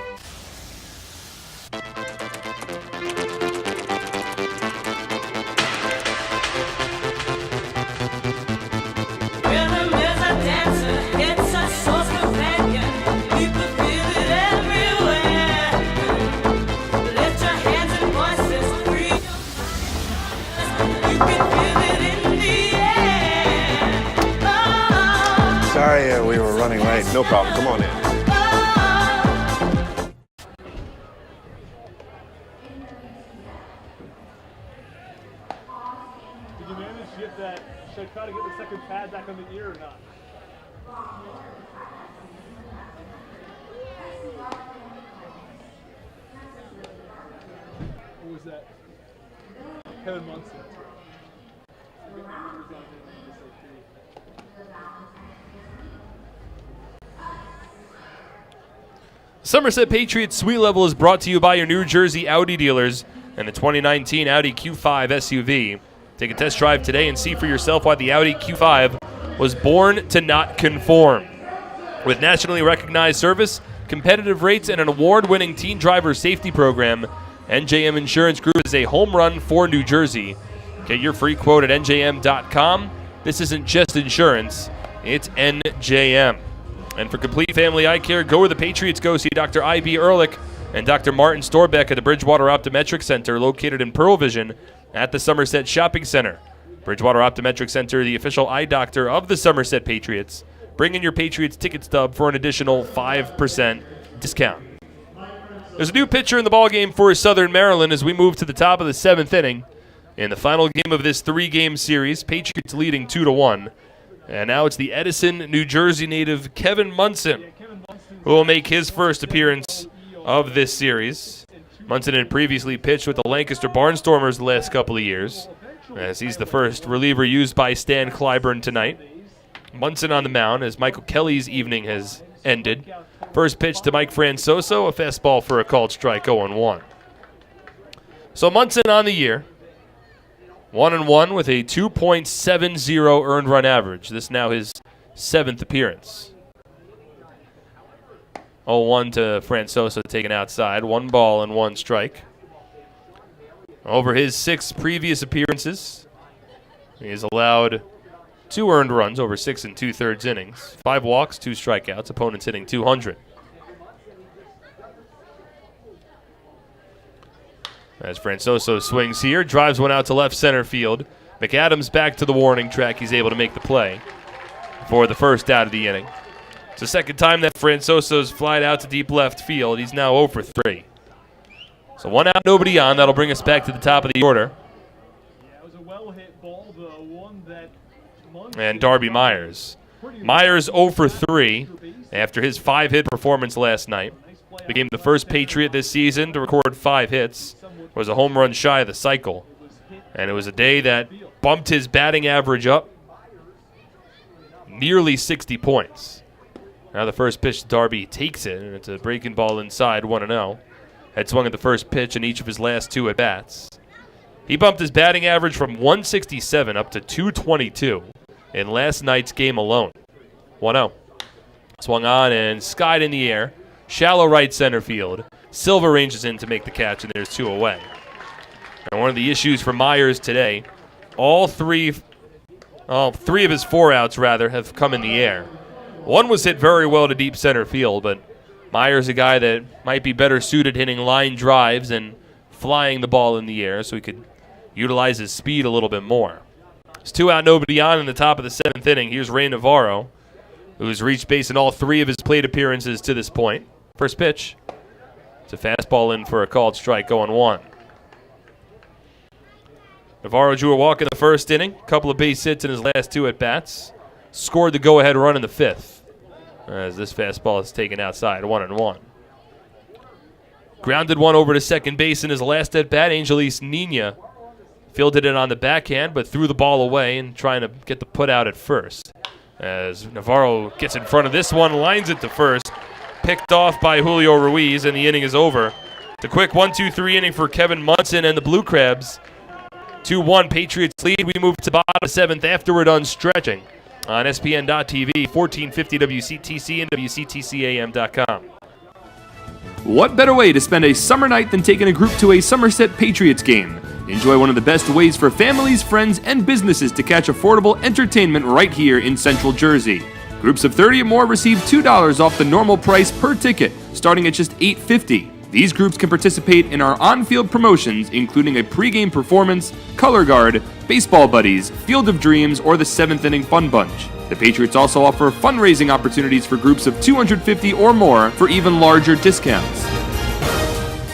Sorry, we were running late. No problem. Come on in. Did you manage to get that? Should I try to get the second pad back on the ear or not? What was that? Kevin Munson. Somerset Patriots Suite Level is brought to you by your New Jersey Audi dealers and the 2019 Audi Q5 SUV. Take a test drive today and see for yourself why the Audi Q5 was born to not conform. With nationally recognized service, competitive rates, and an award-winning teen driver safety program, NJM Insurance Group is a home run for New Jersey. Get your free quote at njm.com. This isn't just insurance, it's NJM. And for complete family eye care, go where the Patriots go. See Dr. I.B. Ehrlich and Dr. Martin Storbeck at the Bridgewater Optometric Center, located in Pearl Vision at the Somerset Shopping Center. Bridgewater Optometric Center, the official eye doctor of the Somerset Patriots. Bring in your Patriots ticket stub for an additional 5% discount. There's a new pitcher in the ballgame for Southern Maryland as we move to the top of the 7th inning. In the final game of this 3-game series, Patriots leading 2-1. And now it's the Edison, New Jersey native Kevin Munson who will make his first appearance of this series. Munson had previously pitched with the Lancaster Barnstormers the last couple of years, as he's the first reliever used by Stan Clyburn tonight. Munson on the mound as Michael Kelly's evening has ended. First pitch to Mike Francoso, a fastball for a called strike, 0-1. So Munson on the year, 1-1 with a 2.70 earned run average. This now his 7th appearance. 0-1 to Francoso taken outside. 1 ball and 1 strike. Over his 6 previous appearances, he has allowed 2 earned runs over 6 2/3 innings. 5 walks, 2 strikeouts. Opponents hitting .200. As Francoso swings here, drives one out to left center field. McAdams back to the warning track. He's able to make the play for the first out of the inning. It's the second time that Francoso's flied out to deep left field. He's now 0 for 3. So 1 out, nobody on. That'll bring us back to the top of the order. Yeah, it was a well-hit ball, the one that And Darby Myers. Myers 0 for 3 after his 5-hit performance last night. Became the first Patriot this season to record 5 hits. Was a home run shy of the cycle. And it was a day that bumped his batting average up nearly 60 points. Now the first pitch to Darby takes it, and it's a breaking ball inside, 1-0. Had swung at the first pitch in each of his last 2 at-bats. He bumped his batting average from 167 up to 222 in last night's game alone. 1-0. Swung on and skied in the air. Shallow right center field. Silva ranges in to make the catch, and there's 2 away. And one of the issues for Myers today, all three of his 4 outs, have come in the air. One was hit very well to deep center field, but Myers a guy that might be better suited hitting line drives and flying the ball in the air so he could utilize his speed a little bit more. It's 2 out, nobody on in the top of the 7th inning. Here's Ray Navarro. who's reached base in all 3 of his plate appearances to this point. First pitch. It's a fastball in for a called strike, 0-1. Navarro drew a walk in the first inning. Couple of base hits in his last 2 at-bats. Scored the go-ahead run in the 5th. As this fastball is taken outside, 1-1. Grounded one over to second base in his last at-bat. Angelis Nina fielded it on the backhand, but threw the ball away and trying to get the put out at first. As Navarro gets in front of this one, lines it to first. Picked off by Julio Ruiz, and the inning is over. It's a quick 1-2-3 inning for Kevin Munson and the Blue Crabs. 2-1 Patriots lead. We move to bottom of the 7th after we're done stretching on SPN.TV, 1450 WCTC and WCTCAM.com. What better way to spend a summer night than taking a group to a Somerset Patriots game? Enjoy one of the best ways for families, friends, and businesses to catch affordable entertainment right here in Central Jersey. Groups of 30 or more receive $2 off the normal price per ticket, starting at just $8.50. These groups can participate in our on-field promotions, including a pregame performance, color guard, baseball buddies, Field of Dreams, or the 7th inning fun bunch. The Patriots also offer fundraising opportunities for groups of 250 or more for even larger discounts.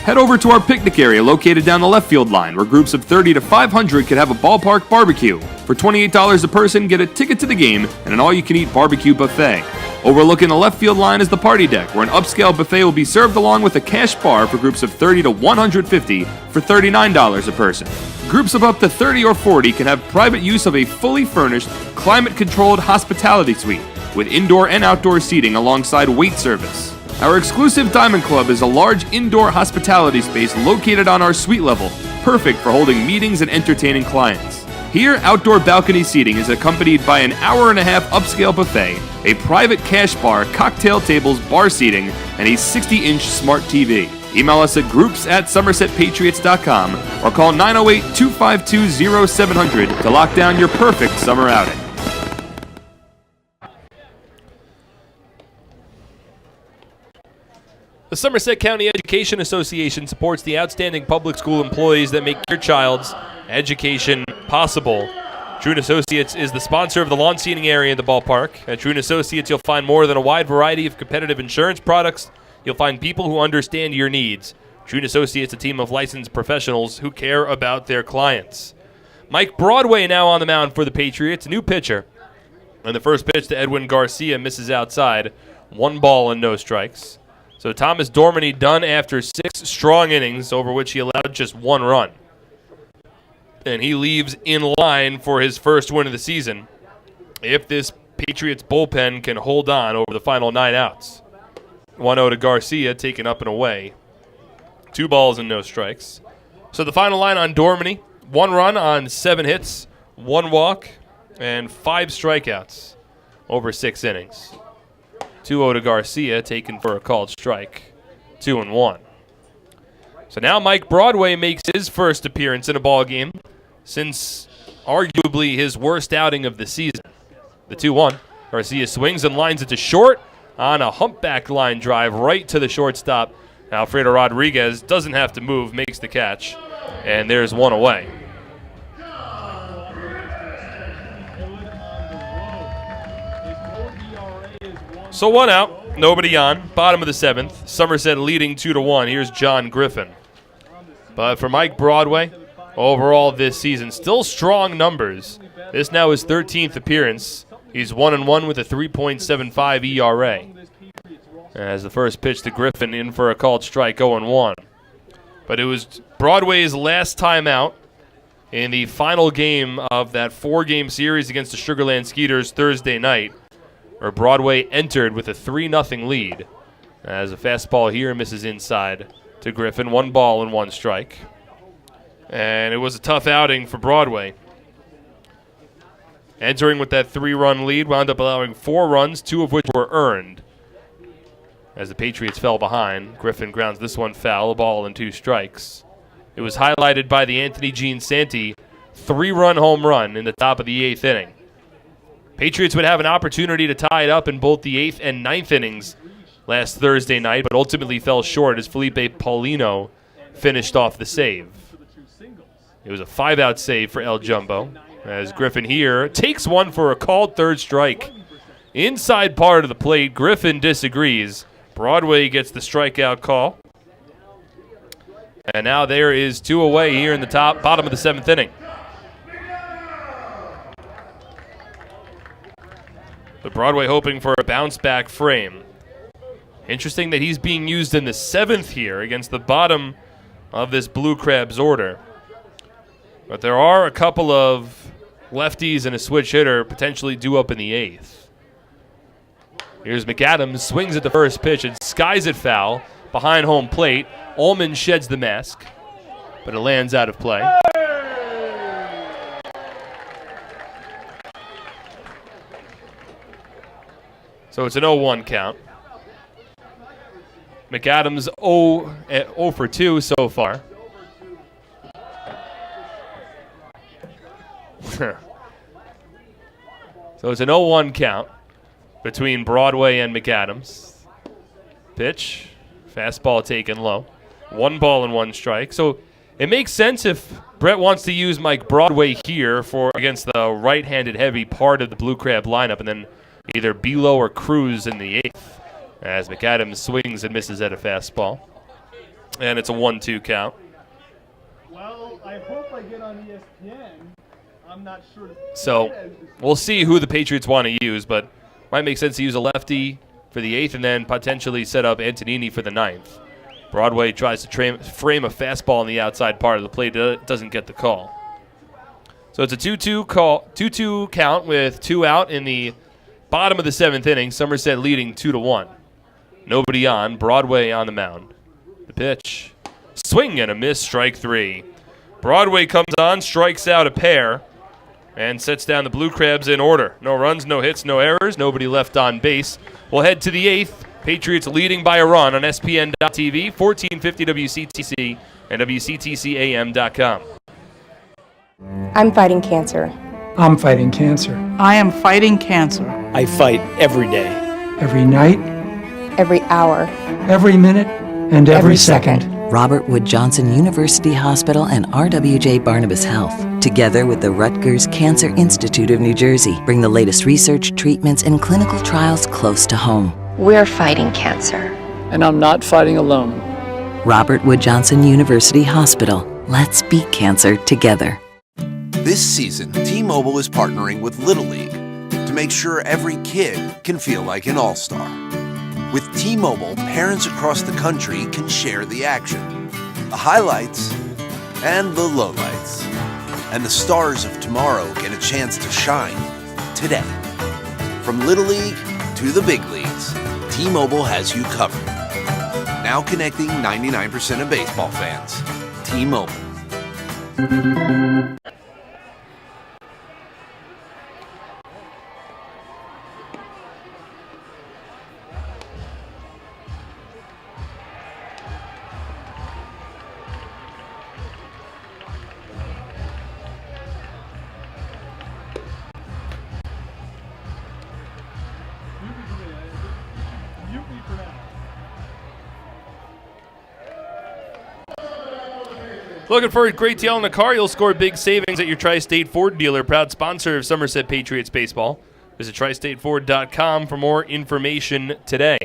Head over to our picnic area located down the left field line, where groups of 30 to 500 could have a ballpark barbecue. For $28 a person, get a ticket to the game and an all-you-can-eat barbecue buffet. Overlooking the left field line is the party deck, where an upscale buffet will be served along with a cash bar for groups of 30 to 150 for $39 a person. Groups of up to 30 or 40 can have private use of a fully furnished, climate-controlled hospitality suite with indoor and outdoor seating alongside wait service. Our exclusive Diamond Club is a large indoor hospitality space located on our suite level, perfect for holding meetings and entertaining clients. Here, outdoor balcony seating is accompanied by an hour-and-a-half upscale buffet, a private cash bar, cocktail tables, bar seating, and a 60-inch smart TV. Email us at groups@somersetpatriots.com or call 908-252-0700 to lock down your perfect summer outing. The Somerset County Education Association supports the outstanding public school employees that make your child's education possible. Trune Associates is the sponsor of the lawn seating area in the ballpark. At Trune Associates, you'll find more than a wide variety of competitive insurance products. You'll find people who understand your needs. Trune Associates, a team of licensed professionals who care about their clients. Mike Broadway now on the mound for the Patriots, new pitcher. And the first pitch to Edwin Garcia misses outside. 1 ball and no strikes. So Thomas Dormany done after 6 strong innings, over which he allowed just 1 run. And he leaves in line for his first win of the season if this Patriots bullpen can hold on over the final 9 outs. 1-0 to Garcia, taken up and away. 2 balls and no strikes. So the final line on Dormany, 1 run on 7 hits, 1 walk, and 5 strikeouts over 6 innings. 2-0 to Garcia, taken for a called strike. 2-1. So now Mike Broadway makes his first appearance in a ball game since arguably his worst outing of the season. The 2-1. Garcia swings and lines it to short on a humpback line drive right to the shortstop. Alfredo Rodriguez doesn't have to move, makes the catch, and there's 1 away. So 1 out, nobody on, bottom of the 7th. Somerset leading 2-1. Here's John Griffin. But for Mike Broadway, overall this season, still strong numbers. This now his 13th appearance. He's 1-1 with a 3.75 ERA. As the first pitch to Griffin in for a called strike, 0-1. But it was Broadway's last time out in the final game of that 4-game series against the Sugarland Skeeters Thursday night, where Broadway entered with a 3-0 lead. As a fastball here misses inside to Griffin. 1 ball and 1 strike. And it was a tough outing for Broadway. Entering with that 3-run lead, wound up allowing 4 runs, 2 of which were earned. As the Patriots fell behind, Griffin grounds this one foul, a ball and 2 strikes. It was highlighted by the Anthony Jean Santi 3-run home run in the top of the 8th inning. Patriots would have an opportunity to tie it up in both the 8th and 9th innings last Thursday night, but ultimately fell short as Felipe Paulino finished off the save. It was a 5-out save for El Jumbo, as Griffin here takes one for a called third strike. inside part of the plate. Griffin disagrees. Broadway gets the strikeout call. And now there is 2 away here in the bottom of the 7th inning. But Broadway hoping for a bounce-back frame. Interesting that he's being used in the 7th here against the bottom of this Blue Crabs order. But there are a couple of lefties and a switch hitter potentially due up in the 8th. Here's McAdams, swings at the first pitch and skies it foul behind home plate. Ullman sheds the mask, but it lands out of play. So it's an 0-1 count. McAdams 0 for 2 so far. So it's an 0-1 count between Broadway and McAdams. Pitch, fastball taken low. 1 ball and 1 strike. So it makes sense if Brett wants to use Mike Broadway here against the right-handed heavy part of the Blue Crab lineup, and then either Below or Cruz in the 8th, as McAdams swings and misses at a fastball. And it's a 1-2 count. Well, I hope I get on ESPN. I'm not sure. So we'll see who the Patriots want to use, but might make sense to use a lefty for the 8th and then potentially set up Antonini for the 9th. Broadway tries to frame a fastball on the outside part of the plate, doesn't get the call. So it's a 2-2 count with 2 out in the bottom of the 7th inning. Somerset leading 2-1. Nobody on. Broadway on the mound. The pitch. Swing and a miss. Strike 3. Broadway comes on, strikes out a pair, and sets down the Blue Crabs in order. No runs, no hits, no errors. Nobody left on base. We'll head to the 8th. Patriots leading by a run on SPN.TV, 1450 WCTC, and WCTCAM.com. I'm fighting cancer. I'm fighting cancer. I am fighting cancer. I fight every day. Every night, Every hour. every minute, and every second. Robert Wood Johnson University Hospital and RWJ Barnabas Health, together with the Rutgers Cancer Institute of New Jersey, bring the latest research, treatments, and clinical trials close to home. We're fighting cancer. And I'm not fighting alone. Robert Wood Johnson University Hospital. Let's beat cancer together. This season, T-Mobile is partnering with Little League to make sure every kid can feel like an all-star. With T-Mobile, parents across the country can share the action, the highlights, and the lowlights. And the stars of tomorrow get a chance to shine today. From Little League to the big leagues, T-Mobile has you covered. Now connecting 99% of baseball fans. T-Mobile. Looking for a great deal on the car? You'll score big savings at your Tri-State Ford dealer, proud sponsor of Somerset Patriots baseball. Visit TriStateFord.com for more information today.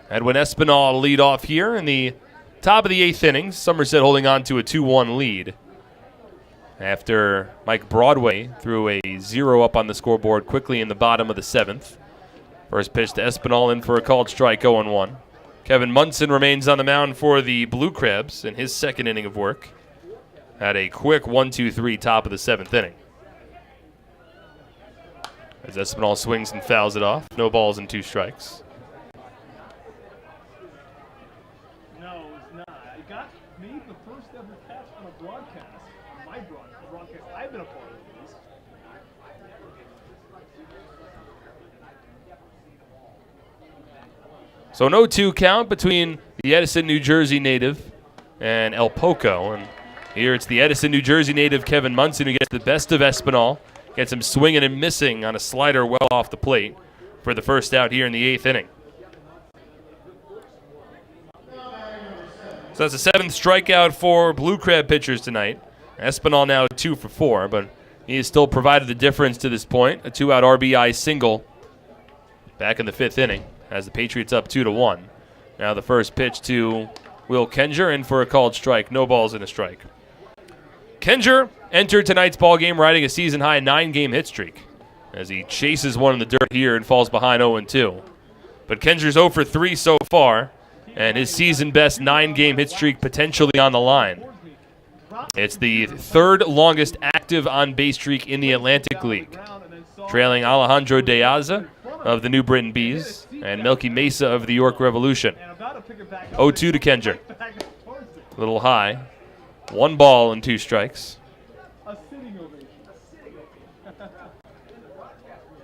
Edwin Espinal to lead off here in the top of the 8th inning. Somerset holding on to a 2-1 lead after Mike Broadway threw a 0 up on the scoreboard quickly in the bottom of the 7th. First pitch to Espinal in for a called strike, 0-1. Kevin Munson remains on the mound for the Blue Crabs in his 2nd inning of work. Had a quick 1-2-3 top of the 7th inning. As Espinal swings and fouls it off. No balls and 2 strikes. No, it's not. I got made the first ever catch on a broadcast. My broadcast I've been a part of these. So no 2 count between the Edison, New Jersey native and El Poco. And here it's the Edison, New Jersey native Kevin Munson who gets the best of Espinal. Gets him swinging and missing on a slider well off the plate for the first out here in the 8th inning. So that's the 7th strikeout for Blue Crab pitchers tonight. Espinal now 2 for 4, but he has still provided the difference to this point. A 2-out RBI single back in the 5th inning as the Patriots up 2-1. Now the first pitch to Will Kenger in for a called strike. No balls and a strike. Kenger entered tonight's ball game riding a season-high 9-game hit streak as he chases one in the dirt here and falls behind 0-2. But Kenger's 0 for 3 so far, and his season-best 9-game hit streak potentially on the line. It's the 3rd longest active on-base streak in the Atlantic League, trailing Alejandro Deaza of the New Britain Bees and Melky Mesa of the York Revolution. 0-2 to Kenger. A little high. 1 ball and 2 strikes.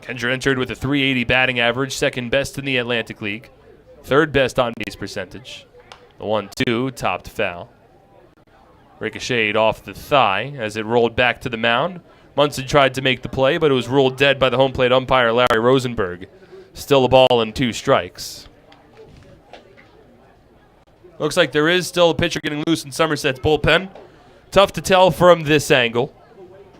Kenger entered with a .380 batting average, 2nd best in the Atlantic League, 3rd best on-base percentage. The 1-2 topped foul. Ricocheted off the thigh as it rolled back to the mound. Munson tried to make the play, but it was ruled dead by the home plate umpire Larry Rosenberg. Still a ball and 2 strikes. Looks like there is still a pitcher getting loose in Somerset's bullpen. Tough to tell from this angle,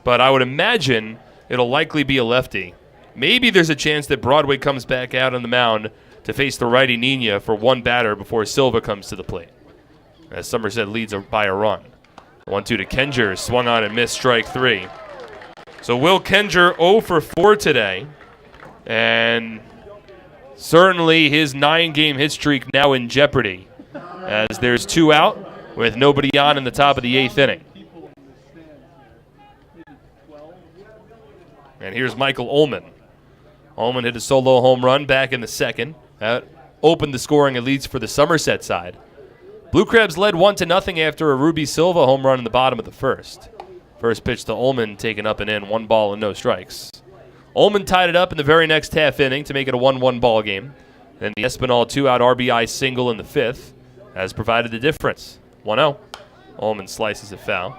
but I would imagine it'll likely be a lefty. Maybe there's a chance that Broadway comes back out on the mound to face the righty Nina for 1 batter before Silva comes to the plate, as Somerset leads by a run. 1-2 to Kenger, swung on and missed, strike 3. So Will Kenger 0 for 4 today, and certainly his 9-game hit streak now in jeopardy, as there's 2 out with nobody on in the top of the 8th inning. And here's Michael Ullman. Ullman hit a solo home run back in the 2nd. That opened the scoring at least for the Somerset side. Blue Crabs led 1-0 after a Ruby Silva home run in the bottom of the 1st. First pitch to Ullman, taken up and in, 1 ball and no strikes. Ullman tied it up in the very next half inning to make it a 1-1 ball game. Then the Espinal 2-out RBI single in the 5th has provided the difference. 1-0. Ullman slices it foul.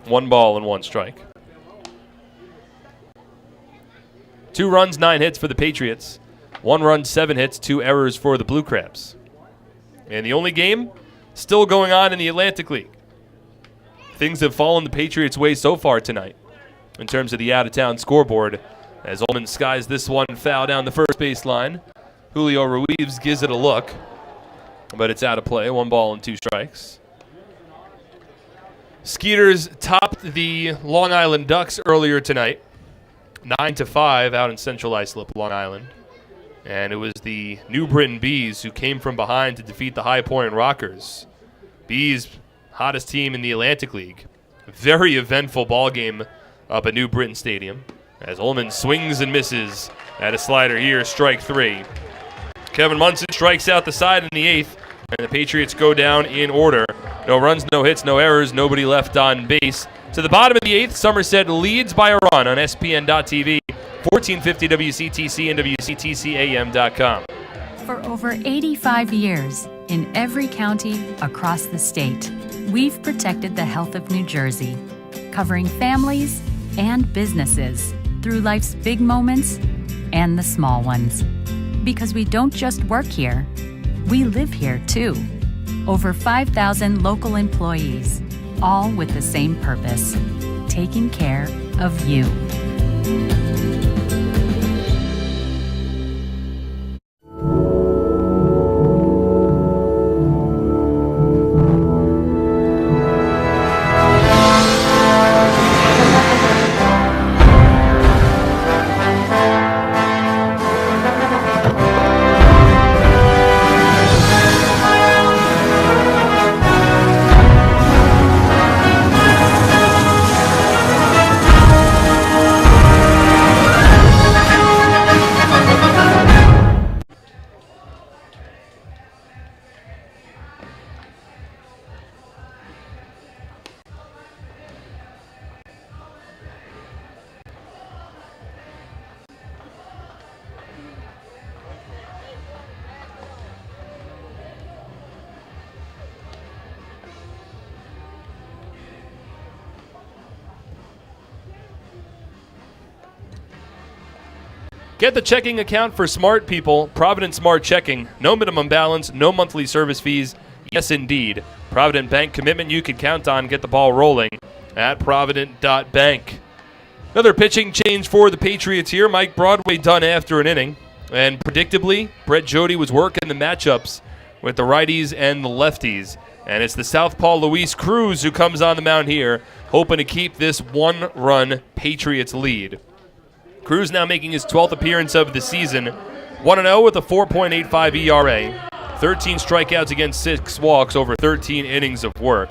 1 ball and 1 strike. 2 runs, 9 hits for the Patriots. 1 run, 7 hits, 2 errors for the Blue Crabs. And the only game still going on in the Atlantic League. Things have fallen the Patriots' way so far tonight in terms of the out-of-town scoreboard, as Ullman skies this one foul down the first baseline. Julio Ruiz gives it a look, but it's out of play. 1 ball and 2 strikes. Skeeters topped the Long Island Ducks earlier tonight, 9-5 out in Central Islip, Long Island. And it was the New Britain Bees who came from behind to defeat the High Point Rockers. Bees, hottest team in the Atlantic League. Very eventful ball game up at New Britain Stadium, as Ullman swings and misses at a slider here, strike 3. Kevin Munson strikes out the side in the 8th, and the Patriots go down in order. No runs, no hits, no errors, nobody left on base. To the bottom of the 8th, Somerset leads by a run on SPN.TV, 1450 WCTC and WCTCAM.com. For over 85 years, in every county across the state, we've protected the health of New Jersey, covering families and businesses through life's big moments and the small ones. Because we don't just work here, we live here too. Over 5,000 local employees, all with the same purpose, taking care of you. Get the checking account for smart people. Provident Smart Checking. No minimum balance, no monthly service fees. Yes, indeed. Provident Bank commitment you can count on. Get the ball rolling at Provident.bank. Another pitching change for the Patriots here. Mike Broadway done after an inning. And predictably, Brett Jody was working the matchups with the righties and the lefties. And it's the southpaw Luis Cruz who comes on the mound here, hoping to keep this one-run Patriots lead. Cruz now making his 12th appearance of the season, 1-0 with a 4.85 ERA, 13 strikeouts against 6 walks over 13 innings of work.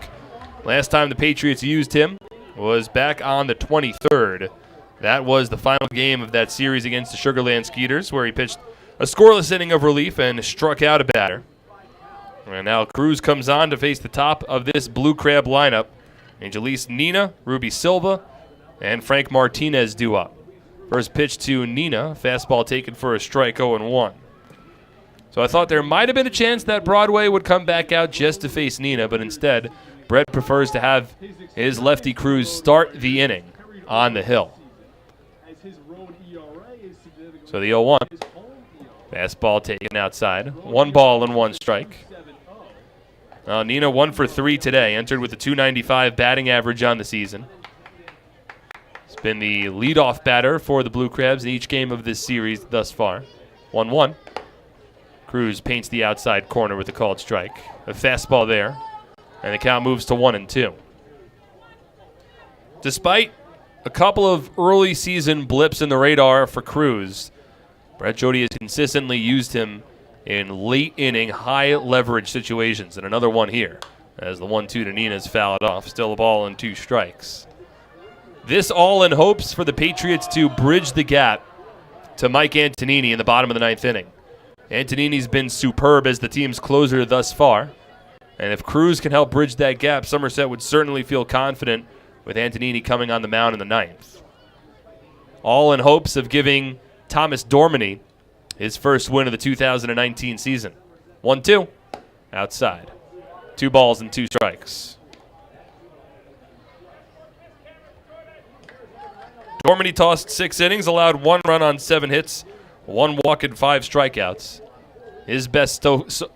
Last time the Patriots used him was back on the 23rd. That was the final game of that series against the Sugar Land Skeeters, where he pitched a scoreless inning of relief and struck out a batter. And now Cruz comes on to face the top of this Blue Crab lineup. Angelis Nina, Ruby Silva, and Frank Martinez due up. First pitch to Nina, fastball taken for a strike, 0-1. So I thought there might have been a chance that Broadway would come back out just to face Nina, but instead, Brett prefers to have his lefty Cruz start the inning on the hill. So the 0-1. Fastball taken outside. 1 ball and 1 strike. Nina 1 for 3 today, entered with a .295 batting average on the season. He's been the leadoff batter for the Blue Crabs in each game of this series thus far. 1-1. Cruz paints the outside corner with a called strike. A fastball there, and the count moves to 1-2. Despite a couple of early season blips in the radar for Cruz, Brett Jody has consistently used him in late inning, high leverage situations. And another one here as the 1-2 to Nina's fouled off. Still a ball and 2 strikes. This all in hopes for the Patriots to bridge the gap to Mike Antonini in the bottom of the 9th inning. Antonini's been superb as the team's closer thus far. And if Cruz can help bridge that gap, Somerset would certainly feel confident with Antonini coming on the mound in the 9th. All in hopes of giving Thomas Dormany his first win of the 2019 season. 1-2, outside. 2 balls and 2 strikes. Dormany tossed 6 innings, allowed 1 run on 7 hits, 1 walk and 5 strikeouts. His best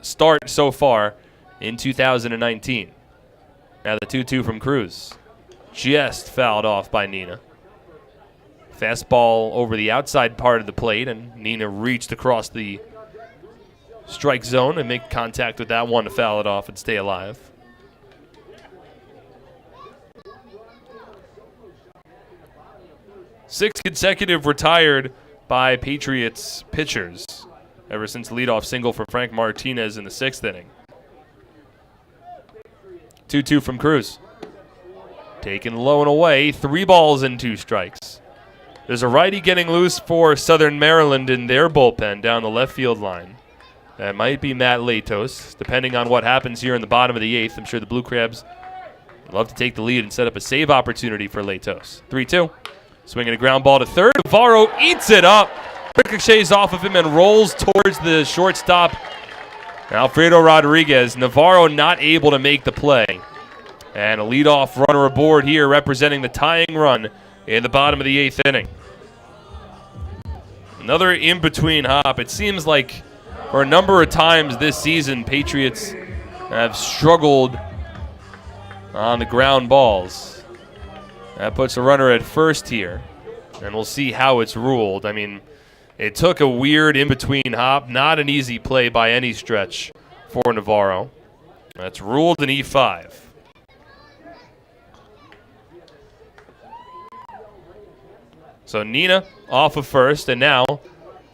start so far in 2019. Now the 2-2 from Cruz. Just fouled off by Nina. Fastball over the outside part of the plate, and Nina reached across the strike zone and make contact with that one to foul it off and stay alive. Six consecutive retired by Patriots pitchers ever since the leadoff single for Frank Martinez in the 6th inning. 2-2 from Cruz. Taken low and away, 3 balls and 2 strikes. There's a righty getting loose for Southern Maryland in their bullpen down the left field line. That might be Matt Latos. Depending on what happens here in the bottom of the 8th, I'm sure the Blue Crabs would love to take the lead and set up a save opportunity for Latos. 3-2. Swinging a ground ball to third. Navarro eats it up. Ricochets off of him and rolls towards the shortstop, Alfredo Rodriguez. Navarro not able to make the play. And a leadoff runner aboard here representing the tying run in the bottom of the 8th inning. Another in-between hop. It seems like for a number of times this season, Patriots have struggled on the ground balls. That puts a runner at first here, and we'll see how it's ruled. I mean, it took a weird in-between hop, not an easy play by any stretch for Navarro. That's ruled an E5. So Nina off of first, and now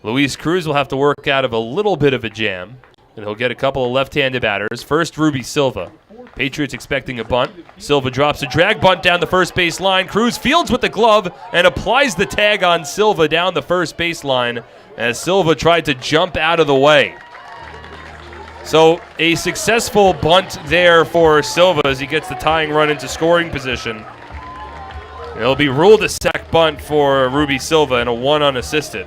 Luis Cruz will have to work out of a little bit of a jam, and he'll get a couple of left-handed batters. First, Ruby Silva. Patriots expecting a bunt. Silva drops a drag bunt down the first base line. Cruz fields with the glove and applies the tag on Silva down the first base line as Silva tried to jump out of the way. So a successful bunt there for Silva as he gets the tying run into scoring position. It'll be ruled a sac bunt for Ruby Silva and a 1 unassisted.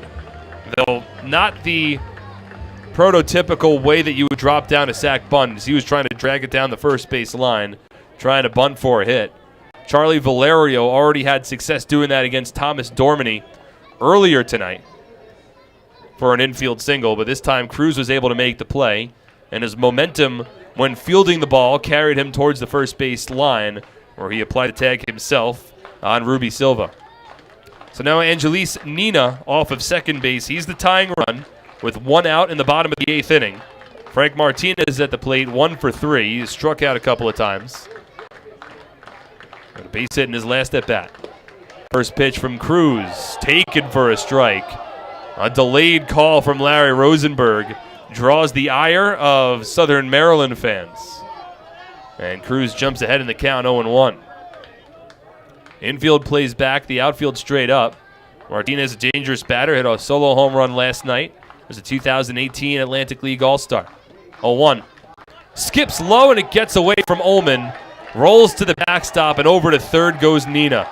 Though not the prototypical way that you would drop down a sac bunt, as he was trying to drag it down the first base line, trying to bunt for a hit. Charlie Valerio already had success doing that against Thomas Dormany earlier tonight for an infield single, but this time Cruz was able to make the play, and his momentum when fielding the ball carried him towards the first base line, where he applied a tag himself on Ruby Silva. So now Angelis Nina off of second base. He's the tying run. with 1 out in the bottom of the 8th inning. Frank Martinez at the plate, 1 for 3. He's struck out a couple of times. Got a base hit in his last at bat. First pitch from Cruz, taken for a strike. A delayed call from Larry Rosenberg draws the ire of Southern Maryland fans. And Cruz jumps ahead in the count, 0-1. Infield plays back, the outfield straight up. Martinez, a dangerous batter, hit a solo home run last night. It was a 2018 Atlantic League All-Star. 0-1. Skips low and it gets away from Ullman. Rolls to the backstop and over to third goes Nina.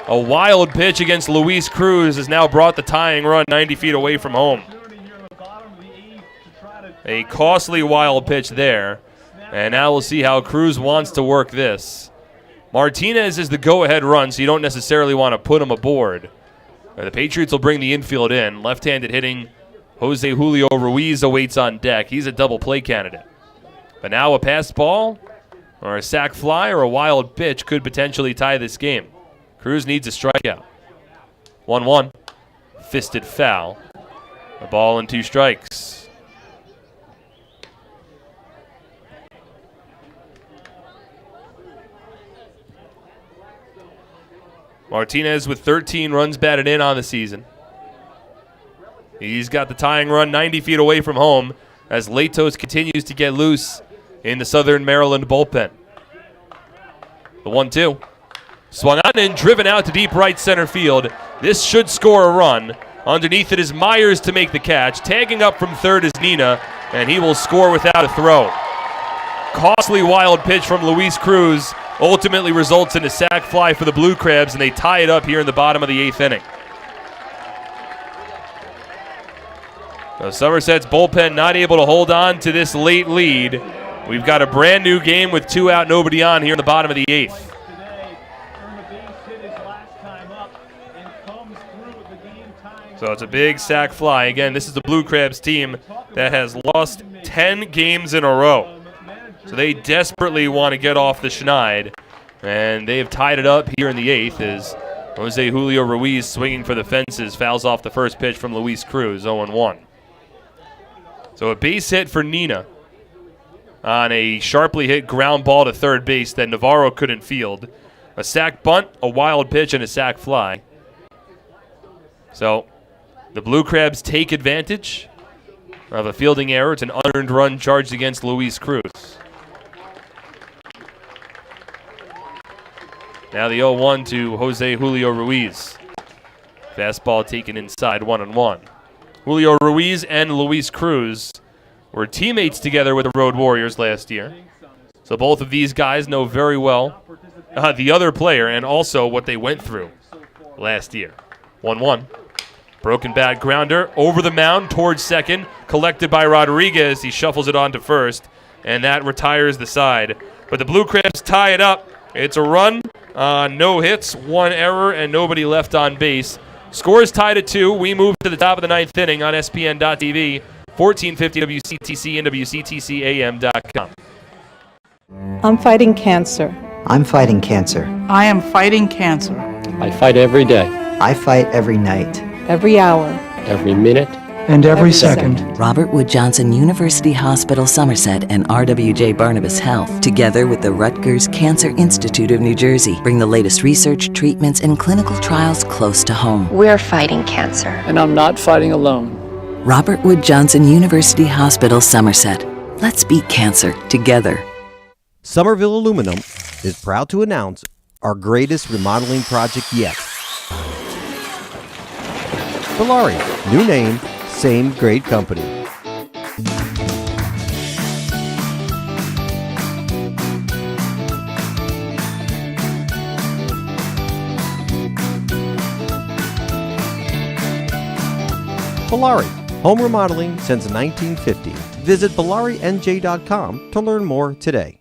A wild pitch against Luis Cruz has now brought the tying run 90 feet away from home. A costly wild pitch there. And now we'll see how Cruz wants to work this. Martinez is the go-ahead run, so you don't necessarily want to put him aboard. The Patriots will bring the infield in. Left-handed hitting Jose Julio Ruiz awaits on deck. He's a double play candidate. But now a pass ball or a sac fly or a wild pitch could potentially tie this game. Cruz needs a strikeout. 1-1. Fisted foul. A ball and 2 strikes. Martinez with 13 runs batted in on the season. He's got the tying run 90 feet away from home as Latos continues to get loose in the Southern Maryland bullpen. The 1-2. Swung on and driven out to deep right center field. This should score a run. Underneath it is Myers to make the catch. Tagging up from third is Nina, and he will score without a throw. Costly wild pitch from Luis Cruz ultimately results in a sac fly for the Blue Crabs, and they tie it up here in the bottom of the 8th inning. So Somerset's bullpen not able to hold on to this late lead. We've got a brand new game with 2 out, nobody on here in the bottom of the 8th. So it's a big sac fly. Again, this is the Blue Crabs team that has lost 10 games in a row. So they desperately want to get off the schneid. And they've tied it up here in the 8th as Jose Julio Ruiz swinging for the fences fouls off the first pitch from Luis Cruz, 0-1. So a base hit for Nina on a sharply hit ground ball to third base that Navarro couldn't field. A sac bunt, a wild pitch, and a sac fly. So the Blue Crabs take advantage of a fielding error. It's an unearned run charged against Luis Cruz. Now the 0-1 to Jose Julio Ruiz. Fastball taken inside, 1-1. Julio Ruiz and Luis Cruz were teammates together with the Road Warriors last year. So both of these guys know very well the other player and also what they went through last year. 1-1. Broken bat grounder over the mound towards second. Collected by Rodriguez. He shuffles it on to first. And that retires the side. But the Blue Crabs tie it up. It's a run. No hits, 1 error, and nobody left on base. Scores tied at 2. We move to the top of the 9th inning on SPN.TV, 1450 WCTC and WCTCAM.com. I'm fighting cancer. I'm fighting cancer. I am fighting cancer. I fight every day, I fight every night. Every hour. every minute, and every second. Robert Wood Johnson University Hospital Somerset and RWJ Barnabas Health, together with the Rutgers Cancer Institute of New Jersey, bring the latest research, treatments, and clinical trials close to home. We're fighting cancer. and I'm not fighting alone. Robert Wood Johnson University Hospital Somerset. Let's beat cancer together. Somerville Aluminum is proud to announce our greatest remodeling project yet. Valari, new name, same great company. Valari, home remodeling since 1950. Visit ValariNJ.com to learn more today.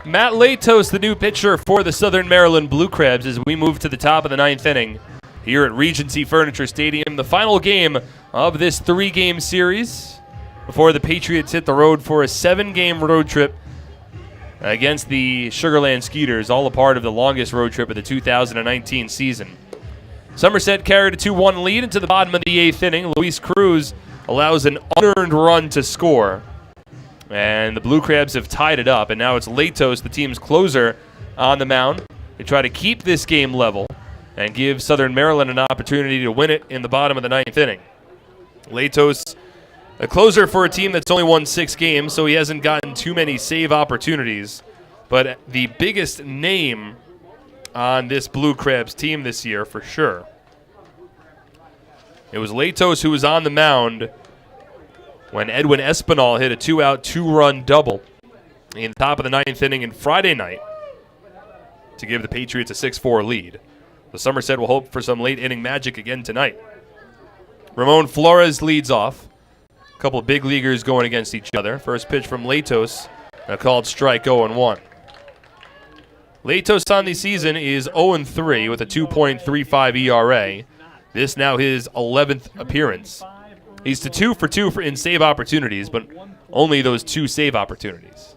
Matt Latos, the new pitcher for the Southern Maryland Blue Crabs, as we move to the top of the 9th inning here at Regency Furniture Stadium. The final game of this 3-game series before the Patriots hit the road for a 7-game road trip against the Sugarland Skeeters, all a part of the longest road trip of the 2019 season. Somerset carried a 2-1 lead into the bottom of the 8th inning. Luis Cruz allows an unearned run to score. And the Blue Crabs have tied it up, and now it's Latos, the team's closer, on the mound. They try to keep this game level and give Southern Maryland an opportunity to win it in the bottom of the 9th inning. Latos, a closer for a team that's only won 6 games, so he hasn't gotten too many save opportunities. But the biggest name on this Blue Crabs team this year, for sure. It was Latos who was on the mound when Edwin Espinal hit a 2-out, 2-run double in the top of the 9th inning in Friday night to give the Patriots a 6-4 lead. The Somerset will hope for some late-inning magic again tonight. Ramon Flores leads off. A couple of big leaguers going against each other. First pitch from Latos, a called strike, 0-1. Latos on the season is 0-3 with a 2.35 ERA. This now his 11th appearance. He's to 2 for 2 in save opportunities, but only those 2 save opportunities.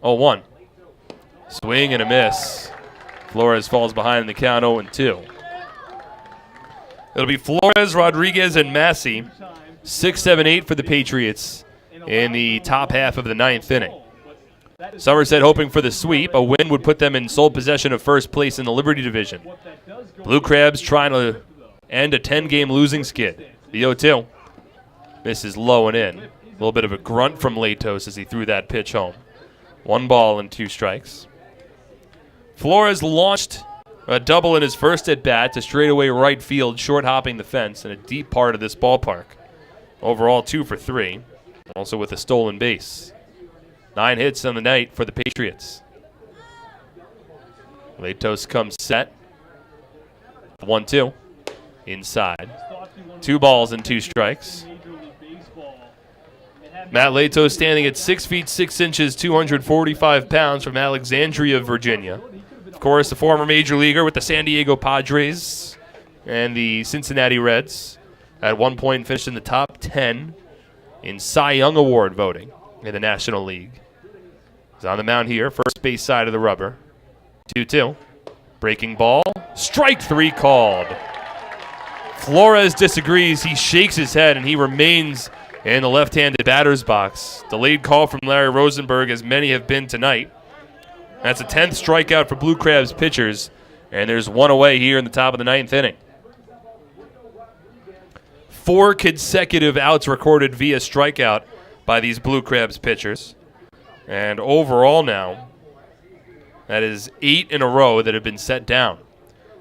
0-1. Swing and a miss. Flores falls behind in the count, 0-2. It'll be Flores, Rodriguez, and Massey. 6, 7, 8 for the Patriots in the top half of the 9th inning. Somerset hoping for the sweep. A win would put them in sole possession of first place in the Liberty Division. Blue Crabs trying to end a 10-game losing skid. The 0-2. Misses low and in. A little bit of a grunt from Latos as he threw that pitch home. 1 ball and 2 strikes. Flores launched a double in his first at-bat to straightaway right field, short-hopping the fence in a deep part of this ballpark. Overall, 2 for 3, also with a stolen base. 9 hits on the night for the Patriots. Latos comes set. 1-2. Inside. 2 balls and 2 strikes. Matt Latos standing at 6 feet 6 inches, 245 pounds, from Alexandria, Virginia. Of course, a former major leaguer with the San Diego Padres and the Cincinnati Reds. At one point finished in the top 10 in Cy Young Award voting in the National League. He's on the mound here, first base side of the rubber. 2-2. Breaking ball. Strike 3 called. Flores disagrees. He shakes his head, and he remains in the left-handed batter's box. Delayed call from Larry Rosenberg, as many have been tonight. That's a 10th strikeout for Blue Crabs pitchers, and there's 1 away here in the top of the 9th inning. 4 consecutive outs recorded via strikeout by these Blue Crabs pitchers. And overall now, that is 8 in a row that have been set down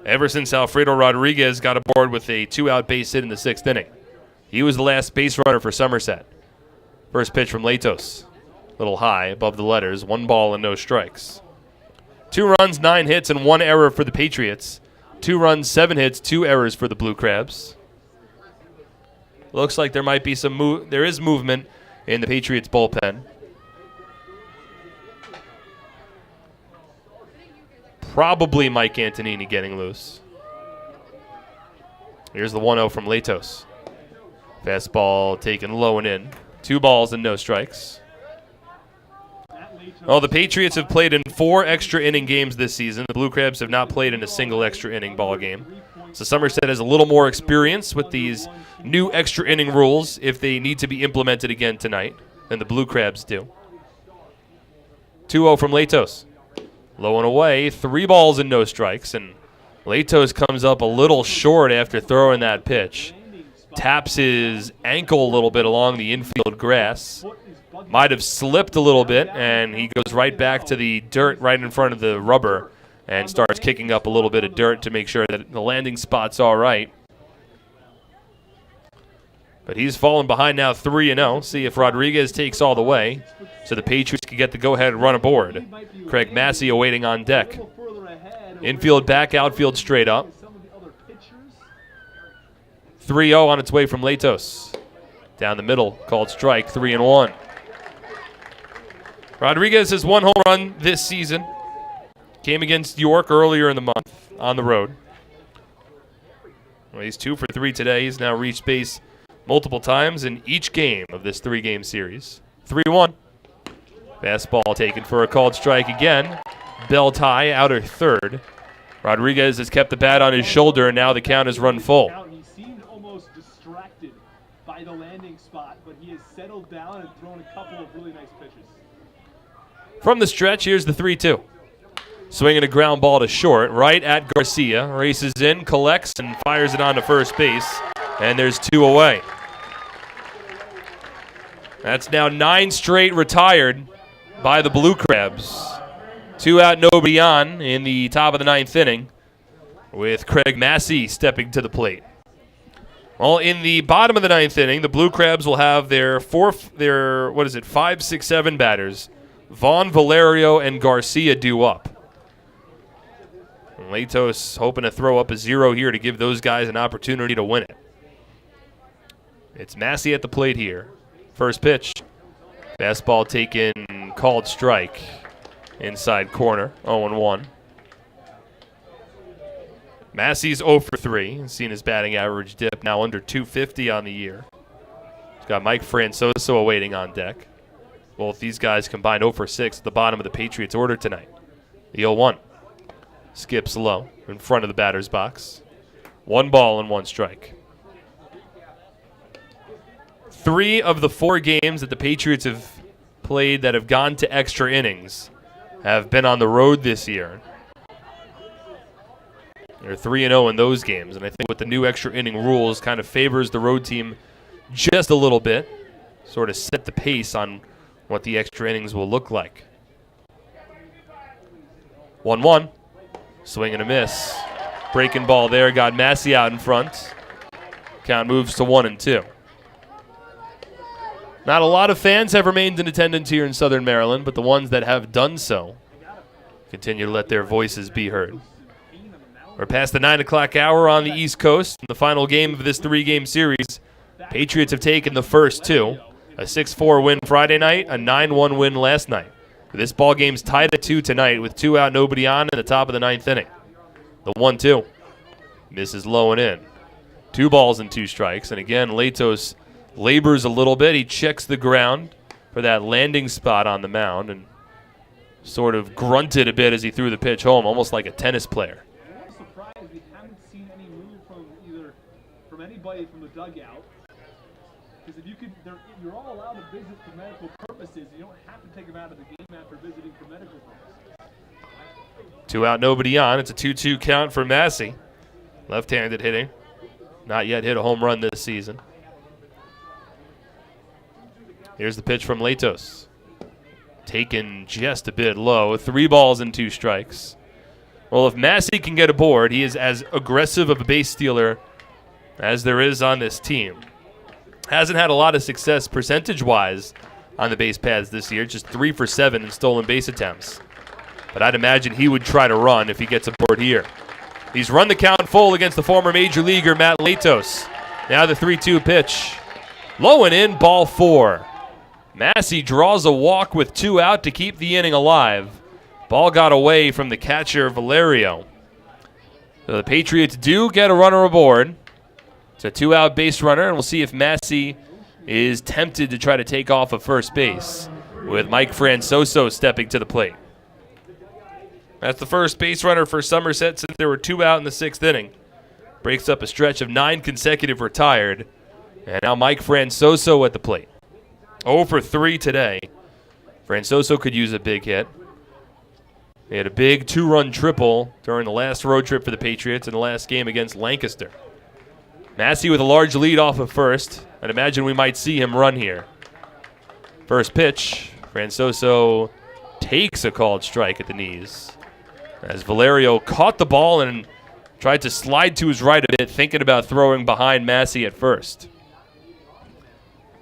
ever since Alfredo Rodriguez got aboard with a 2-out base hit in the 6th inning. He was the last base runner for Somerset. First pitch from Latos. A little high above the letters. 1 ball and no strikes. 2 runs, 9 hits, and 1 error for the Patriots. 2 runs, 7 hits, 2 errors for the Blue Crabs. Looks like there might be there is movement in the Patriots bullpen. Probably Mike Antonini getting loose. Here's the 1-0 from Latos. Fastball taken low and in. 2 balls and no strikes. Well, the Patriots have played in 4 extra inning games this season. The Blue Crabs have not played in a single extra inning ball game. So Somerset has a little more experience with these new extra inning rules if they need to be implemented again tonight than the Blue Crabs do. 2-0 from Latos. Low and away, 3 balls and no strikes, and Latos comes up a little short after throwing that pitch. Taps his ankle a little bit along the infield grass. Might have slipped a little bit, and he goes right back to the dirt right in front of the rubber and starts kicking up a little bit of dirt to make sure that the landing spot's all right. But he's fallen behind now 3-0. See if Rodriguez takes all the way so the Patriots can get the go-ahead run aboard. Craig Massey awaiting on deck. Infield back, outfield straight up. 3-0 on its way from Latos. Down the middle, called strike, 3-1. Rodriguez has one home run this season. Came against York earlier in the month on the road. Well, he's 2 for 3 today. He's now reached base multiple times in each game of this 3-game series. 3-1. Fastball taken for a called strike again. Bell tie, outer third. Rodriguez has kept the bat on his shoulder, and now the count has run full. He seemed almost distracted by the landing spot, but he has settled down and thrown a couple of really nice pitches. From the stretch, here's the 3-2. Swinging a ground ball to short, right at Garcia. Races in, collects, and fires it on to first base. And there's 2 away. That's now 9 straight retired by the Blue Crabs. 2 out, nobody on in the top of the 9th inning, with Craig Massey stepping to the plate. Well, in the bottom of the 9th inning, the Blue Crabs will have their 5, 6, 7 batters. Vaughn, Valerio, and Garcia due up. Latos hoping to throw up a 0 here to give those guys an opportunity to win it. It's Massey at the plate here. First pitch. Fastball taken, called strike. Inside corner, 0-1. Massey's 0 for 3. Seen his batting average dip, now under 250 on the year. He's got Mike Francoso awaiting on deck. Both these guys combined 0 for 6 at the bottom of the Patriots order tonight. The 0-1. Skips low in front of the batter's box. 1 ball and 1 strike. 3 of the 4 games that the Patriots have played that have gone to extra innings have been on the road this year. They're 3-0 in those games, and I think with the new extra inning rules kind of favors the road team just a little bit, sort of set the pace on what the extra innings will look like. 1-1. Swing and a miss. Breaking ball there, got Massey out in front. Count moves to 1-2. Not a lot of fans have remained in attendance here in Southern Maryland, but the ones that have done so continue to let their voices be heard. We're past the 9 o'clock hour on the East Coast. In the final game of this 3-game series, Patriots have taken the first 2. A 6-4 win Friday night, a 9-1 win last night. This ball game's tied at 2 tonight with 2 out, nobody on in the top of the 9th inning. The 1-2 misses low and in. 2 balls and 2 strikes, and again, Latos labors a little bit. He checks the ground for that landing spot on the mound and sort of grunted a bit as he threw the pitch home, almost like a tennis player. I'm surprised we haven't seen any move from anybody from the dugout. Because if you're all allowed to visit for medical purposes. You don't have to take them out of the game after visiting for medical purposes. 2 out, nobody on. It's a 2-2 count for Massey. Left-handed hitting. Not yet hit a home run this season. Here's the pitch from Latos. Taken just a bit low. 3 balls and 2 strikes. Well, if Massey can get aboard, he is as aggressive of a base stealer as there is on this team. Hasn't had a lot of success percentage-wise on the base paths this year. Just 3 for 7 in stolen base attempts. But I'd imagine he would try to run if he gets aboard here. He's run the count full against the former major leaguer Matt Latos. Now the 3-2 pitch. Low and in, ball 4. Massey draws a walk with 2 out to keep the inning alive. Ball got away from the catcher, Valerio. So the Patriots do get a runner aboard. It's a 2-out base runner, and we'll see if Massey is tempted to try to take off of first base with Mike Francoso stepping to the plate. That's the first base runner for Somerset since there were 2 out in the 6th inning. Breaks up a stretch of 9 consecutive retired. And now Mike Francoso at the plate. 0 for 3 today. Francoso could use a big hit. He had a big 2-run triple during the last road trip for the Patriots in the last game against Lancaster. Massey with a large lead off of first. I'd imagine we might see him run here. First pitch. Francoso takes a called strike at the knees. As Valerio caught the ball and tried to slide to his right a bit, thinking about throwing behind Massey at first.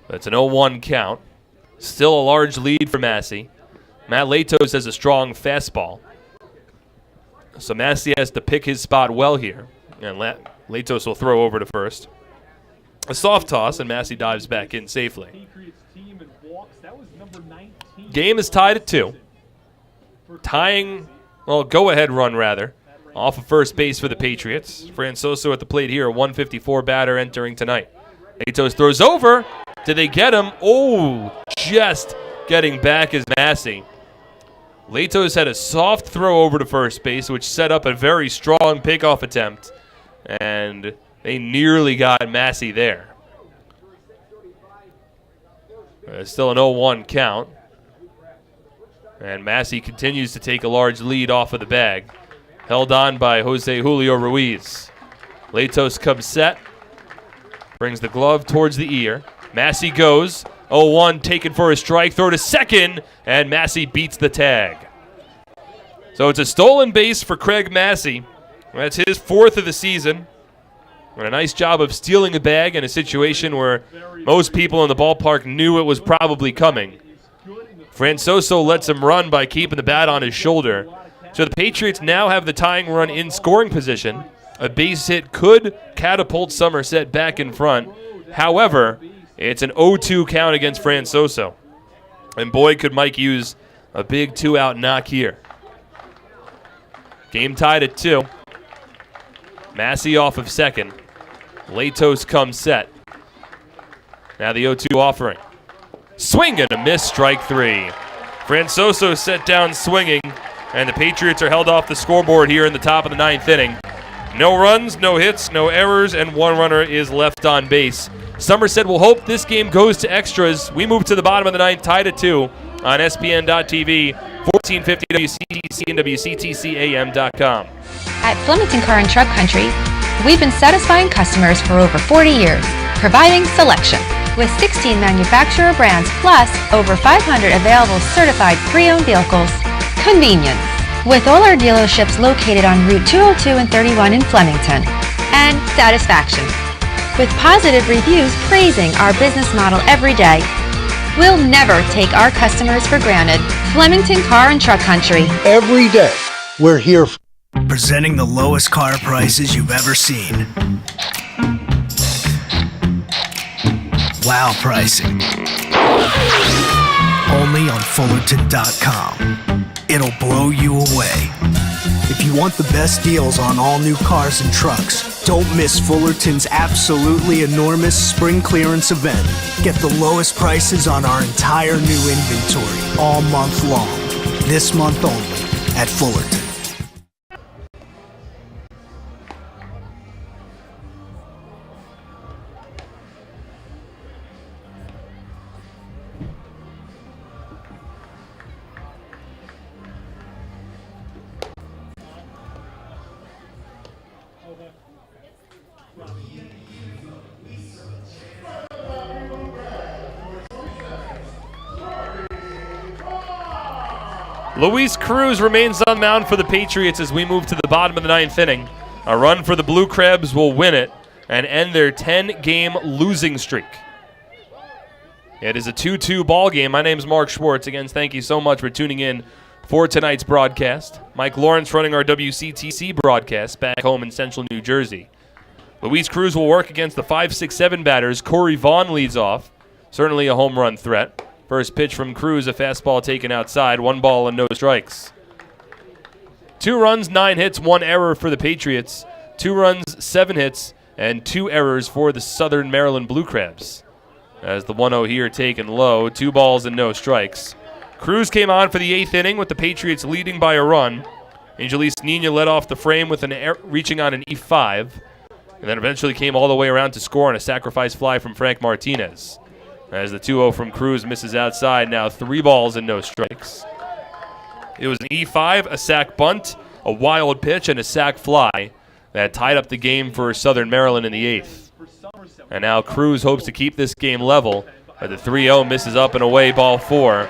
That's an 0-1 count. Still a large lead for Massey. Matt Latos has a strong fastball. So Massey has to pick his spot well here. And Latos will throw over to first. A soft toss, and Massey dives back in safely. Patriots team in walks. That was number 19 Game is tied at 2. Tying, well, go-ahead run, rather, off of first base for the Patriots. Francoso at the plate here, a 154 batter entering tonight. Latos throws over. Did they get him? Oh, just getting back is Massey. Latos had a soft throw over to first base, which set up a very strong pickoff attempt. And they nearly got Massey there. Still an 0-1 count. And Massey continues to take a large lead off of the bag. Held on by Jose Julio Ruiz. Latos comes set. Brings the glove towards the ear. Massey goes. 0-1 taken for a strike. Throw to second. And Massey beats the tag. So it's a stolen base for Craig Massey. That's his 4th of the season. And a nice job of stealing a bag in a situation where most people in the ballpark knew it was probably coming. Francoso lets him run by keeping the bat on his shoulder. So the Patriots now have the tying run in scoring position. A base hit could catapult Somerset back in front. However, it's an 0-2 count against Francoso. And boy, could Mike use a big 2-out knock here. Game tied at 2. Massey off of second. Latos comes set. Now the 0-2 offering. Swing and a miss, strike 3. Francoso set down swinging, and the Patriots are held off the scoreboard here in the top of the 9th inning. No runs, no hits, no errors, and 1 runner is left on base. Somerset will hope this game goes to extras. We move to the bottom of the 9th, tied at 2 on SPN.TV, 1450 WCTC and WCTCAM.com. At Flemington Car and Truck Country, we've been satisfying customers for over 40 years, providing selection. With 16 manufacturer brands plus over 500 available certified pre-owned vehicles. Convenience. With all our dealerships located on Route 202 and 31 in Flemington. And satisfaction. With positive reviews praising our business model every day. We'll never take our customers for granted. Flemington Car and Truck Country. Every day, we're here. Presenting the lowest car prices you've ever seen. Wow pricing. Only on Fullerton.com. It'll blow you away. If you want the best deals on all new cars and trucks, don't miss Fullerton's absolutely enormous spring clearance event. Get the lowest prices on our entire new inventory all month long. This month only at Fullerton. Luis Cruz remains on the mound for the Patriots as we move to the bottom of the 9th inning. A run for the Blue Crabs will win it and end their 10-game losing streak. It is a 2-2 ball game. My name is Mark Schwartz. Again, thank you so much for tuning in for tonight's broadcast. Mike Lawrence running our WCTC broadcast back home in central New Jersey. Luis Cruz will work against the 5-6-7 batters. Corey Vaughn leads off. Certainly a home run threat. First pitch from Cruz, a fastball taken outside. 1 ball and no strikes. 2 runs, 9 hits, 1 error for the Patriots. 2 runs, 7 hits, and 2 errors for the Southern Maryland Blue Crabs. As the 1-0 here taken low, 2 balls and no strikes. Cruz came on for the 8th inning with the Patriots leading by a run. Angelis Nina led off the frame with reaching on an E5, and then eventually came all the way around to score on a sacrifice fly from Frank Martinez. As the 2-0 from Cruz misses outside, now 3 balls and no strikes. It was an E5, a sac bunt, a wild pitch, and a sac fly that tied up the game for Southern Maryland in the 8th. And now Cruz hopes to keep this game level, but the 3-0 misses up and away, ball 4.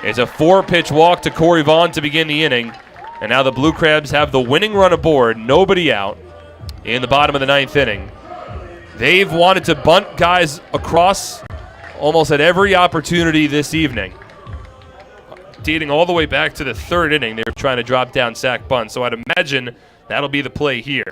It's a 4-pitch walk to Corey Vaughn to begin the inning, and now the Blue Crabs have the winning run aboard, nobody out, in the bottom of the 9th inning. They've wanted to bunt guys across almost at every opportunity this evening. Dating all the way back to the 3rd inning, they were trying to drop down sack bunt, so I'd imagine that'll be the play here.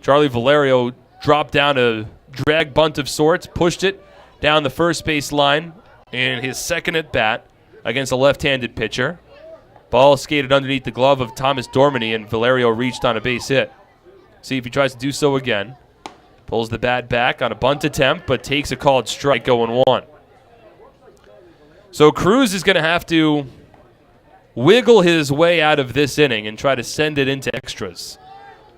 Charlie Valerio dropped down a drag bunt of sorts, pushed it down the first base line, in his second at bat against a left-handed pitcher. Ball skated underneath the glove of Thomas Dormany, and Valerio reached on a base hit. See if he tries to do so again. Pulls the bat back on a bunt attempt, but takes a called strike, 0-1. So Cruz is going to have to wiggle his way out of this inning and try to send it into extras.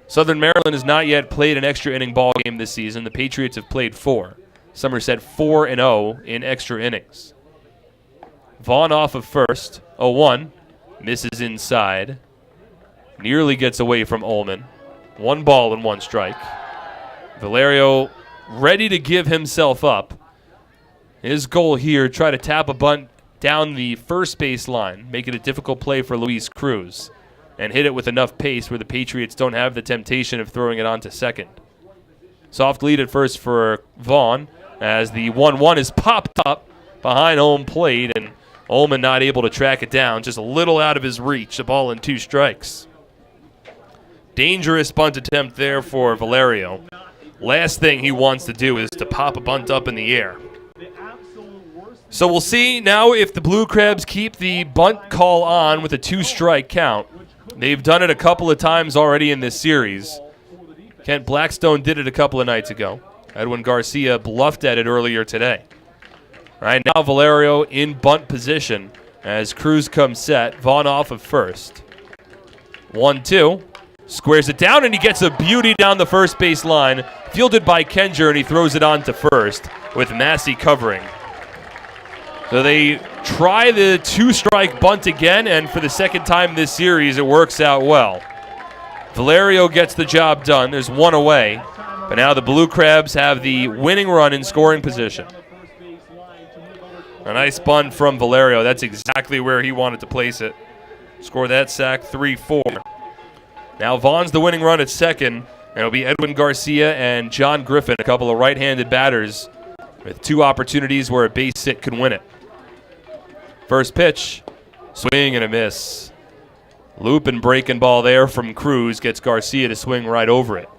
Southern Maryland has not yet played an extra inning ball game this season. The Patriots have played 4. Somerset 4-0 in extra innings. Vaughn off of first, 0-1. Misses inside. Nearly gets away from Ullman. 1 ball and 1 strike. Valerio ready to give himself up. His goal here, try to tap a bunt down the first base line, make it a difficult play for Luis Cruz, and hit it with enough pace where the Patriots don't have the temptation of throwing it onto second. Soft lead at first for Vaughn as the 1-1 is popped up behind home plate, and Ullman not able to track it down, just a little out of his reach, a ball and 2 strikes. Dangerous bunt attempt there for Valerio. Last thing he wants to do is to pop a bunt up in the air. So we'll see now if the Blue Crabs keep the bunt call on with a 2-strike count. They've done it a couple of times already in this series. Kent Blackstone did it a couple of nights ago. Edwin Garcia bluffed at it earlier today. Right now Valerio in bunt position as Cruz comes set. Vaughn off of first. 1-2. Squares it down, and he gets a beauty down the first base line. Fielded by Kenger, and he throws it on to first with Massey covering. So they try the 2-strike bunt again, and for the second time this series, it works out well. Valerio gets the job done. There's 1 away, but now the Blue Crabs have the winning run in scoring position. A nice bunt from Valerio. That's exactly where he wanted to place it. Score that sack, 3-4. Now Vaughn's the winning run at second, and it'll be Edwin Garcia and John Griffin, a couple of right-handed batters with 2 opportunities where a base hit can win it. First pitch, swing and a miss. Loop and breaking ball there from Cruz gets Garcia to swing right over it,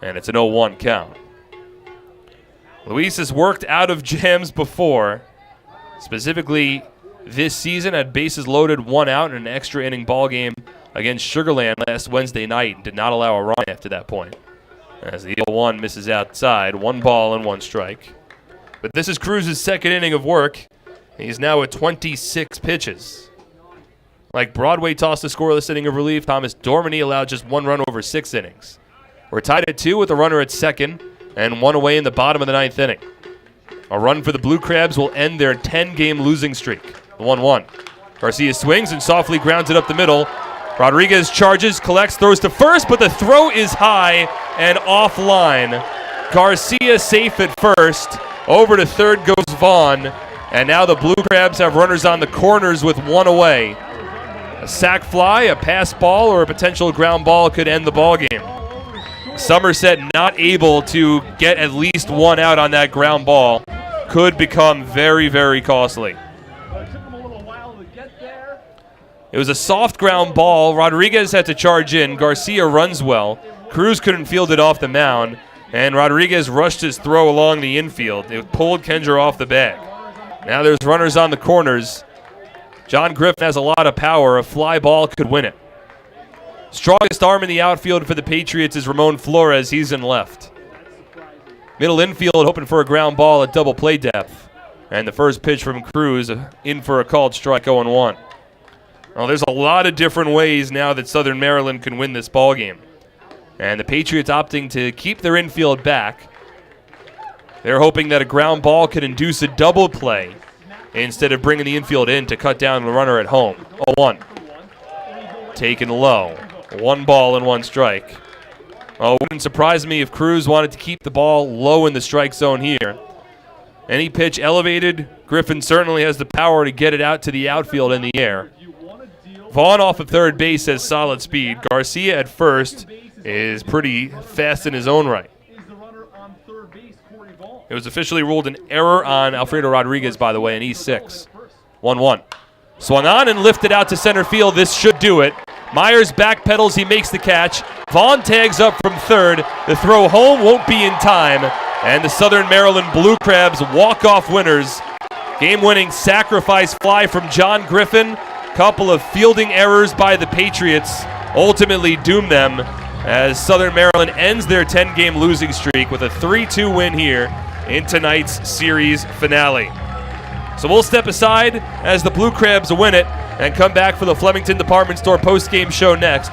and it's an 0-1 count. Luis has worked out of jams before, specifically this season had bases loaded, 1 out in an extra inning ball game against Sugarland last Wednesday night and did not allow a run after that point. As the 0-1 misses outside, 1 ball and 1 strike. But this is Cruz's second inning of work. He's now at 26 pitches. Like Broadway tossed a scoreless inning of relief, Thomas Dormany allowed just 1 run over 6 innings. We're tied at 2 with a runner at second and 1 away in the bottom of the 9th inning. A run for the Blue Crabs will end their 10-game losing streak. The 1-1. Garcia swings and softly grounds it up the middle. Rodriguez charges, collects, throws to first, but the throw is high and offline. Garcia safe at first. Over to third goes Vaughn. And now the Blue Crabs have runners on the corners with 1 away. A sac fly, a pass ball, or a potential ground ball could end the ball game. Somerset not able to get at least 1 out on that ground ball could become very, very costly. It was a soft ground ball. Rodriguez had to charge in. Garcia runs well. Cruz couldn't field it off the mound, and Rodriguez rushed his throw along the infield. It pulled Kenger off the bag. Now there's runners on the corners. John Griffin has a lot of power. A fly ball could win it. Strongest arm in the outfield for the Patriots is Ramon Flores. He's in left. Middle infield hoping for a ground ball at double play depth. And the first pitch from Cruz in for a called strike, 0-1. Well, there's a lot of different ways now that Southern Maryland can win this ball game. And the Patriots opting to keep their infield back. They're hoping that a ground ball could induce a double play instead of bringing the infield in to cut down the runner at home. 0-1. Taken low. 1 ball and 1 strike. Oh, it wouldn't surprise me if Cruz wanted to keep the ball low in the strike zone here. Any pitch elevated, Griffin certainly has the power to get it out to the outfield in the air. Vaughn off of third base has solid speed. Garcia at first is pretty fast in his own right. It was officially ruled an error on Alfredo Rodriguez, by the way, and he's 6. 1-1. Swung on and lifted out to center field. This should do it. Myers backpedals. He makes the catch. Vaughn tags up from third. The throw home won't be in time. And the Southern Maryland Blue Crabs walk-off winners Game-winning sacrifice fly from John Griffin. Couple of fielding errors by the Patriots ultimately doom them as Southern Maryland ends their 10-game losing streak with a 3-2 win here in tonight's series finale. So we'll step aside as the Blue Crabs win it and come back for the Flemington Department Store post-game show next.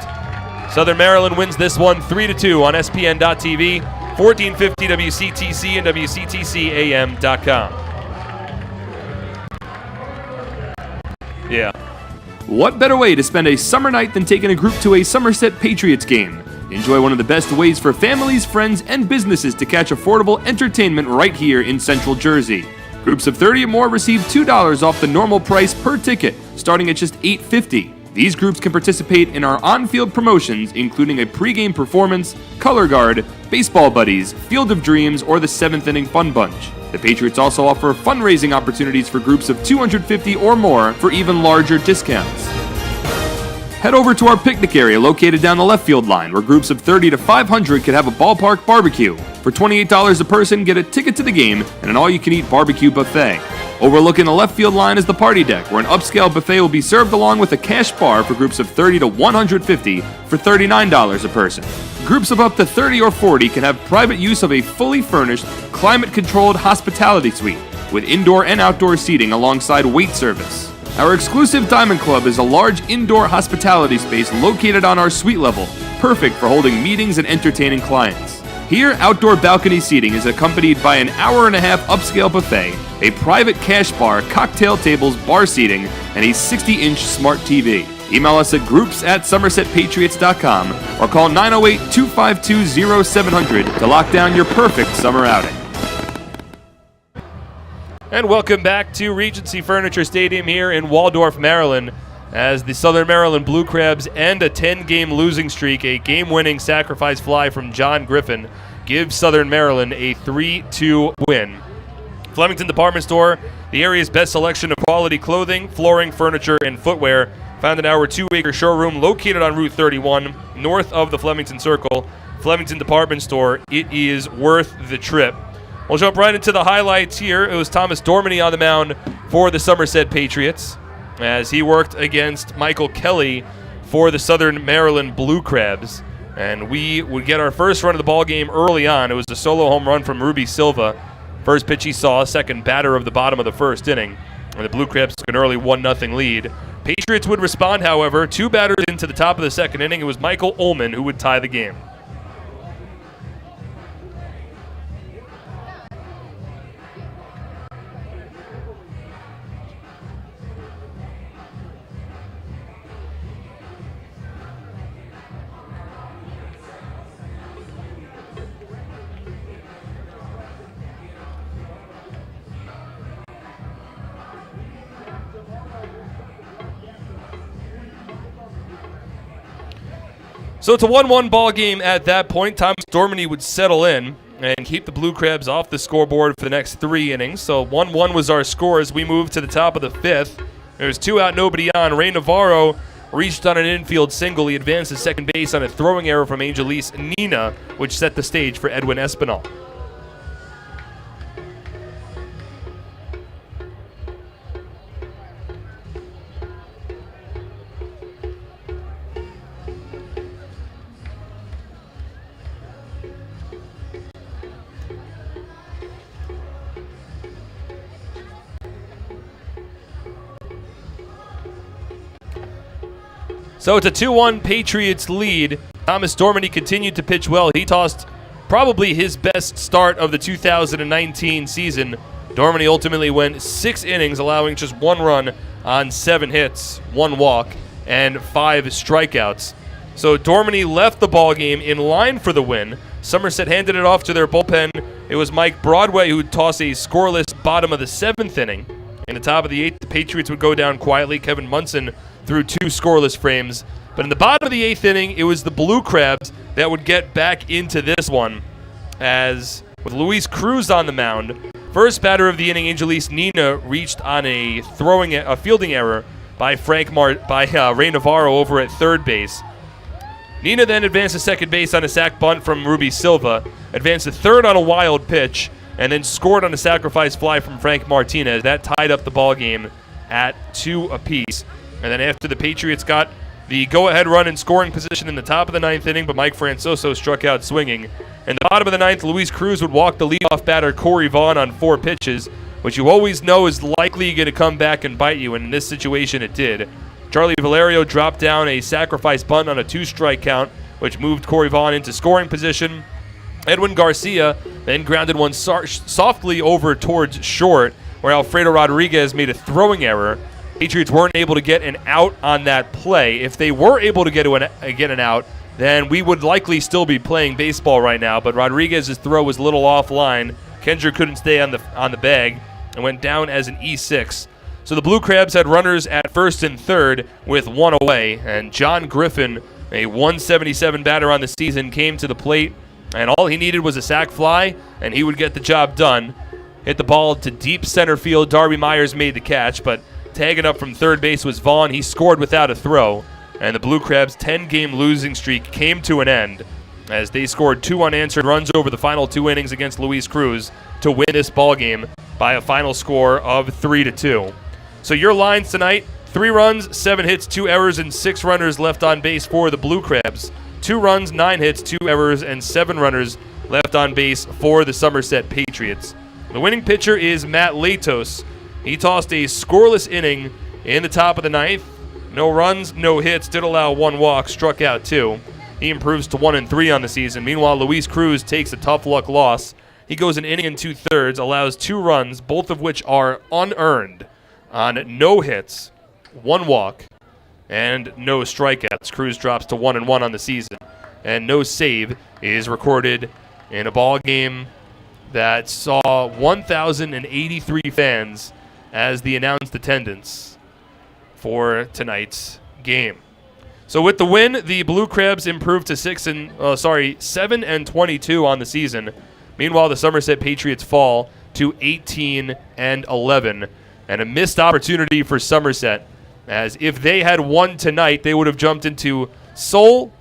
Southern Maryland wins this one 3-2 on SPN.TV, 1450 WCTC and WCTCAM.com. Yeah. What better way to spend a summer night than taking a group to a Somerset Patriots game? Enjoy one of the best ways for families, friends, and businesses to catch affordable entertainment right here in Central Jersey. Groups of 30 or more receive $2 off the normal price per ticket, starting at just $8.50. These groups can participate in our on-field promotions, including a pregame performance, color guard, baseball buddies, Field of Dreams, or the 7th inning fun bunch. The Patriots also offer fundraising opportunities for groups of 250 or more for even larger discounts. Head over to our picnic area located down the left field line, where groups of 30 to 500 could have a ballpark barbecue. For $28 a person, get a ticket to the game and an all-you-can-eat barbecue buffet. Overlooking the left field line is the party deck, where an upscale buffet will be served along with a cash bar for groups of 30 to 150 for $39 a person. Groups of up to 30 or 40 can have private use of a fully furnished, climate-controlled hospitality suite with indoor and outdoor seating alongside wait service. Our exclusive Diamond Club is a large indoor hospitality space located on our suite level, perfect for holding meetings and entertaining clients. Here, outdoor balcony seating is accompanied by an hour-and-a-half upscale buffet, a private cash bar, cocktail tables, bar seating, and a 60-inch smart TV. Email us at groups@somersetpatriots.com or call 908-252-0700 to lock down your perfect summer outing. And welcome back to Regency Furniture Stadium here in Waldorf, Maryland, as the Southern Maryland Blue Crabs end a 10-game losing streak. A game-winning sacrifice fly from John Griffin gives Southern Maryland a 3-2 win. Flemington Department Store, the area's best selection of quality clothing, flooring, furniture, and footwear, found in our 2-acre showroom located on Route 31, north of the Flemington Circle. Flemington Department Store, it is worth the trip. We'll jump right into the highlights here. It was Thomas Dormany on the mound for the Somerset Patriots as he worked against Michael Kelly for the Southern Maryland Blue Crabs. And we would get our first run of the ball game early on. It was a solo home run from Ruby Silva. First pitch he saw, second batter of the bottom of the first inning. And the Blue Crabs took an early 1-0 lead. Patriots would respond, however. 2 batters into the top of the second inning. It was Michael Ullman who would tie the game. So it's a 1-1 ball game at that point. Thomas Dormany would settle in and keep the Blue Crabs off the scoreboard for the next 3 innings. So 1-1 was our score as we moved to the top of the 5th. There's 2 out, nobody on. Ray Navarro reached on an infield single. He advanced to second base on a throwing error from Angelise Nina, which set the stage for Edwin Espinal. So it's a 2-1 Patriots lead. Thomas Dormany continued to pitch well. He tossed probably his best start of the 2019 season. Dormany ultimately went 6 innings, allowing just 1 run on 7 hits, 1 walk, and 5 strikeouts. So Dormany left the ballgame in line for the win. Somerset handed it off to their bullpen. It was Mike Broadway who would toss a scoreless bottom of the 7th inning. In the top of the 8th, the Patriots would go down quietly. Kevin Munson threw 2 scoreless frames. But in the bottom of the 8th inning, it was the Blue Crabs that would get back into this one, as with Luis Cruz on the mound, first batter of the inning, Angelise Nina reached on a fielding error by Ray Navarro over at third base. Nina then advanced to second base on a sac bunt from Ruby Silva, advanced to third on a wild pitch, and then scored on a sacrifice fly from Frank Martinez. That tied up the ball game at 2 apiece. And then after the Patriots got the go-ahead run in scoring position in the top of the 9th inning, but Mike Francoso struck out swinging. In the bottom of the 9th, Luis Cruz would walk the leadoff batter Corey Vaughn on 4 pitches, which you always know is likely going to come back and bite you, and in this situation it did. Charlie Valerio dropped down a sacrifice bunt on a 2-strike count, which moved Corey Vaughn into scoring position. Edwin Garcia then grounded one softly over towards short, where Alfredo Rodriguez made a throwing error. Patriots weren't able to get an out on that play. If they were able to get an out, then we would likely still be playing baseball right now, but Rodriguez's throw was a little offline. Kendrick couldn't stay on the bag and went down as an E6. So the Blue Crabs had runners at first and third with 1 away, and John Griffin, a 177 batter on the season, came to the plate, and all he needed was a sac fly, and he would get the job done. Hit the ball to deep center field. Darby Myers made the catch, but tagging up from third base was Vaughn. He scored without a throw, and the Blue Crabs' 10-game losing streak came to an end as they scored 2 unanswered runs over the final 2 innings against Luis Cruz to win this ball game by a final score of 3-2. So your lines tonight: 3 runs, 7 hits, 2 errors, and 6 runners left on base for the Blue Crabs. 2 runs, 9 hits, 2 errors, and 7 runners left on base for the Somerset Patriots. The winning pitcher is Matt Latos. He tossed a scoreless inning in the top of the 9th. No runs, no hits, did allow 1 walk, struck out 2. He improves to 1-3 on the season. Meanwhile, Luis Cruz takes a tough luck loss. He goes an inning and 2/3, allows 2 runs, both of which are unearned, on no hits, 1 walk, and no strikeouts. Cruz drops to 1-1 on the season, and no save is recorded in a ball game that saw 1,083 fans as the announced attendance for tonight's game. So with the win, the Blue Crabs improved to 7-22 on the season. Meanwhile, the Somerset Patriots fall to 18-11, and a missed opportunity for Somerset, as if they had won tonight, they would have jumped into sole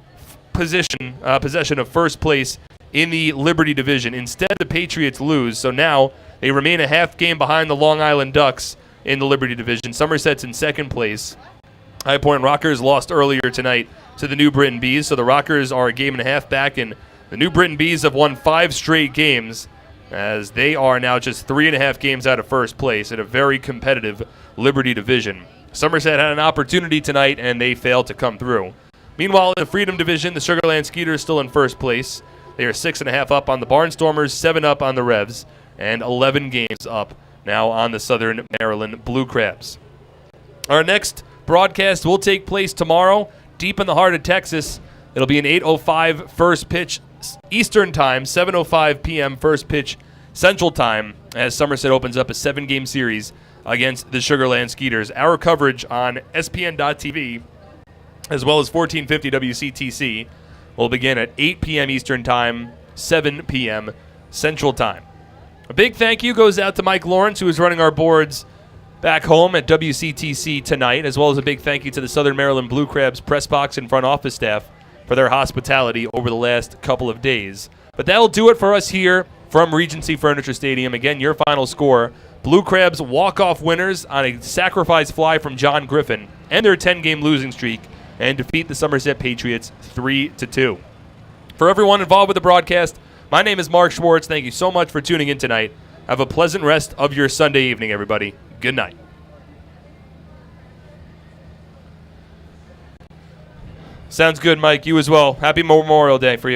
possession of first place in the Liberty Division. Instead, the Patriots lose, so now they remain a half game behind the Long Island Ducks in the Liberty Division. Somerset's in second place. High Point Rockers lost earlier tonight to the New Britain Bees, so the Rockers are a game and a half back, and the New Britain Bees have won 5 straight games, as they are now just 3.5 games out of first place in a very competitive Liberty Division. Somerset had an opportunity tonight, and they failed to come through. Meanwhile, in the Freedom Division, the Sugarland Skeeters still in first place. They are 6.5 up on the Barnstormers, 7 up on the Revs, and 11 games up now on the Southern Maryland Blue Crabs. Our next broadcast will take place tomorrow, deep in the heart of Texas. It'll be an 8:05 first pitch Eastern Time, 7:05 p.m. first pitch Central Time, as Somerset opens up a 7-game series against the Sugarland Skeeters. Our coverage on SPN.TV, as well as 1450 WCTC, will begin at 8 p.m. Eastern Time, 7 p.m. Central Time. A big thank you goes out to Mike Lawrence, who is running our boards back home at WCTC tonight, as well as a big thank you to the Southern Maryland Blue Crabs press box and front office staff for their hospitality over the last couple of days. But that'll do it for us here from Regency Furniture Stadium. Again, your final score: Blue Crabs walk-off winners on a sacrifice fly from John Griffin and their 10-game losing streak, and defeat the Somerset Patriots 3-2. For everyone involved with the broadcast, my name is Mark Schwartz. Thank you so much for tuning in tonight. Have a pleasant rest of your Sunday evening, everybody. Good night. Sounds good, Mike. You as well. Happy Memorial Day for you.